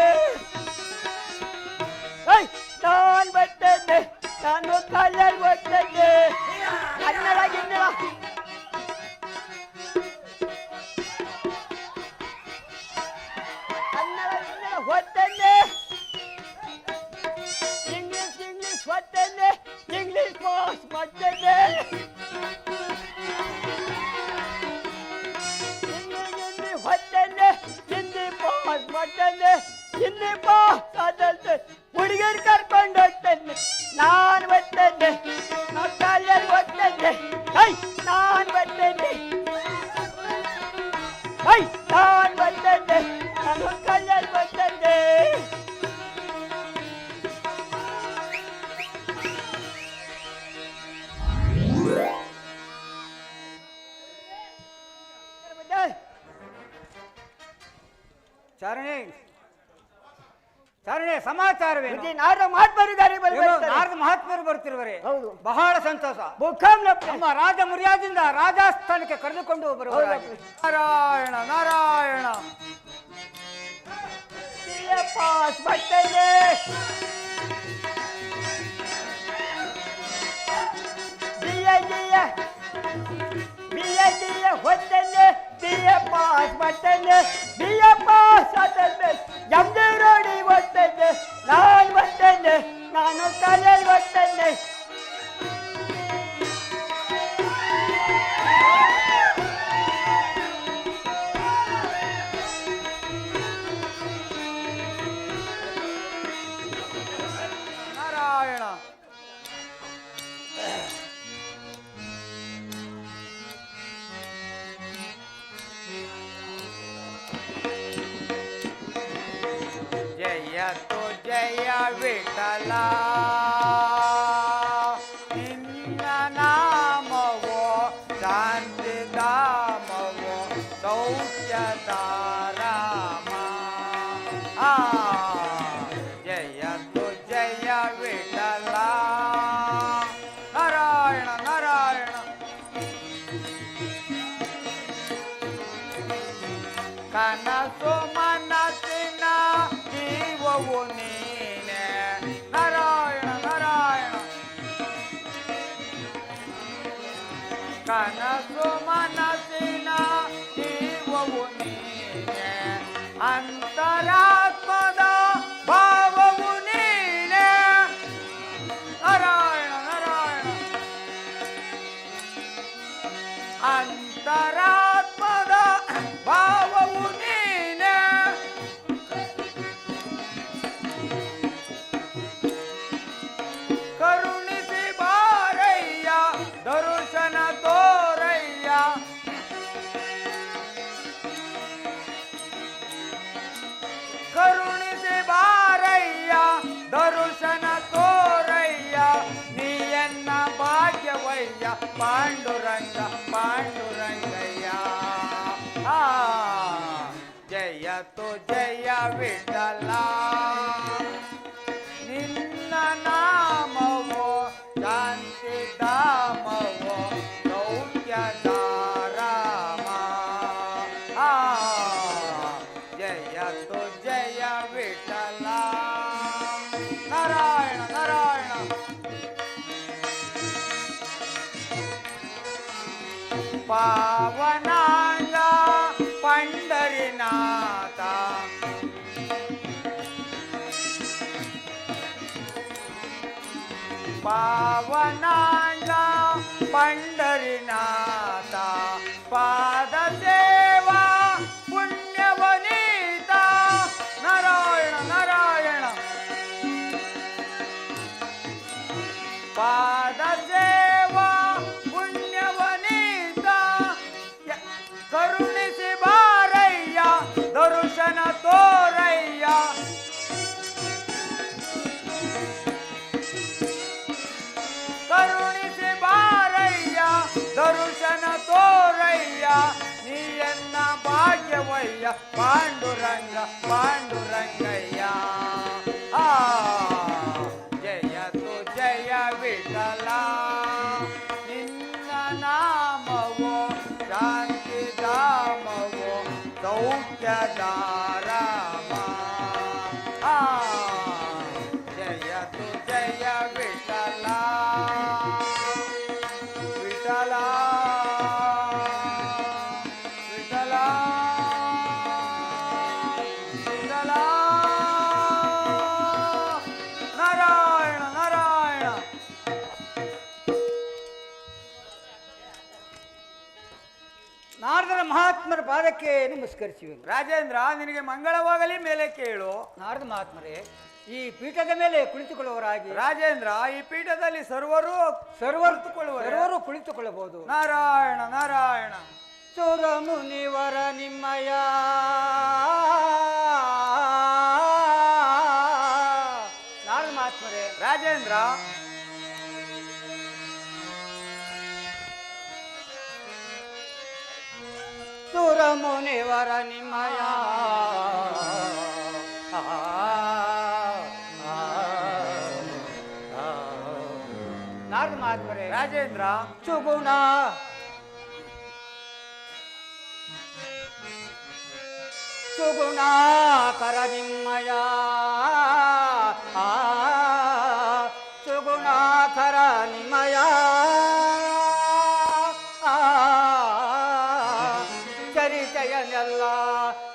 C: ನಾನ್ ಬರ್ತೇನೆ ನಾನು ಕಾಲೇಜ್ ಹೋಗ್ತೇನೆ ಕನ್ನಡ ಗಿನ್ನಡ ಕನ್ನಡ ಗಿನ್ನಡ ಓದ್ತೇನೆ ಇಂಗ್ಲಿಷ್ ಓದ್ತೇನೆ ಇಂಗ್ಲಿಷ್ ಪಾಸ್ ಮಾಡ್ತೇನೆ ಹಿಂದಿ ಓದ್ತೇನೆ ಹಿಂದಿ ಪಾಸ್ ಮಾಡ್ತೇನೆ ಹಿಂದಿ ಪಾಸ್ ಆದಂತೆ ಹುಡುಗಿರ್ ಕರ್ಕೊಂಡು ಹೋಗ್ತೇನೆ ನಾನ್ ಬರ್ತೇನೆ ನಾವು ಕಾಲೇಜ್ ಹೋಗ್ತೇನೆ ನಾನ್ ಬರ್ತೇನೆ ನಾನ್ ಬರ್ತೇನೆ ನಾನು ಕಾಲೇಜ್ ಬರ್ತೇನೆ
D: ಚಾರಣೆ ಚಾರಣೆ ಸಮಾಚಾರವೇನು
C: ನಾರದ ಮಹಾತ್ಮರು
D: ನಾರದ ಮಹಾತ್ಮರು ಬರ್ತಿರುವರೆ
C: ಹೌದು.
D: ಬಹಳ ಸಂತೋಷ ನಮ್ಮ ರಾಜ ಮರ್ಯಾದಿಂದ ರಾಜಸ್ಥಾನಕ್ಕೆ ಕರೆದುಕೊಂಡು ಬರುವ ನಾರಾಯಣ ನಾರಾಯಣ
C: ಪಾಸ್ ಬರ್ತೇನೆ ಬಿಎ ಹೊತ್ತೇನೆ ಬಿಎ ಪಾಸ್ ಬರ್ತೇನೆ ಬಿಎ ಪಾಸ್ ಆದ್ರೆ MD ರೋಡಿ ಬರ್ತೇನೆ ನಾನ್ ಬರ್ತೇನೆ ನಾನು ಕಾಲೇಜ್ ಬರ್ತೇನೆ
D: ವಿಠಲ ನಿನ್ನ ನಾಮವೋ ಶಾಂತಿಧಾಮವೋ ಸೌಖ್ಯದಾರಾಮ ಜಯ ತು ಜಯ ವಿಠಲ ನಾರಾಯಣ ನಾರಾಯಣ ಕನಸು ಮನಸ್ಸಿನ ಜೀವವು ನೀನೆ ನಾರಾಯಣ ನಾರಾಯಣ ಕನಸು ಮನಸ್ಸಿನ ಜೀವವು ನೀನೆ ಅಂತರಾತ್ಮದ ಭಾವವು ನೀನೆ ನಾರಾಯಣ ನಾರಾಯಣ ಅಂತರಾತ್ಮದ ಭಾವವು ನೀನೆ ಕರುಣಿಸಿ ಬಾರಯ್ಯ ದರ್ಶನ ತೋರಯ್ಯ ಕರುಣಿಸಿ ಬಾರಯ್ಯ ದರ್ಶನ ತೋರಯ್ಯ ನೀಯನ್ನ ಭಾಗ್ಯವಯ್ಯ ಪಾಂಡುರಂಗ ಪಾಂಡುರಂಗಯ್ಯ ಜಯ ತು ಜಯ ವಿಠಲ ನಿನ್ನ ನಾಮವೋ ಶಾಂತಿಧಾಮವೋ ಸೌಖ್ಯದಾರಾಮ ಜಯ ತು ಜಯ ವಿಠಲ ನಾರಾಯಣ ನಾರಾಯಣ ಪಾವನಾಂಗ ಪಂಡರಿನಾಥ ಪಾವನಾಂಗ ಪಂಡರಿನಾಥ ಪಾದ ಸೇವಾ ಪುಣ್ಯವನೀತ ನಾರಾಯಣ ನಾರಾಯಣ ಪಾದ ಸೇವಾ ಪುಣ್ಯವನೀತ ಕರುಣಿಸಿ ಬಾರಯ್ಯ ದರ್ಶನ ತೋರಯ್ಯ ಕರುಣಿಸಿ ಬಾರಯ್ಯ ದರ್ಶನ ತೋರಯ್ಯ ನೀಯನ್ನ ಭಾಗ್ಯವಯ್ಯ ಪಾಂಡುರಂಗ ಪಾಂಡುರಂಗಯ್ಯ ಜಯ ತು ಜಯ ವಿಠಲ ನಿನ್ನ ನಾಮವೋ ಶಾಂತಿಧಾಮವೋ ಸೌಖ್ಯದಾರಾಮ ಜಯ ತು ಜಯ ವಿಠಲ ವಿಠಲ ವಿಠಲ ವಿಠಲ ನಾರಾಯಣ ನಾರಾಯಣ
C: ನಾರದರ ಮಹಾತ್ಮರ ಪಾದಕ್ಕೆ ನಮಸ್ಕರಿಸಿವೆ.
D: ರಾಜೇಂದ್ರ ನಿನಗೆ ಮಂಗಳವಾಗಲಿ ಮೇಲೆ ಕೇಳು.
C: ನಾರದ ಮಹಾತ್ಮರೇ, ಈ ಪೀಠದ ಮೇಲೆ ಕುಳಿತುಕೊಳ್ಳುವರಾಗಿ.
D: ರಾಜೇಂದ್ರ, ಈ ಪೀಠದಲ್ಲಿ ಸರ್ವರು
C: ಕುಳಿತುಕೊಳ್ಳಬಹುದು.
D: ನಾರಾಯಣ ನಾರಾಯಣ.
C: ಸುರ ಮುನಿವರ ನಿಮ್ಮಯ ನಾರದ ಮಹಾತ್ಮರೇ.
D: ರಾಜೇಂದ್ರ,
C: ಸುರ ಮುನಿವರ ನಿಮ್ಮಯ ನಾರದ ಮಹಾತ್ಮರೇ.
D: ರಾಜೇಂದ್ರ,
C: ಸುಗುಣ ಸುಗುಣಾಕರ ನಿಮ್ಮಯ ಸುಗುಣಾಕರ ನಿಮ್ಮಯ ಚರಿತೆಯನ್ನೆಲ್ಲ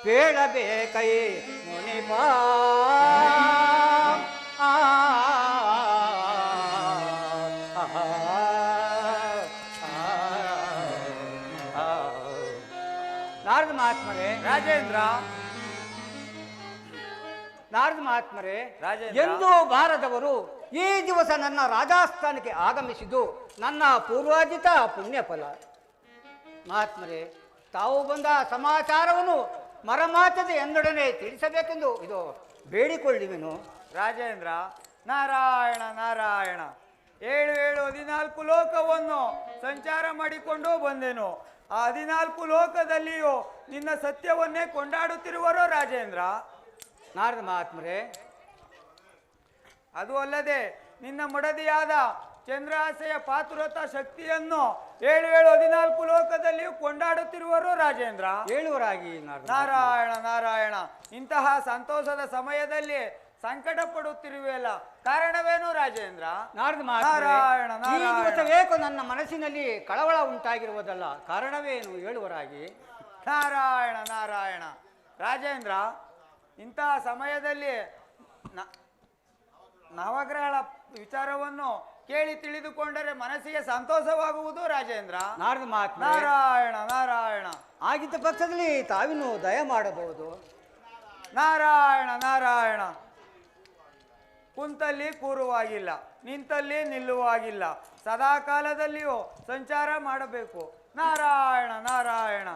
C: ಬೇಡಬೇಕೈ ಮುನಿಪ ನಾರದ ಮಹಾತ್ಮರೇ.
D: ರಾಜೇಂದ್ರ,
C: ನಾರದ ಮಹಾತ್ಮರೇ,
D: ರಾಜೇಂದ್ರ.
C: ಎಂದು ಬಾರದವರು ಈ ದಿವಸ ನನ್ನ ರಾಜಸ್ಥಾನಕ್ಕೆ ಆಗಮಿಸಿದ್ದು ನನ್ನ ಪೂರ್ವಾರ್ಜಿತ ಪುಣ್ಯ ಫಲ. ಮಹಾತ್ಮರೇ, ತಾವು ಬಂದ ಸಮಾಚಾರವನ್ನು ಮರಮಾಚದೆ ಎಂದೊಡನೆ ತಿಳಿಸಬೇಕೆಂದು ಇದು ಬೇಡಿಕೊಳ್ಳುವೆನು.
D: ರಾಜೇಂದ್ರ, ನಾರಾಯಣ ನಾರಾಯಣ. 7 ಲೋಕವನ್ನು ಸಂಚಾರ ಮಾಡಿಕೊಂಡು ಬಂದೆನು. ಆ 14 ಲೋಕದಲ್ಲಿಯೂ ನಿನ್ನ ಸತ್ಯವನ್ನೇ ಕೊಂಡಾಡುತ್ತಿರುವರೋ ರಾಜೇಂದ್ರ?
C: ನಾರದ ಮಹಾತ್ಮರೇ,
D: ಅದು ಅಲ್ಲದೆ ನಿನ್ನ ಮಡದಿಯಾದ ಚಂದ್ರಾಸೆಯ ಪಾತುರತ ಶಕ್ತಿಯನ್ನು 7 ಲೋಕದಲ್ಲಿಯೂ ಕೊಂಡಾಡುತ್ತಿರುವರು ರಾಜೇಂದ್ರ.
C: ಹೇಳುವರಾಗಿ
D: ನಾರಾಯಣ ನಾರಾಯಣ. ಇಂತಹ ಸಂತೋಷದ ಸಮಯದಲ್ಲಿ ಸಂಕಟ ಪಡುತ್ತಿರುವೆಲ್ಲ, ಕಾರಣವೇನು ರಾಜೇಂದ್ರ?
C: ನಾರದ
D: ನಾರಾಯಣ ನಾರಾಯಣ.
C: ಏಕೋ ನನ್ನ ಮನಸ್ಸಿನಲ್ಲಿ ಕಳವಳ ಉಂಟಾಗಿರುವುದಲ್ಲ, ಕಾರಣವೇನು ಹೇಳುವರಾಗಿ?
D: ನಾರಾಯಣ ನಾರಾಯಣ. ರಾಜೇಂದ್ರ, ಇಂತಹ ಸಮಯದಲ್ಲಿ ನವಗ್ರಹಗಳ ವಿಚಾರವನ್ನು ಕೇಳಿ ತಿಳಿದುಕೊಂಡರೆ ಮನಸ್ಸಿಗೆ ಸಂತೋಷವಾಗುವುದು ರಾಜೇಂದ್ರ. ನಾರಾಯಣ ನಾರಾಯಣ.
C: ಆಗಿದ್ದ ಪಕ್ಷದಲ್ಲಿ ತಾವಿನ್ನು ದಯ ಮಾಡಬಹುದು.
D: ನಾರಾಯಣ ನಾರಾಯಣ. ಕುಂತಲ್ಲಿ ಕೂರುವಾಗಿಲ್ಲ, ನಿಂತಲ್ಲಿ ನಿಲ್ಲುವಾಗಿಲ್ಲ, ಸದಾ ಕಾಲದಲ್ಲಿಯೂ ಸಂಚಾರ ಮಾಡಬೇಕು. ನಾರಾಯಣ ನಾರಾಯಣ.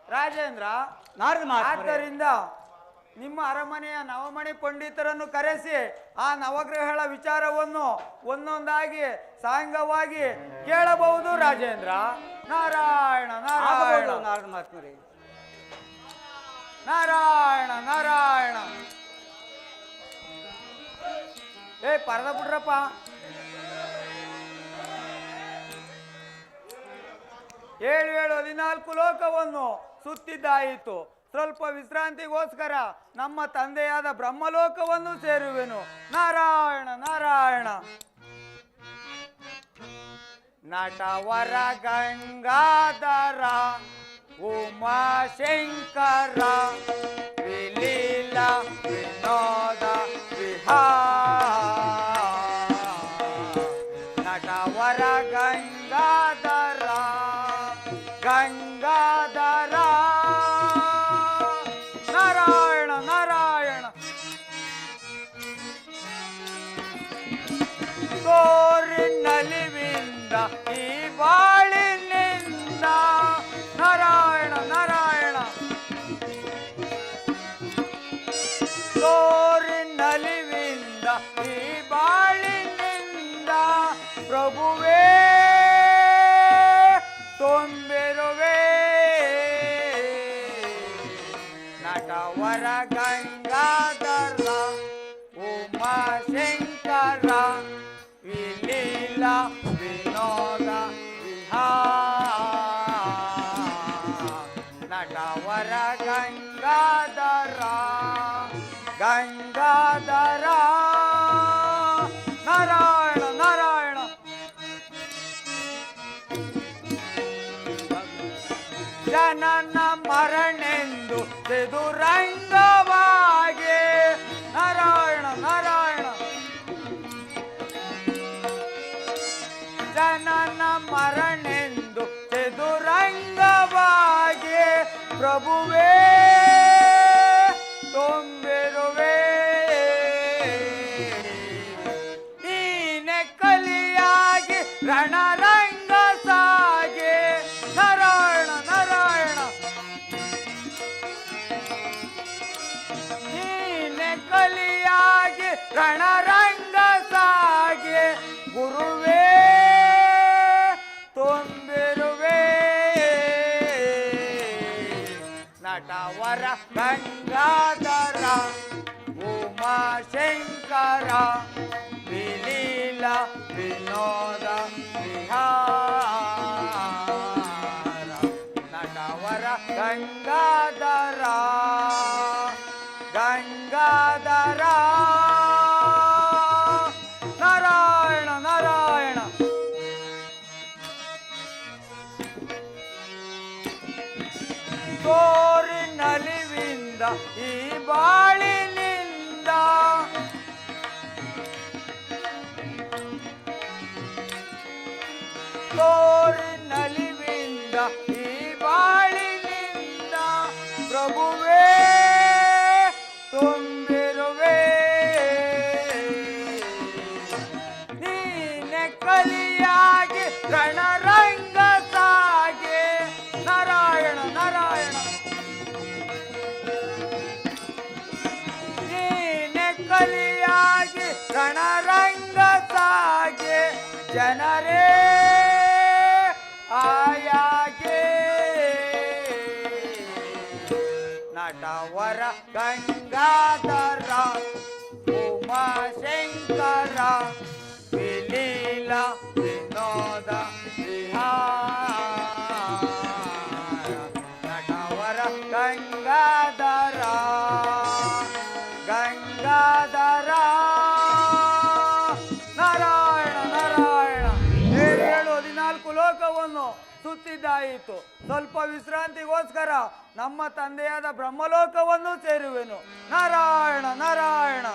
D: ರಾಜೇಂದ್ರ, ಆದ್ದರಿಂದ ನಿಮ್ಮ ಅರಮನೆಯ ನವಮಣಿ ಪಂಡಿತರನ್ನು ಕರೆಸಿ ಆ ನವಗ್ರಹಗಳ ವಿಚಾರವನ್ನು ಒಂದೊಂದಾಗಿ ಸಾಂಗವಾಗಿ ಕೇಳಬಹುದು ರಾಜೇಂದ್ರ. ನಾರಾಯಣ ನಾರಾಯಣ. ನಾರಾಯಣ ನಾರಾಯಣ. ಪರದ ಬಿಡ್ರಪ್ಪ. ಏಳು 14 ಲೋಕವನ್ನು ಸುತ್ತಿದ್ದಾಯಿತು. ಸ್ವಲ್ಪ ವಿಶ್ರಾಂತಿಗೋಸ್ಕರ ನಮ್ಮ ತಂದೆಯಾದ ಬ್ರಹ್ಮಲೋಕವನ್ನು ಸೇರುವೆನು. ನಾರಾಯಣ ನಾರಾಯಣ. ನಟವರ ಗಂಗಾಧರ ಉಮಾಶಂಕರ ವಿಲೀಲ ವಿನೋದ ನಟವರ ಗಂಗಾಧರ ಗಂಗಾಧರ. ನಾರಾಯಣ ನಾರಾಯಣ. ತೋರಿನಲಿವಿಂದ ಈ ಬಾಳಿನಿಂದ. ನಾರಾಯಣ ನಾರಾಯಣ. ತೋರಿನಲಿವಿಂದ ಈ ಬಾಳಿನಿಂದ ಪ್ರಭುವೇ ತುಂಬಿರುವೆ. ನಟವರ ಗಂಗಾಧರ ಉಮಾಶಂಕರ ವಿಲೀಲ ವಿನೋದ ನಟವರ ಗಂಗಾಧರ ಗಂಗಾಧರ. ನಾರಾಯಣ ನಾರಾಯಣ. ಜನನ ಮರಣೆಂದು ಚದುರಂಗವಾಗಿ. ನಾರಾಯಣ ನಾರಾಯಣ. ಜನನ ಮರಣೆಂದು ಚದುರಂಗವಾಗಿ ಪ್ರಭುವೇ ತುಂಬಿರುವೆ. ನೀನೆ ಕಲಿಯಾಗಿ ರಣರಂಗ ಸಾಗೆ. ನಾರಾಯಣ ನಾರಾಯಣ. ನೀನೆ ಕಲಿಯಾಗಿ ರಣರಂಗ ಸಾಗೆ ಗುರುವೇ ತುಂಬಿರುವೆ. ನಟವರ ಗಂಗಾಧರ ಉಮಾಶಂಕರ ವಿಲೀಲ ವಿನೋದ ವಿಹಾರ. ನಟವರ ಗಂಗಾಧರ ಗಂಗಾಧರ. ನಾರಾಯಣ ನಾರಾಯಣ. ತೋರಿನಲಿವಿಂದ ಈ ಬಾಳಿನಿಂದ. ತೋರಿನಲಿವಿಂದ ಈ ಬಾಳಿನಿಂದ ಪ್ರಭುವೇ ತುಂಬಿರುವೆ. ನೀನೆ ಕಲಿಯಾಗಿ ರಣರಂಗ ಸಾಗೆ. ನಾರಾಯಣ ನಾರಾಯಣ. ನೀನೆ
C: ರಣರಂಗ ಸಾಗೆ ಜನರೇ ಆಯಾಗೆ ನಟವರ ಗಂಗಾಧರ ಉಮಾಶಂಕರ ವಿಲೀಲ ವಿನೋದ ವಿಹಾರ ನಟವರ ಗಂಗಾಧರ ಗಂಗಾಧರ ನಾರಾಯಣ ನಾರಾಯಣ 14 ಲೋಕವನ್ನು ಸುತ್ತಿದ್ದಾಯಿತು. ಸ್ವಲ್ಪ ವಿಶ್ರಾಂತಿಗೋಸ್ಕರ ನಮ್ಮ ತಂದೆಯಾದ ಬ್ರಹ್ಮಲೋಕವನ್ನು ಸೇರುವೆನು. ನಾರಾಯಣ ನಾರಾಯಣ.